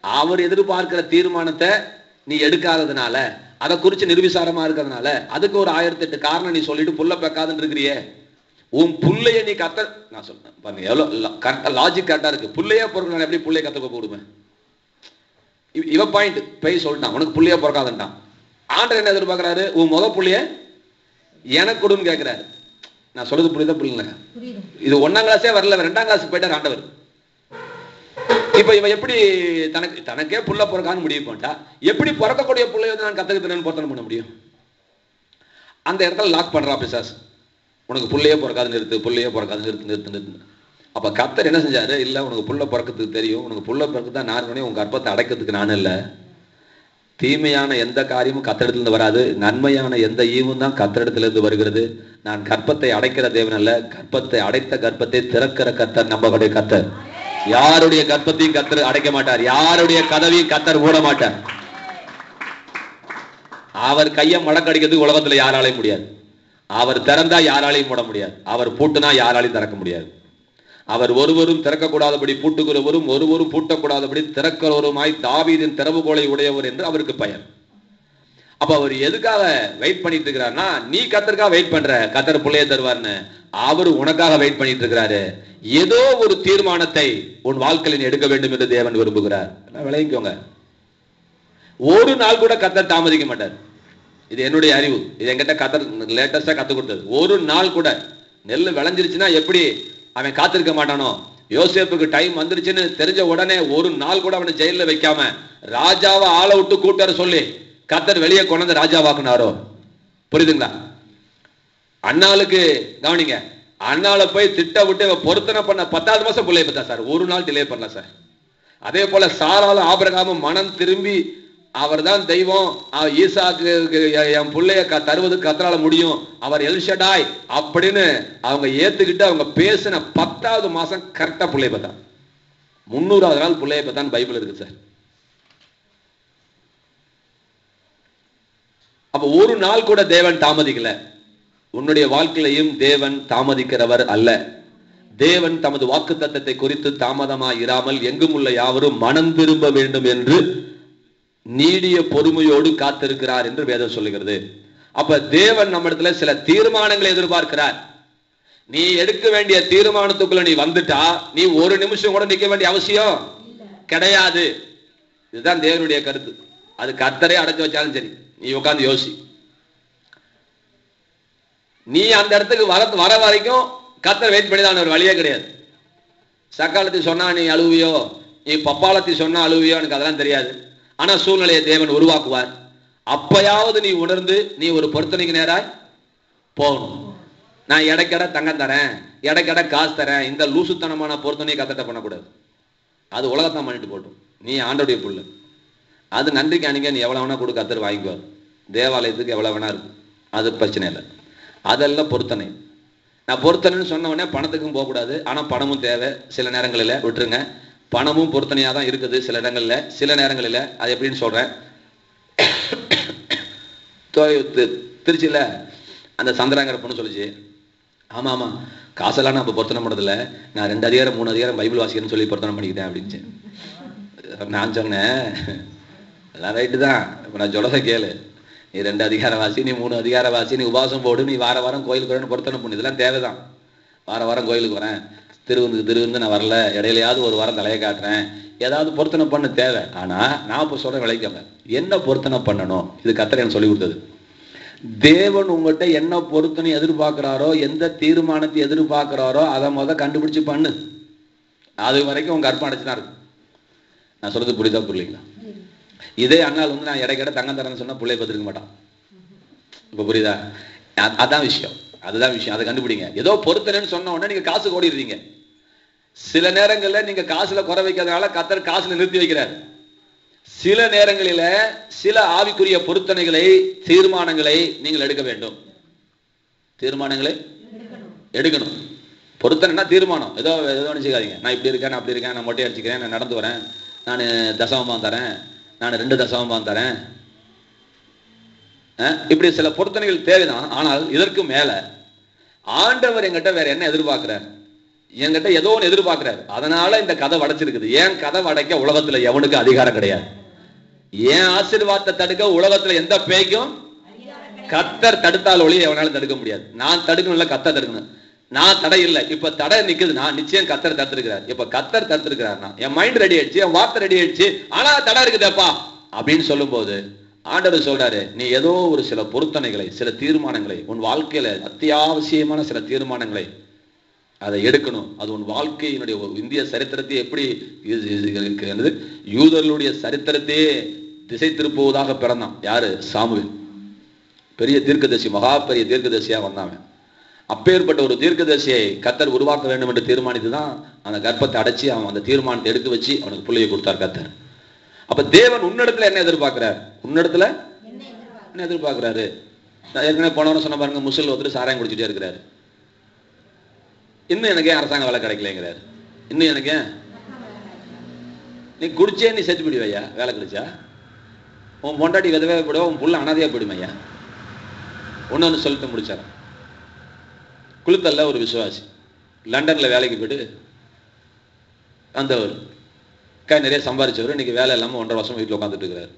அவர் எதிர்பார்க்கிற தீர்மானத்தை நீ எடுக்காததுனால, அதை குறிச்சு நிர்விசாரமா இருக்கிறதுனால, அதுக்கு ஒரு 1008 காரணம் நீ சொல்லிட்டு புள்ள பெக்காதுன்னு இருக்கிறியே. உன் புள்ளைய நீ நான் சொல்றேன் பாருங்க, எவ்வளவு லாஜிக் கரெக்டா இருக்கு. புள்ளையே பிறகு எப்படி புள்ளைய கத்த கொடுப்பேன்? இவ பாயிண்ட் போய் சொல்லிட்டான், உனக்கு புள்ளைய பிறக்காதுட்டான். ஆண்டவர் என்ன எதிர்பார்க்கிறாரு? உன் முத புள்ளைய எனக்கு கொடுன்னு கேட்கிறாரு. நான் சொல்றது புரியுதா? புரியல. இது 1ஆம் கிளாஸே வரல, 2ஆம் கிளாஸ் போயிட்டார் ஆண்டவர். இப்ப இவ எப்படி தனக்கே புள்ள பிறக்கான்னு முடிவு பண்ணிட்டா, எப்படி பிறக்கக்கூடிய புள்ளைய நான் கத்துக்கிறேன்னு பொருத்தனை பண்ண முடியும்? அந்த இடத்துல லாக் பண்றா பிசாசு. உனக்கு புள்ளையே பிறக்காது நிறுத்து, புள்ளையே பிறக்காது நிறுத்து. அப்ப கர்த்தர் என்ன செஞ்சாரு? இல்ல, உனக்கு புள்ள பிறக்கிறதுக்கு தெரியும், உனக்கு புள்ள பிறக்குதான் நான் பண்ணி உங்க கர்ப்பத்தை அடைக்கிறதுக்கு நானும் இல்ல. தீமையான எந்த காரியமும் கர்த்தரிடத்துல இருந்து வராது, நன்மையான எந்த ஈவும் தான் கர்த்தரிடத்துல இருந்து வருகிறது. நான் கர்ப்பத்தை அடைக்கிற தேவன் அல்ல, கர்ப்பத்தை அடைத்த கர்ப்பத்தை திறக்கிற கர்த்தர் நம்மளுடைய கர்த்தர். யாருடைய கர்ப்பத்தையும் கர்த்தர் அடைக்க மாட்டார், யாருடைய கதவையும் கர்த்தர் மூட மாட்டார். அவர் கையை மடக்கடிக்கிறதுக்கு உலகத்துல யாராலையும் முடியாது. அவர் திறந்தா யாராலையும் மூட முடியாது, அவர் பூட்டுனா யாராலையும் திறக்க முடியாது. அவர் ஒருவரும் திறக்கக்கூடாதபடி பூட்டுகிறவரும் ஒருவரும் பூட்டக்கூடாதபடி திறக்கிறவருமாய் தாவீதின் திறவுகோலை உடையவர் என்று அவருக்கு பெயர். அப்ப அவர் எதுக்காக வெயிட் பண்ணிட்டு இருக்கிறார்னா, நீ கத்தருக்காக வெயிட் பண்ற, கத்தர் பிள்ளைய தருவார்னு. அவர் உனக்காக வெயிட் பண்ணிட்டு இருக்கிறாரு. ஏதோ ஒரு தீர்மானத்தை உன் வாழ்க்கையில் நீ எடுக்க வேண்டும் என்று தேவன் விரும்புகிறார். விளங்கிக்கோங்க. ஒரு நாள் கூட கத்தர் தாமதிக்க மாட்டார். இது என்னுடைய அறிவு, இது என்கிட்ட கத்தர் லேட்டஸ்டா கத்து கொடுத்தது. ஒரு நாள் கூட நெல்லு விளைஞ்சிருச்சுன்னா எப்படி அவன் காத்திருக்க மாட்டானோ, யோசேப்புக்கு டைம் வந்துருச்சுன்னு தெரிஞ்ச உடனே ஒரு நாள் கூட அவனை ஜெயில வைக்காம ராஜாவை ஆளை விட்டு கூட்டார சொல்லி கத்தர் வெளியே கொண்டு ராஜாவாக்குனாரோ. புரியுதுங்களா? அண்ணாளுக்கு கவனிங்க, அண்ணால போய் திட்ட விட்டு பொருத்தனை பண்ண 10வது மாசம் பிள்ளைய பார்த்தா சார், ஒரு நாள் டிலே பண்ணல சார். அதே போல சாராலும் ஆபிரகாமும் மனம் திரும்பி அவர் தான் தெய்வம், ஈசாக்கு என் பிள்ளைய தருவது கத்தரால முடியும், அவர் எல்ஷடாய் அப்படின்னு அவங்க ஏத்துக்கிட்டு அவங்க பேசின 10வது மாசம் கரெக்டா பிள்ளைய பார்த்தா. 300வது நாள் பிள்ளைய பார்த்தான்னு பைபிள் இருக்கு சார். அப்ப ஒரு நாள் கூட தேவன் தாமதிக்கல. உன்னுடைய வாழ்க்கையிலையும் தேவன் தாமதிக்கிறவர் அல்ல. தேவன் தமது வாக்கு தத்தத்தை குறித்து தாமதமாய் இராமல் எங்கும் உள்ள யாவரும் மனம் திரும்ப வேண்டும் என்று நீடிய பொறுமையோடு காத்திருக்கிறார் என்று வேதம் சொல்லுகிறது. அப்ப தேவன் நம்ம இடத்துல சில தீர்மானங்களை எதிர்பார்க்கிறார். நீ எடுக்க வேண்டிய தீர்மானத்துக்குள்ள நீ வந்துட்டா நீ ஒரு நிமிஷம் கூட நிக்க வேண்டிய அவசியம் கிடையாது. இதுதான் தேவனுடைய கருத்து. அது கர்த்தரே அடைச்சு வச்சாலும் சரி, நீ உட்கார்ந்து யோசி. நீ அந்த இடத்துக்கு வர வரைக்கும் கர்த்தர் வெயிட் பண்ணிதான், ஒரு வழியே கிடையாது. சக்காலத்தை சொன்னா நீ அழுவியோ, நீ பப்பாளத்தை சொன்னா அழுவியோ, எனக்கு அதெல்லாம் தெரியாது. ஆனா சூழ்நிலையை தேவன் உருவாக்குவார். அப்பயாவது நீ உணர்ந்து நீ ஒரு பொருத்தனைக்கு நேராய் போகணும். நான் இடைக்கடை தங்கம் தரேன், இடைக்கடை காசு தரேன், இந்த லூசுத்தனமான பொருத்தனையை கத்தட்ட பண்ணக்கூடாது. அது உலகத்தான் பண்ணிட்டு போட்டோம். நீ ஆண்டோடைய புள்ள, அது நன்றிக்கு அன்னைக்கு நீ எவ்வளவு வேணா கொடுக்க கத்தர் வாங்கிக்குவார். தேவாலயத்துக்கு எவ்வளவு வேணா இருக்கு, அது பிரச்சனை இல்லை. அதெல்லாம் பொருத்தனை. நான் பொருத்தனைன்னு சொன்ன உடனே பணத்துக்கும் போகக்கூடாது. ஆனா பணமும் தேவை. சில நேரங்களில் விட்டுருங்க, பணமும் பொருத்தனையா தான் இருக்குது சில இடங்கள்ல. சில நேரங்களில் அது எப்படின்னு சொல்றேன். திருச்சியில அந்த சந்திராங்கிற பொண்ணு சொல்லிச்சு, ஆமா ஆமா காசெல்லாம் நான் பொருத்தனை பண்ணதில்ல, நான் 2 அதிகாரம் 3 அதிகாரம் பைபிள் வாசிக்கிறேன்னு சொல்லி பொருத்தனை பண்ணிக்கிட்டேன் அப்படின்ச்சு. நான் சொன்னேன், எல்லாம் ரைட்டு தான், இப்ப நான் சொல்றத கேளு. நீ 2 அதிகாரம் வாசி, நீ 3 அதிகாரம் வாசி, நீ உபாசம் போடு, நீ வார வாரம் கோயிலுக்கு வரேன்னு பொருத்தனை பண்ணு, இதெல்லாம் தேவைதான். வார வாரம் கோயிலுக்கு வரேன், திருவிருந்து நான் வரல, இடையிலையாவது ஒரு வாரம் தலையை காட்டுறேன், ஏதாவது பொருத்தனை பண்ண தேவை. ஆனா நான் இப்ப சொல்ற விளைக்கல, என்ன பொருத்தனை பண்ணணும், இது கர்த்தர் எனக்கு சொல்லி கொடுத்தது. தேவன் உங்கள்கிட்ட என்ன பொருத்தனை எதிர்பார்க்கிறாரோ, எந்த தீர்மானத்தை எதிர்பார்க்கிறாரோ அதை கண்டுபிடிச்சு பண்ணு. அது வரைக்கும் உங்க அர்ப்பம் அடைச்சுதான் இருக்கு. நான் சொல்றது புரியுதா புரியலீங்களா? இதே அண்ணால் நான் இடைக்கிட தங்கம் தரேன்னு சொன்னா பிள்ளைய பார்த்துருக்க மாட்டான். இப்ப புரியுதா? அதான் விஷயம், அதுதான் விஷயம். அதை கண்டுபிடிங்க. ஏதோ பொருத்தனைன்னு சொன்ன உடனே நீங்க காசு ஓடிடுறீங்க. சில நேரங்கள்ல நீங்க காசுல குறை வைக்கிறதுனால கர்த்தர் காசுல நிறுத்தி வைக்கிறார். சில நேரங்களில சில ஆவிக்குரிய பொருத்தனைகளை, தீர்மானங்களை நீங்கள் எடுக்க வேண்டும். தீர்மானங்களை எடுக்கணும். பொருத்தனைனா தீர்மானம். ஏதோ நினைச்சுக்காதீங்க, நான் இப்படி இருக்கேன், நான் அப்படி இருக்கேன், நான் மொட்டை அடிச்சுக்கிறேன், நான் நடந்து வரேன், நான் தசமம் தரேன், நான் 2 தசமம் தரேன். இப்படி சில பொருத்தனைகள் தேவைதான். ஆனால் இதற்கு மேல ஆண்டவர் என்கிட்ட வேற என்ன எதிர்பார்க்கிறார்? என்கிட்ட ஏதோ ஒன்று எதிர்பார்க்கிறார். அதனால இந்த கதை வடைச்சிருக்குது. ஏன் கதை வடைக்க உலகத்துல எவனுக்கு அதிகாரம் கிடையாது. ஏன் ஆசீர்வாதத்தை தடுக்க உலகத்துல எந்த பேய்க்கும் கர்த்தர் தடுத்தால் ஒளி எவனாலும் தடுக்க முடியாது. நான் தடுக்கணும்ல, கர்த்தர் தடுக்கணும். நான் தடை இல்லை. இப்ப தடை நிக்குதுன்னா நிச்சயம் கர்த்தர் தடுத்திருக்கிறார். இப்ப கர்த்தர் தடுத்திருக்கிறார்னா என் மைண்ட் ரெடி ஆயிடுச்சு, என் வார்த்தை ரெடி ஆயிடுச்சு, ஆனா தடை இருக்குதப்பா அப்படின்னு சொல்லும் போது ஆண்டவர் சொல்றாரு, நீ ஏதோ ஒரு சில பொருத்தனைகளை, சில தீர்மானங்களை, உன் வாழ்க்கையில அத்தியாவசியமான சில தீர்மானங்களை அதை எடுக்கணும். அது உன் வாழ்க்கையினுடைய இந்திய சரித்திரத்தை எப்படி யூதர்களுடைய சரித்திரத்தையே திசை திருப்புவதாக பிறந்தான். யாரு? சாமுவேல். பெரிய தீர்க்கதரிசி, மகா பெரிய தீர்க்கதரிசியா வந்தாங்க. அப்பேற்பட்ட ஒரு தீர்க்கதரிசியை கர்த்தர் உருவாக்க வேண்டும் என்று தீர்மானித்துதான் அந்த கர்ப்பத்தை அடைச்சி அவன் அந்த தீர்மானத்தை எடுத்து வச்சு அவனுக்கு பிள்ளையை கொடுத்தார் கர்த்தர். அப்ப தேவன் உன்னிடத்துல என்ன எதிர்பார்க்கிறார்? உன்னிடத்துல என்ன எதிர்பார்க்கிறாரு? ஏற்கனவே போனவரும் சொன்ன பாருங்க, முசல் ஒருத்தர் சாராயம் குடிச்சுட்டே இருக்கிறாரு. இன்னும் எனக்கு அரசாங்க வேலை கிடைக்கலங்கிறாரு. இன்னும் எனக்கு நீ குடிச்சே நீ செத்து போயிடுவையா? வேலை கிடைச்சா உன் பொண்டாட்டி விதவே போடுவா, உன் புள்ள அனாதையா போயிடுமையா? ஒன்னு சொல்லிட்டு முடிச்சார. குளுத்தல்ல ஒரு விசுவாசி லண்டன்ல வேலைக்கு போயிட்டு வந்தவர் நிறைய சம்பாதிச்சவர் இன்னைக்கு வேலை இல்லாமல் 1.5 வருஷம் வீட்டில் உட்காந்துட்டு இருக்கிறாரு.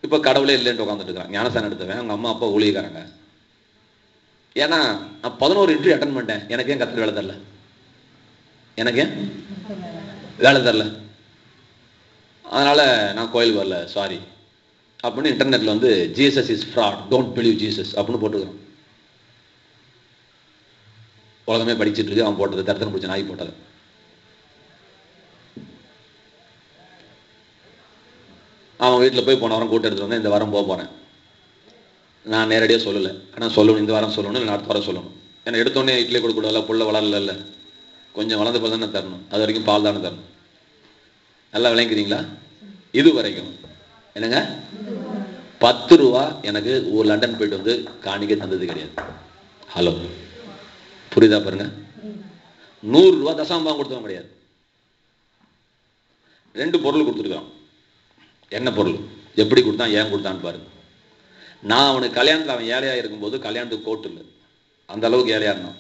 இப்போ கடவுளே இல்லைன்ட்டு உட்காந்துட்டு இருக்கிறான். ஞானசானம் எடுத்தவன், அவங்க அம்மா அப்பா ஊழியக்காரங்க. ஏன்னா நான் 11 இன்டர்வியூ அட்டன் பண்ணிட்டேன், எனக்கு ஏன் கத்தர் வேலை தரல, எனக்கு ஏன் வேலை தரல, அதனால நான் கோயிலுக்கு வரல, சாரி அப்படின்னு இன்டர்நெட்ல வந்து Jesus is fraud, don't believe Jesus அப்படின்னு போட்டுக்கிறான். உலகமே படிச்சுட்டு இருக்கு, அவன் போட்டது தரத்தனை பிடிச்ச நாய் போட்டது. அவன் வீட்டில் போய் போன வாரம் கூட்டம் எடுத்துட்டு வந்தேன், இந்த வாரம் போக போறேன். நான் நேரடியாக சொல்லலை, ஆனால் சொல்லணும், இந்த வாரம் சொல்லணும், இல்லை அடுத்த வாரம் சொல்லணும். ஏன்னா எடுத்தோடனே இட்லி கொடுக்கூடாதுல, புள்ள வளரல, கொஞ்சம் வளர்ந்த போது தானே தரணும், அது வரைக்கும் பால் தானே தரணும். நல்லா விளங்குறீங்களா? இது வரைக்கும் என்னங்க 10 ரூபா எனக்கு ஒரு லண்டன் போயிட்டு வந்து காணிக்கை தந்தது கிடையாது. ஹலோ, புரியுதா பாருங்க? 100 ரூபா தசாம்பாகம் கொடுத்தவங்க கிடையாது. 2 பொருள் கொடுத்துருக்கான். என்ன பொருள், எப்படி கொடுத்தான், ஏன் கொடுத்தான்னு பாருங்க. நான் அவனுக்கு கல்யாணத்தில், அவன் ஏழையா இருக்கும்போது கல்யாணத்துக்கு கோட்டு இல்லை, அந்த அளவுக்கு ஏழையா இருந்தான்.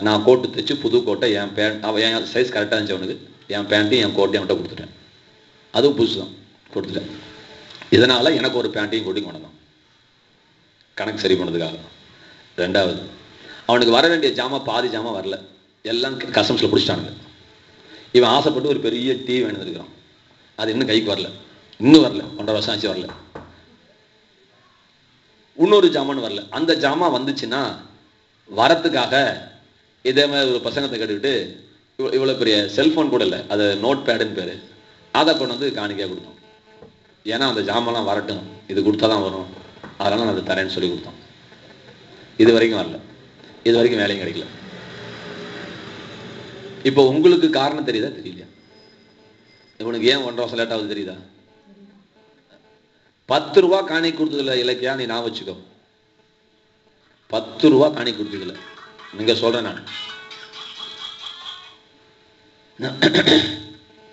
நான் கோட்டு தைச்சு புது கோட்டை என் பேண்ட், அவன் என் சைஸ் கரெக்டாக இருந்துச்சு அவனுக்கு, என் பேண்ட்டையும் என் கோட்டையும் அவன்கிட்ட கொடுத்துட்டேன். அதுவும் புதுசு தான் கொடுத்துட்டேன். இதனால எனக்கு ஒரு பேண்ட்டையும் கோட்டையும் கொண்டான், கணக்கு சரி பண்ணதுக்காக. 2வது, அவனுக்கு வர வேண்டிய ஜாமான் பாதி ஜாமான் வரல, எல்லாம் கஸ்டம்ஸில் பிடிச்சிட்டானுங்க. இவன் ஆசைப்பட்டு ஒரு பெரிய டிவி வேணுந்துருக்கிறான், அது இன்னும் கைக்கு வரல, இன்னும் வரல, 1.5 வருஷம் ஆச்சு வரல. இன்னொரு ஜாமான் வரல. அந்த ஜாமான் வந்துச்சுன்னா வரத்துக்காக இதே மாதிரி ஒரு பசங்கத்தை கேட்டுக்கிட்டு இவ்வளோ பெரிய செல்ஃபோன் கூட இல்லை, அது நோட் பேடுன்னு பேர், அதை கொண்டு வந்து காணிக்கையாக கொடுத்தோம். ஏன்னா அந்த ஜாமான்லாம் வரட்டும், இது கொடுத்தா தான் வரும், அதனால நான் அதை தரேன்னு சொல்லி கொடுத்தோம். இது வரைக்கும் வரல, இது வரைக்கும் வேலையும் கிடைக்கல. இப்போ உங்களுக்கு காரணம் தெரியுதா தெரியலையா? இவனுக்கு ஏன் 1.5 வருஷம் லேட் ஆகுது தெரியுதா? 10 ரூபா காணி கொடுத்ததில்ல இலக்கியா, நீ நான் வச்சுக்கோ, 10 ரூபா காணி கொடுத்ததில்ல. நீங்க சொல்றேன் நான்.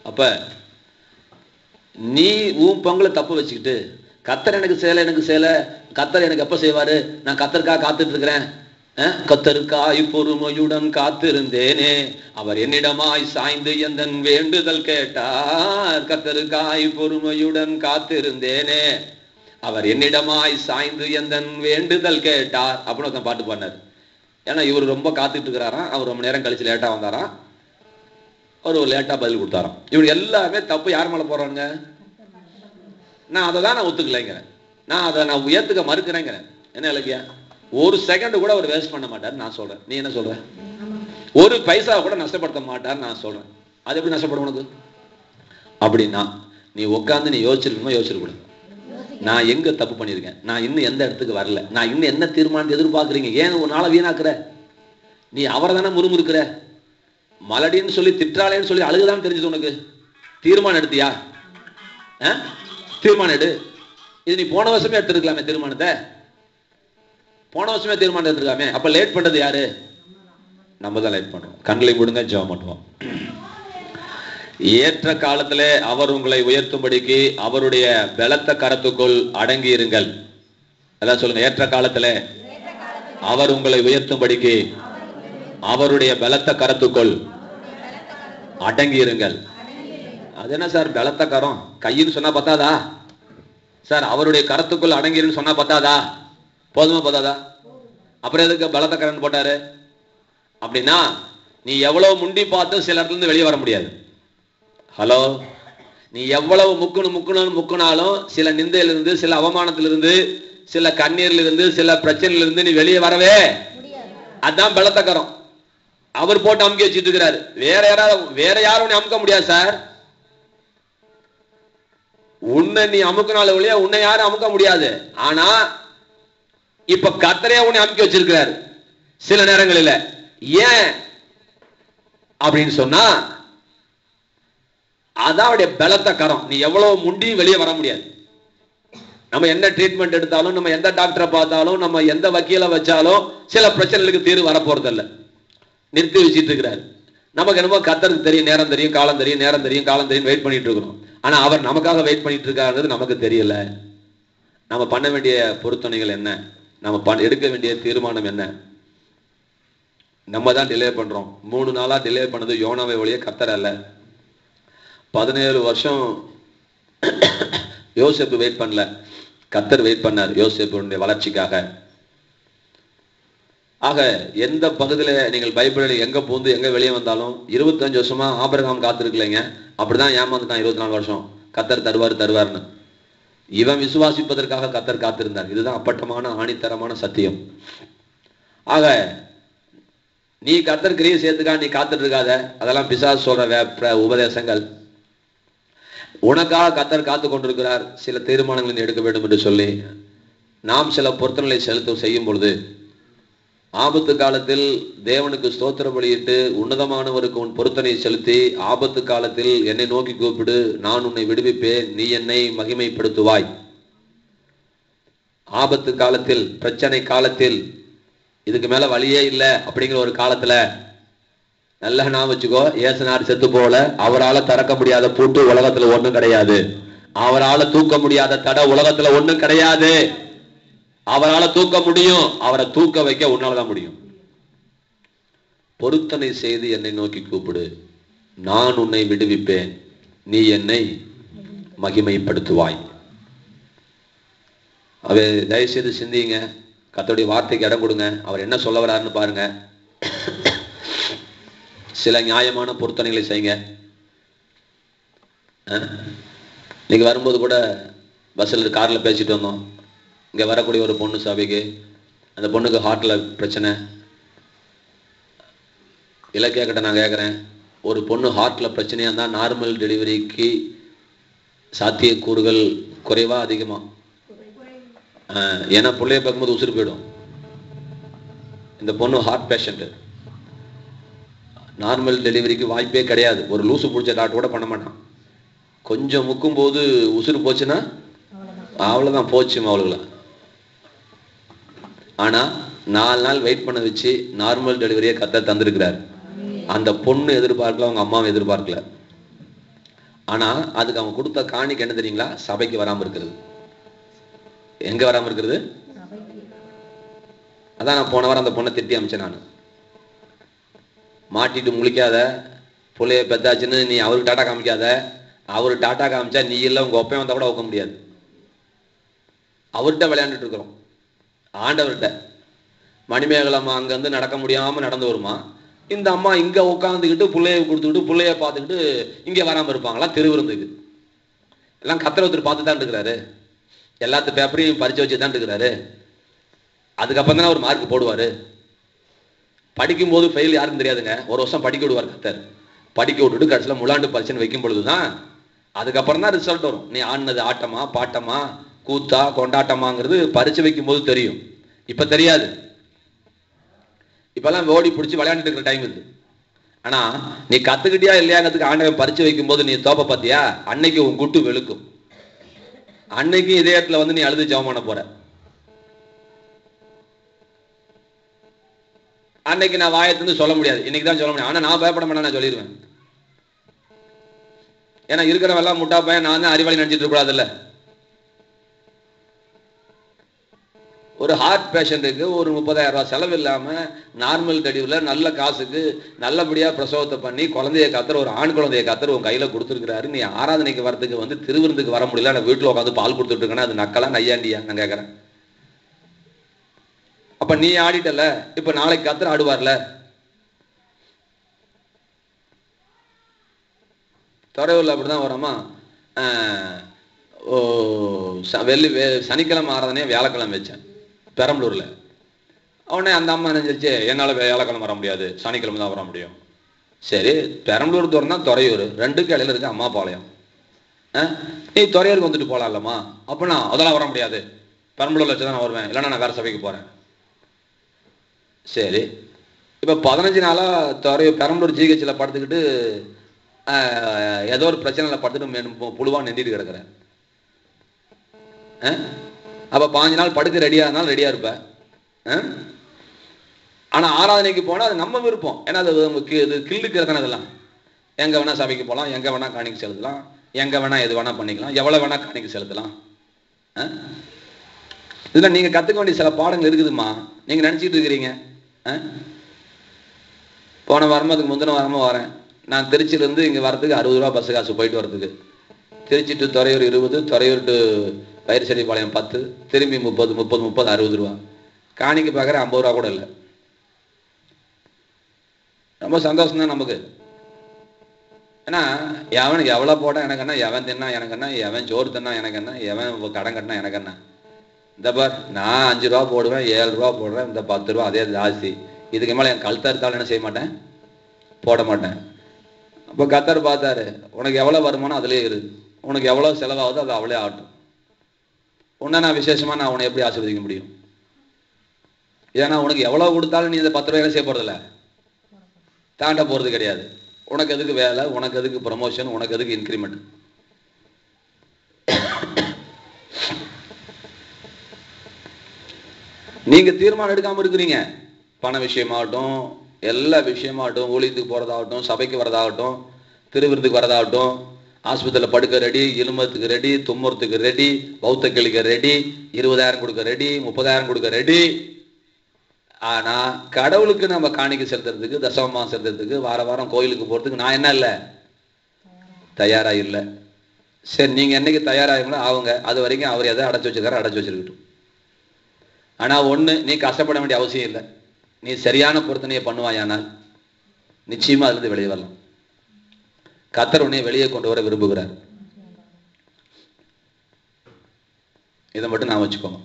அப்ப நீ உன் பங்குல தப்பு வச்சுக்கிட்டு கத்தர் எனக்கு செய்யல, எனக்கு செய்யல, கத்தர் எனக்கு எப்ப செய்வாரு, நான் கத்தருக்காக காத்துட்டு இருக்கிறேன், கத்தருக்காய் பொறுமையுடன் காத்திருந்தேனே, அவர் என்னிடமாய் சாய்ந்து எந்தன் வேண்டுதல் கேட்டார், கத்தருக்காய் பொறுமையுடன் காத்திருந்தேனே, அவர் என்னிடமாய் சாய்ந்து எந்தன் வேண்டுதல் கேட்டார் அப்படின்னு ஒருத்தன் பாட்டு பாடினார். ஏன்னா இவர் ரொம்ப காத்துட்டு இருக்கிறாராம், அவர் ரொம்ப நேரம் கழிச்சு லேட்டா வந்தாராம், அவர் ஒரு லேட்டா பதில் கொடுத்தாராம். இவங்க எல்லாமே தப்பு யார் மேல போறாங்க? நான் அதை தான் நான் ஒத்துக்கலைங்கிறேன், நான் அதை நான் ஏத்துக்க மறுக்கிறேங்கிறேன். என்ன இலக்கியா? ஒரு செகண்ட் கூட அவர் வேஸ்ட் பண்ண மாட்டார் நான் சொல்றேன். நீ என்ன சொல்ற? ஒரு பைசா கூட நஷ்டப்படுத்த மாட்டார் நான் சொல்றேன். அது எப்படி நஷ்டப்படும் உனக்கு? அப்படின்னா நீ உட்காந்து நீ யோசிச்சிருக்கணுமா? யோசிச்சிருக்கூடாது. நான் எங்க தப்பு பண்ணியிருக்கேன், நான் இன்னும் எந்த இடத்துக்கு வரல, நான் இன்னும் என்ன தீர்மானத்தை எதிர்பார்க்குறீங்க, ஏன் ஒரு நாளை வீணாக்குற? நீ அவரை தானே முறுமுறுக்கிற, மலடின்னு சொல்லி திட்டாளேன்னு சொல்லி அழுகுதான் தெரிஞ்சது உனக்கு. தீர்மானம் எடுத்தியா? தீர்மானம் எடு. இது நீ போன வருஷமே எடுத்துருக்கலாமே தீர்மானத்தை, போன வருஷமே தீர்மானம் எடுத்துருக்காமே. அப்ப லேட் பண்றது யாரு? நம்ம தான் லேட் பண்றோம். கண்களை முடுங்க ஜெபம் பண்ணுவோம். ஏற்ற காலத்திலே அவர் உங்களை உயர்த்தும்படிக்கு அவருடைய பலத்த கரத்துக்குள் அடங்கி இருங்கள். எல்லாம் சொல்லுங்க, ஏற்ற காலத்திலே அவர் உங்களை உயர்த்தும்படிக்கு அவருடைய பலத்த கரத்துக்குள் அடங்கி இருங்கள். அது என்ன சார் பலத்த கரம்? கையின்னு சொன்னா பத்தாதா சார்? அவருடைய கரத்துக்குள் அடங்கிருன்னு சொன்னா பத்தாதா? போதுமா? பத்தாதா? அப்புறம் எதுக்கு பலத்த கரன் போட்டாரு? அப்படின்னா நீ எவ்வளவு முண்டி பார்த்து சில இடத்துல இருந்து வெளியே வர முடியாது. ஹலோ, நீ எவ்வளவு முக்குனாலும் சில நிந்தையிலிருந்து, சில அவமானத்திலிருந்து, சில கண்ணீரிலிருந்து, சில பிரச்சனையிலிருந்து நீ வெளியே வரவே. அதான் பலத்தக்கரம். அவர் போட்டு அமுக்கி வச்சுட்டு இருக்கிறாரு. வேற யாரும் அமுக்க முடியாது சார். உன்னை நீ அமுக்கினால ஒழிய உன்னை யாரும் அமுக்க முடியாது. ஆனா இப்ப கர்த்தரே உன்னை அமுக்கி வச்சிருக்கிறாரு சில நேரங்களில். ஏன் அப்படின்னு சொன்னா அதாவுடைய பலத்த கரம். நீ எவ்வளவு முண்டியும் வெளியே வர முடியாது. நம்ம என்ன ட்ரீட்மெண்ட் எடுத்தாலும், நம்ம எந்த டாக்டரை பார்த்தாலும், நம்ம எந்த வக்கீல வச்சாலும் சில பிரச்சனைகளுக்கு தீர்வு வரப்போறதில்ல. நிறுத்தி வச்சிட்டு இருக்கிறாரு. நமக்கு என்னமோ கர்த்தருக்கு தெரியும், நேரம் தெரியும், காலம் தெரியும், நேரம் தெரியும், காலம் தெரியும், வெயிட் பண்ணிட்டு இருக்கிறோம். ஆனா அவர் நமக்காக வெயிட் பண்ணிட்டு இருக்காருன்றது நமக்கு தெரியல. நம்ம பண்ண வேண்டிய பொருத்தனைகள் என்ன, நம்ம எடுக்க வேண்டிய தீர்மானம் என்ன? நம்ம தான் டிலே பண்றோம். 3 நாளா டிலே பண்ணது யோனாவை ஒழிய கர்த்தர் அல்ல. 17 வருஷம் யோசேப்பு வெயிட் பண்ணல, கர்த்தர் வெயிட் பண்ணார் யோசேப்புடைய வளர்ச்சிக்காக. ஆக எந்த பகுதியில நீங்கள் பைபிளில் எங்க பூந்து எங்க வெளியே வந்தாலும் 25 வருஷமா ஆபிரகாம் காத்திருக்கலைங்க, அப்படிதான் ஏமாந்துட்டான். 24 வருஷம் கர்த்தர் தருவார்னு இவன் விசுவாசிப்பதற்காக கர்த்தர் காத்திருந்தார். இதுதான் அப்பட்டமான ஆணித்தரமான சத்தியம். ஆக நீ கர்த்தர் கிரியை சேர்த்துக்கா, நீ காத்துட்டு இருக்காத. அதெல்லாம் பிசாசு சொல்ற உபதேசங்கள். உனக்காக கர்த்தர் காத்து கொண்டிருக்கிறார். சில தீர்மானங்களை எடுக்க வேண்டும் என்று சொல்லி நாம் சில பொருத்தங்களை செய்யும் பொழுது, ஆபத்து காலத்தில் தேவனுக்கு ஸ்தோத்திர பலியிட்டு உன்னதமானவருக்கு உன் பொருத்தனை செலுத்தி, ஆபத்து காலத்தில் என்னை நோக்கி கூப்பிடு, நான் உன்னை விடுவிப்பேன், நீ என்னை மகிமைப்படுத்துவாய். ஆபத்து காலத்தில், பிரச்சனை காலத்தில், இதுக்கு மேல வழியே இல்லை அப்படிங்கிற ஒரு காலத்துல நல்லா நான் வச்சுக்கோ, ஏசுநாடு செத்து போல அவரால் திறக்க முடியாத பூட்டு உலகத்துல ஒண்ணும் கிடையாது. அவரால் தூக்க முடியாத தடை உலகத்துல ஒண்ணும் கிடையாது. அவரால் தூக்க முடியும். அவரை தூக்க வைக்க உன்னாலதான் முடியும். பொருத்தனை செய்து என்னை நோக்கி கூப்பிடு, நான் உன்னை விடுவிப்பேன், நீ என்னை மகிமைப்படுத்துவாய். அவை தயவுசெய்து சிந்திங்க, கர்த்தருடைய வார்த்தைக்கு இடம் கொடுங்க. அவர் என்ன சொல்ல வராருன்னு பாருங்க. சில நியாயமான பொருத்தனைகளை செய்யுங்க. நீங்க வரும்போது கூட பஸ்ஸில் கார்ல பேசிட்டு வந்தோம். இங்க வரக்கூடிய ஒரு பொண்ணு சபைக்கு, அந்த பொண்ணுக்கு ஹார்ட்ல பிரச்சனை. இலக்கிய கிட்ட நான் கேட்குறேன், ஒரு பொண்ணு ஹார்ட்ல பிரச்சனையா இருந்தா நார்மல் டெலிவரிக்கு சாத்தியக்கூறுகள் குறைவா அதிகமா? ஏன்னா பிள்ளைய பார்க்கும்போது உசுறு போயிடும். இந்த பொண்ணு ஹார்ட் பேஷண்ட், நார்மல் டெலிவரிக்கு வாய்ப்பே கிடையாது. ஒரு லூசு பிடிச்ச டாக்டர் கூட பண்ண மாட்டான். கொஞ்சம் முக்கும் போது உசுறு போச்சுன்னா அவ்வளவுதான், போச்சுமா அவளுக்குல. ஆனா 4 நாள் வெயிட் பண்ண வச்சு நார்மல் டெலிவரியை கர்த்தர் தந்திருக்கிறார். அந்த பொண்ணு எதிர்பார்க்கல, அவங்க அம்மாவை எதிர்பார்க்கல. ஆனா அதுக்கு அவங்க கொடுத்த காணிக்கு என்ன தெரியுங்களா? சபைக்கு வராம இருக்கிறது. எங்க வராம இருக்கிறது? அதான் நான் போன வாரம் அந்த பொண்ணை திட்டி அமைச்சேன். நான் மாட்டிட்டு முழிக்காத, புள்ளைய பெத்தாச்சுன்னு நீ அவருக்கு டாட்டா காமிக்காத. அவரு டாட்டா காமிச்சா நீ இல்லை, உங்க ஒப்பையும் வந்தா கூட வைக்க முடியாது. அவர்கிட்ட விளையாண்டுட்டு இருக்கிறோம், ஆண்டவர்கிட்ட. மணிமேகலம்மா அங்க இருந்து நடக்க முடியாம நடந்து வருமா, இந்த அம்மா இங்க உட்காந்துக்கிட்டு புள்ளைய கொடுத்துக்கிட்டு புள்ளைய பார்த்துக்கிட்டு இங்க வராம இருப்பாங்களா? திருவிருந்துக்கு எல்லாம் கர்த்தர் ஒருத்தர் பார்த்து தான் இருக்கிறாரு. எல்லாத்து பேப்பரையும் பறிச்சு வச்சு தான் இருக்கிறாரு. அதுக்கப்புறம் தானே ஒரு மார்க் போடுவாரு. படிக்கும் போது ஃபெயில் யாருக்கும் தெரியாதுங்க. ஒரு வருஷம் படிக்க விடுவார் கர்த்தர். படிக்க விட்டுட்டு கடைசியில் முழாண்டு பரிசு வைக்கும் பொழுதுதான் அதுக்கப்புறம் தான் ரிசல்ட் வரும். நீ ஆடினது ஆட்டமா பாட்டமா கூத்தா கொண்டாட்டமாங்கிறது பரிசு வைக்கும் போது தெரியும். இப்ப தெரியாது. இப்பெல்லாம் ஓடி பிடிச்சி விளையாண்டுட்டு இருக்கிற டைம் இது. ஆனா நீ கத்துக்கிட்டியா இல்லையாங்கிறதுக்கு ஆண்டவன் பரிசு வைக்கும் போது நீ தோப்ப பார்த்தியா, அன்னைக்கு உன் குட்டு வெளுக்கும். அன்னைக்கு இதயத்துல வந்து நீ அழுது ஜெபம் பண்ண போற. அன்னைக்கு நான் வாயத்திலிருந்து சொல்ல முடியாது, இன்னைக்கு தான் சொல்ல முடியும். ஆனா நான் பயப்பட மாட்டேன், நான் சொல்லிடுவேன். ஏன்னா இருக்கிறவெல்லாம் முட்டா பையன், நான் தான் அறிவாளி நினைச்சிட்டு இருக்க கூடாதுல்ல. ஒரு ஹார்ட் பேஷண்ட்டுக்கு ஒரு 30,000 ரூபாய் செலவு இல்லாம நார்மல் டெலிவரியில நல்ல காசுக்கு நல்லபடியா பிரசவத்தை பண்ணி குழந்தைய காத்துற ஒரு ஆண் குழந்தைய காத்துற உன் கையில கொடுத்துருக்கிறாரு. நீ ஆராதனைக்கு வரதுக்கு வந்து திருவிருந்துக்கு வர முடியல, நான் வீட்டுல உட்காந்து பால் கொடுத்துட்டு இருக்கேன்னா அது நக்கலா நையாண்டியா? நான் கேட்கறேன். அப்ப நீ ஆடிட்டல, இப்ப நாளைக்கு கர்த்தர் ஆடுவார்ல. துறையூர்ல அப்படிதான் வரமா, சனிக்கிழமை ஆராதனையா வியாழக்கிழமை வச்சேன் பெரம்பலூர்ல. உடனே அந்த அம்மா நினைச்சிருச்சு, என்னால வியாழக்கிழமை வர முடியாது, சனிக்கிழமை தான் வர முடியும். சரி, பெரம்பலூர் தூரம் தான் துறையூர், 2க்கு இடையில இருக்கு அம்மா பாளையம். நீ துறையூருக்கு வந்துட்டு போலாம் இல்லம்மா. அப்படின்னா அதெல்லாம் வர முடியாது, பெரம்பலூர்ல வச்சுதான் நான் வருவேன், இல்லைன்னா நான் வேற சபைக்கு போறேன். சரி, இப்ப 15 நாளா பெரம்பலூர் ஜிஹெச்ல படுத்துக்கிட்டு ஏதோ ஒரு பிரச்சனைல படுத்துட்டு புழுவா நெண்டிட்டு கிடக்குறேன். அப்ப 15 நாள் படுக்க ரெடியா இருந்தாலும் ரெடியா இருப்ப. ஆனா ஆராதனைக்கு போனா அது நம்ம விருப்பம். ஏன்னா அது கில்லுக்கு அதெல்லாம் எங்க வேணா சபைக்கு போகலாம், எங்க வேணா காணிக்கை செலுத்தலாம், எங்க வேணா எது வேணா பண்ணிக்கலாம், எவ்வளவு வேணா காணிக்கை செலுத்தலாம். இதுல நீங்க கத்துக்க வேண்டிய சில பாடங்கள் இருக்குதுமா. நீங்க நினைச்சிட்டு இருக்கிறீங்க போன வாரமும் அதுக்கு முந்தின வாரமும் வரேன். நான் திருச்சியிலேருந்து இங்கே வரதுக்கு 60 ரூபா பஸ் காசு போயிட்டு வரதுக்கு. திருச்சி டு துறையூர் 20, துறையூர் டு பயிர்செடிப்பாளையம் 10, திரும்பி 30, 60 ரூபா. காணிக்கு பார்க்குற 50 ரூபா கூட இல்லை. ரொம்ப சந்தோஷம் தான் நமக்கு. ஏன்னா எவன் எவ்வளோ போட்டால் எனக்கு என்ன, எவன் தின்னா எனக்கு என்ன, எவன் சோறு தின்னா எனக்கு என்ன, எவன் கடன் கட்டினா எனக்கு என்ன. இந்த பார், நான் 5 ரூபா போடுவேன், 7 ரூபா போடுறேன், இந்த 10 ரூபா அதே ஜாஸ்தி. இதுக்கு மேலே என் கழுத்தா இருந்தாலும் என்ன செய்ய மாட்டேன், போட மாட்டேன். அப்போ கத்தர் பார்த்தாரு, உனக்கு எவ்வளோ வருமானம் அதிலே இரு, உனக்கு எவ்வளோ செலவாகுதோ அது அவளே ஆகட்டும். உன்னை நான் விசேஷமாக நான் உன்னை எப்படி ஆசீர்வதிக்க முடியும்? ஏன்னா உனக்கு எவ்வளோ கொடுத்தாலும் நீ இந்த 10 ரூபாய் என்ன செய்ய போகிறதில்ல, தாண்ட போகிறது கிடையாது. உனக்கு எதுக்கு வேலை, உனக்கு எதுக்கு ப்ரமோஷன், உனக்கு எதுக்கு இன்க்ரிமெண்ட்? நீங்க தீர்மானம் எடுக்காம இருக்கிறீங்க. பண விஷயமாகட்டும், எல்லா விஷயமாகட்டும், ஊழியத்துக்கு போறதாகட்டும், சபைக்கு வரதாகட்டும், திருவிருந்துக்கு வரதாகட்டும், ஆஸ்பத்திரியில் படுக்க ரெடி, எலும்பத்துக்கு ரெடி, தும்முறத்துக்கு ரெடி, பௌத்த கிளிக்க ரெடி, 20,000 கொடுக்க ரெடி, 30,000 கொடுக்க ரெடி. ஆனா கடவுளுக்கு நம்ம காணிக்கை செலுத்துறதுக்கு, தசமமா செலுத்துறதுக்கு, வார வாரம் கோயிலுக்கு போறதுக்கு நான் என்ன இல்லை, தயாரா இல்லை. சரி, நீங்க என்னைக்கு தயாராகுங்களோ அவங்க, அது வரைக்கும் அவர் எதை அடைச்சு வச்சிருக்காரு அடைச்சு வச்சிருக்கட்டும். ஆனா ஒண்ணு, நீ கஷ்டப்பட வேண்டிய அவசியம் இல்லை. நீ சரியான பொருத்தனையை பண்ணுவாயானால் நிச்சயமா அதுல இருந்து வெளியே வரலாம். கர்த்தர் உன்னை வெளியே கொண்டு வர விரும்புகிறார். இதை மட்டும் நான் வச்சுக்கோங்க.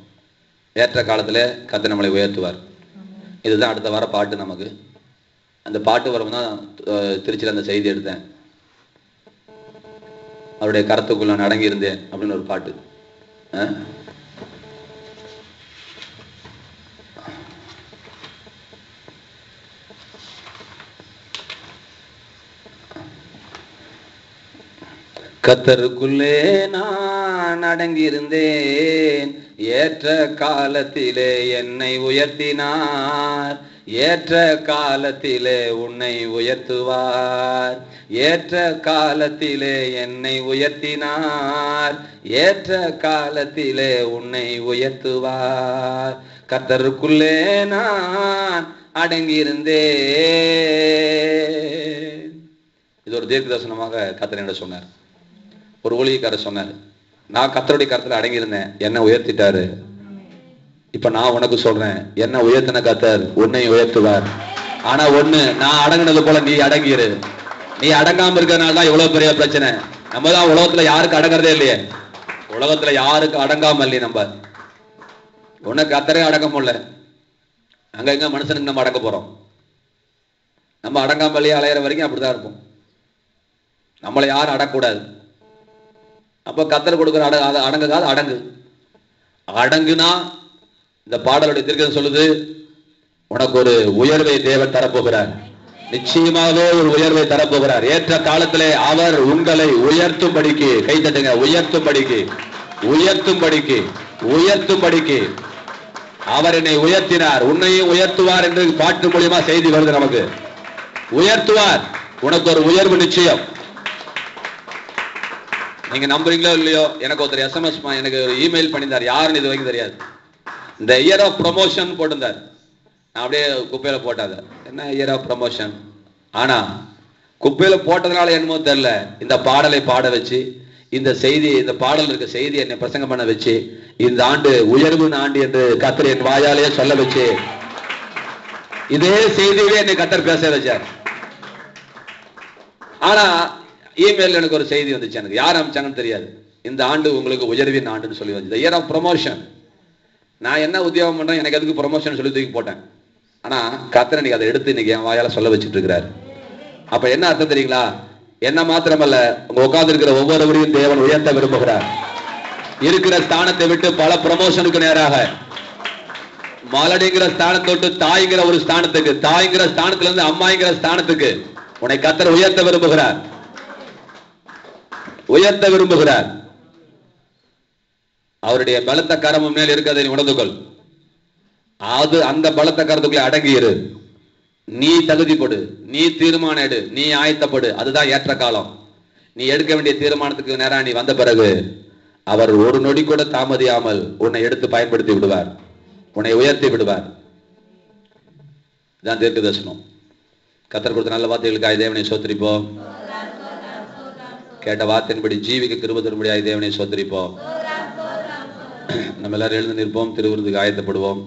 ஏற்ற காலத்துல கர்த்தர் நம்மளை உயர்த்துவார். இதுதான் அடுத்த வார பாட்டு. நமக்கு அந்த பாட்டு வரும் தான் திருச்சியில் அந்த செய்தி எடுத்தேன். அவருடைய கருத்துக்குள்ள நான் அடங்கி இருந்தேன் அப்படின்னு ஒரு பாட்டு. கர்த்தருக்குள்ளே நான் அடங்கியிருந்தேன், ஏற்ற காலத்திலே என்னை உயர்த்தினார், ஏற்ற காலத்திலே உன்னை உயர்த்துவார், ஏற்ற காலத்திலே என்னை உயர்த்தினார், ஏற்ற காலத்திலே உன்னை உயர்த்துவார். கர்த்தருக்குள்ளே நான் அடங்கியிருந்தேன். இது ஒரு தீர்க்க தரிசனமாக கர்த்தர் என்ன சொன்னார். ஒரு ஊழியக்காரர் சொன்னார், நான் கர்த்தருடைய கருத்துல அடங்கியிருந்தேன், என்ன உயர்த்திட்டாரு. இப்ப நான் உனக்கு சொல்றேன், என்ன உயர்த்தின கர்த்தர் உன்னை உயர்த்துவார். ஆனா ஒண்ணு, நான் அடங்கினது போல நீ அடங்கிரு. நீ அடங்காம இருக்கிறதுனால தான் இவ்வளவு பெரிய பிரச்சனை. நம்ம தான் உலகத்துல யாருக்கு அடங்குறதே இல்லையே, உலகத்துல யாருக்கு அடங்காம இல்லையே. நம்ம உனக்கு கர்த்தரே அடங்க முடியல, அங்க எங்க மனுஷனுக்கு நம்ம அடங்க போறோம். நம்ம அடங்காம இல்லையே அலையிற வரைக்கும் அப்படிதான் இருப்போம். நம்மளை யாரும் அடக்கூடாது. அப்ப கர்த்தர் கொடுக்குற அடங்குகாது அடங்கு. அடங்குனா இந்த பாடலுடைய தீர்க்கம் சொல்லுது, உனக்கு ஒரு உயர்வை தேவன் தரப்போகிறார். நிச்சயமாகவே ஒரு உயர்வை தரப்போகிறார். ஏற்ற காலத்திலே அவர் உங்களை உயர்த்தும்படிக்கு, கை தட்டுங்க, உயர்த்தும்படிக்கு, உயர்த்தும்படிக்கு, உயர்த்தும்படிக்கு அவர் என்னை உயர்த்தினார், உன்னையும் உயர்த்துவார் என்று பாட்டு மூலியமா செய்தி வருது நமக்கு. உயர்த்துவார், உனக்கு ஒரு உயர்வு நிச்சயம். நீங்க நம்புறீங்களோ இல்லையோ, எனக்கு ஒருத்தர் SMS எனக்கு ஒரு இமெயில் பண்ணியிருந்தார், யாருன்னு இது வரைக்கும் தெரியாது. இந்த இயர் ஆஃப் ப்ரமோஷன் போட்டிருந்தார். நான் அப்படியே குப்பையில போட்டாத, என்ன இயர் ஆஃப் ப்ரமோஷன். ஆனா குப்பையில போட்டதுனால என்னமோ தெரியல, இந்த பாடலை பாட வச்சு, இந்த செய்தி, இந்த பாடல் இருக்க செய்தி என்னை பிரசங்கம் பண்ண வச்சு, இந்த ஆண்டு உயர்வு ஆண்டு என்று கர்த்தர் என் வாயாலேயே சொல்ல வச்சு, இதே செய்தியிலே என்னை கர்த்தர் பேச வச்சார். ஆனா இமெயில் எனக்கு ஒரு செய்தி வந்துச்சு, எனக்கு யார் அனுப்பிச்சாங்கன்னு தெரியாது. இந்த ஆண்டு உங்களுக்கு உயர்வின் ஆண்டுன்னு சொல்லி வந்து, இயர் ஆஃப் ப்ரமோஷன். நான் என்ன உத்தியோகம் பண்றேன், எனக்கு எதுக்கு ப்ரமோஷன் சொல்லி தூக்கி போட்டேன். ஆனா கர்த்தர் இன்னைக்கு அதை எடுத்து இன்னைக்கு என் வாயால சொல்ல வச்சுட்டு இருக்கிறார். அப்ப என்ன அர்த்தம் தெரியுங்களா? என்ன மாத்திரமல்ல, உங்க உட்கார்ந்து இருக்கிற ஒவ்வொருவரையும் தேவன் உயர்த்த விரும்புகிறார். இருக்கிற ஸ்தானத்தை விட்டு பல ப்ரமோஷனுக்கு நேராக, மாலடிங்கிற ஸ்தானத்தை விட்டு தாய்ங்கிற ஒரு ஸ்தானத்துக்கு, தாய்ங்கிற ஸ்தானத்துல இருந்து அம்மாங்கிற ஸ்தானத்துக்கு உன்னை கர்த்தர் உயர்த்த விரும்புகிறார், உயர்த்த விரும்புகிறார். அவருடைய பலத்த கரம் மேல் இருக்கிறதை உணர்ந்துகொள். அது அந்த பலத்த கரத்துக்குள்ளே அடங்கியிரு. நீ தகுதிப்படு, நீ தீர்மானம் எடு, நீ ஆயத்தப்படு. அதுதான் ஏற்ற காலம். நீ எடுக்க வேண்டிய தீர்மானத்துக்கு நேரா நீ வந்த பிறகு அவர் ஒரு நொடி கூட தாமதியாமல் உன்னை எடுத்து பயன்படுத்தி விடுவார், உன்னை உயர்த்தி விடுவார். இதுதான் தீர்க்க தரிசனம். கர்த்தர் கொடுத்த நல்ல வார்த்தைகளுக்காக தேவனை சோத்திரிப்போம். கேட்ட வார்த்தையின்படி ஜீவிக்க கிருபை தரும்படியாய் தேவனை சோத்திரிப்போம். நம்ம எல்லாரும் எழுந்து நிற்போம். திருவிருந்துக்கு ஆயத்தப்படுவோம்.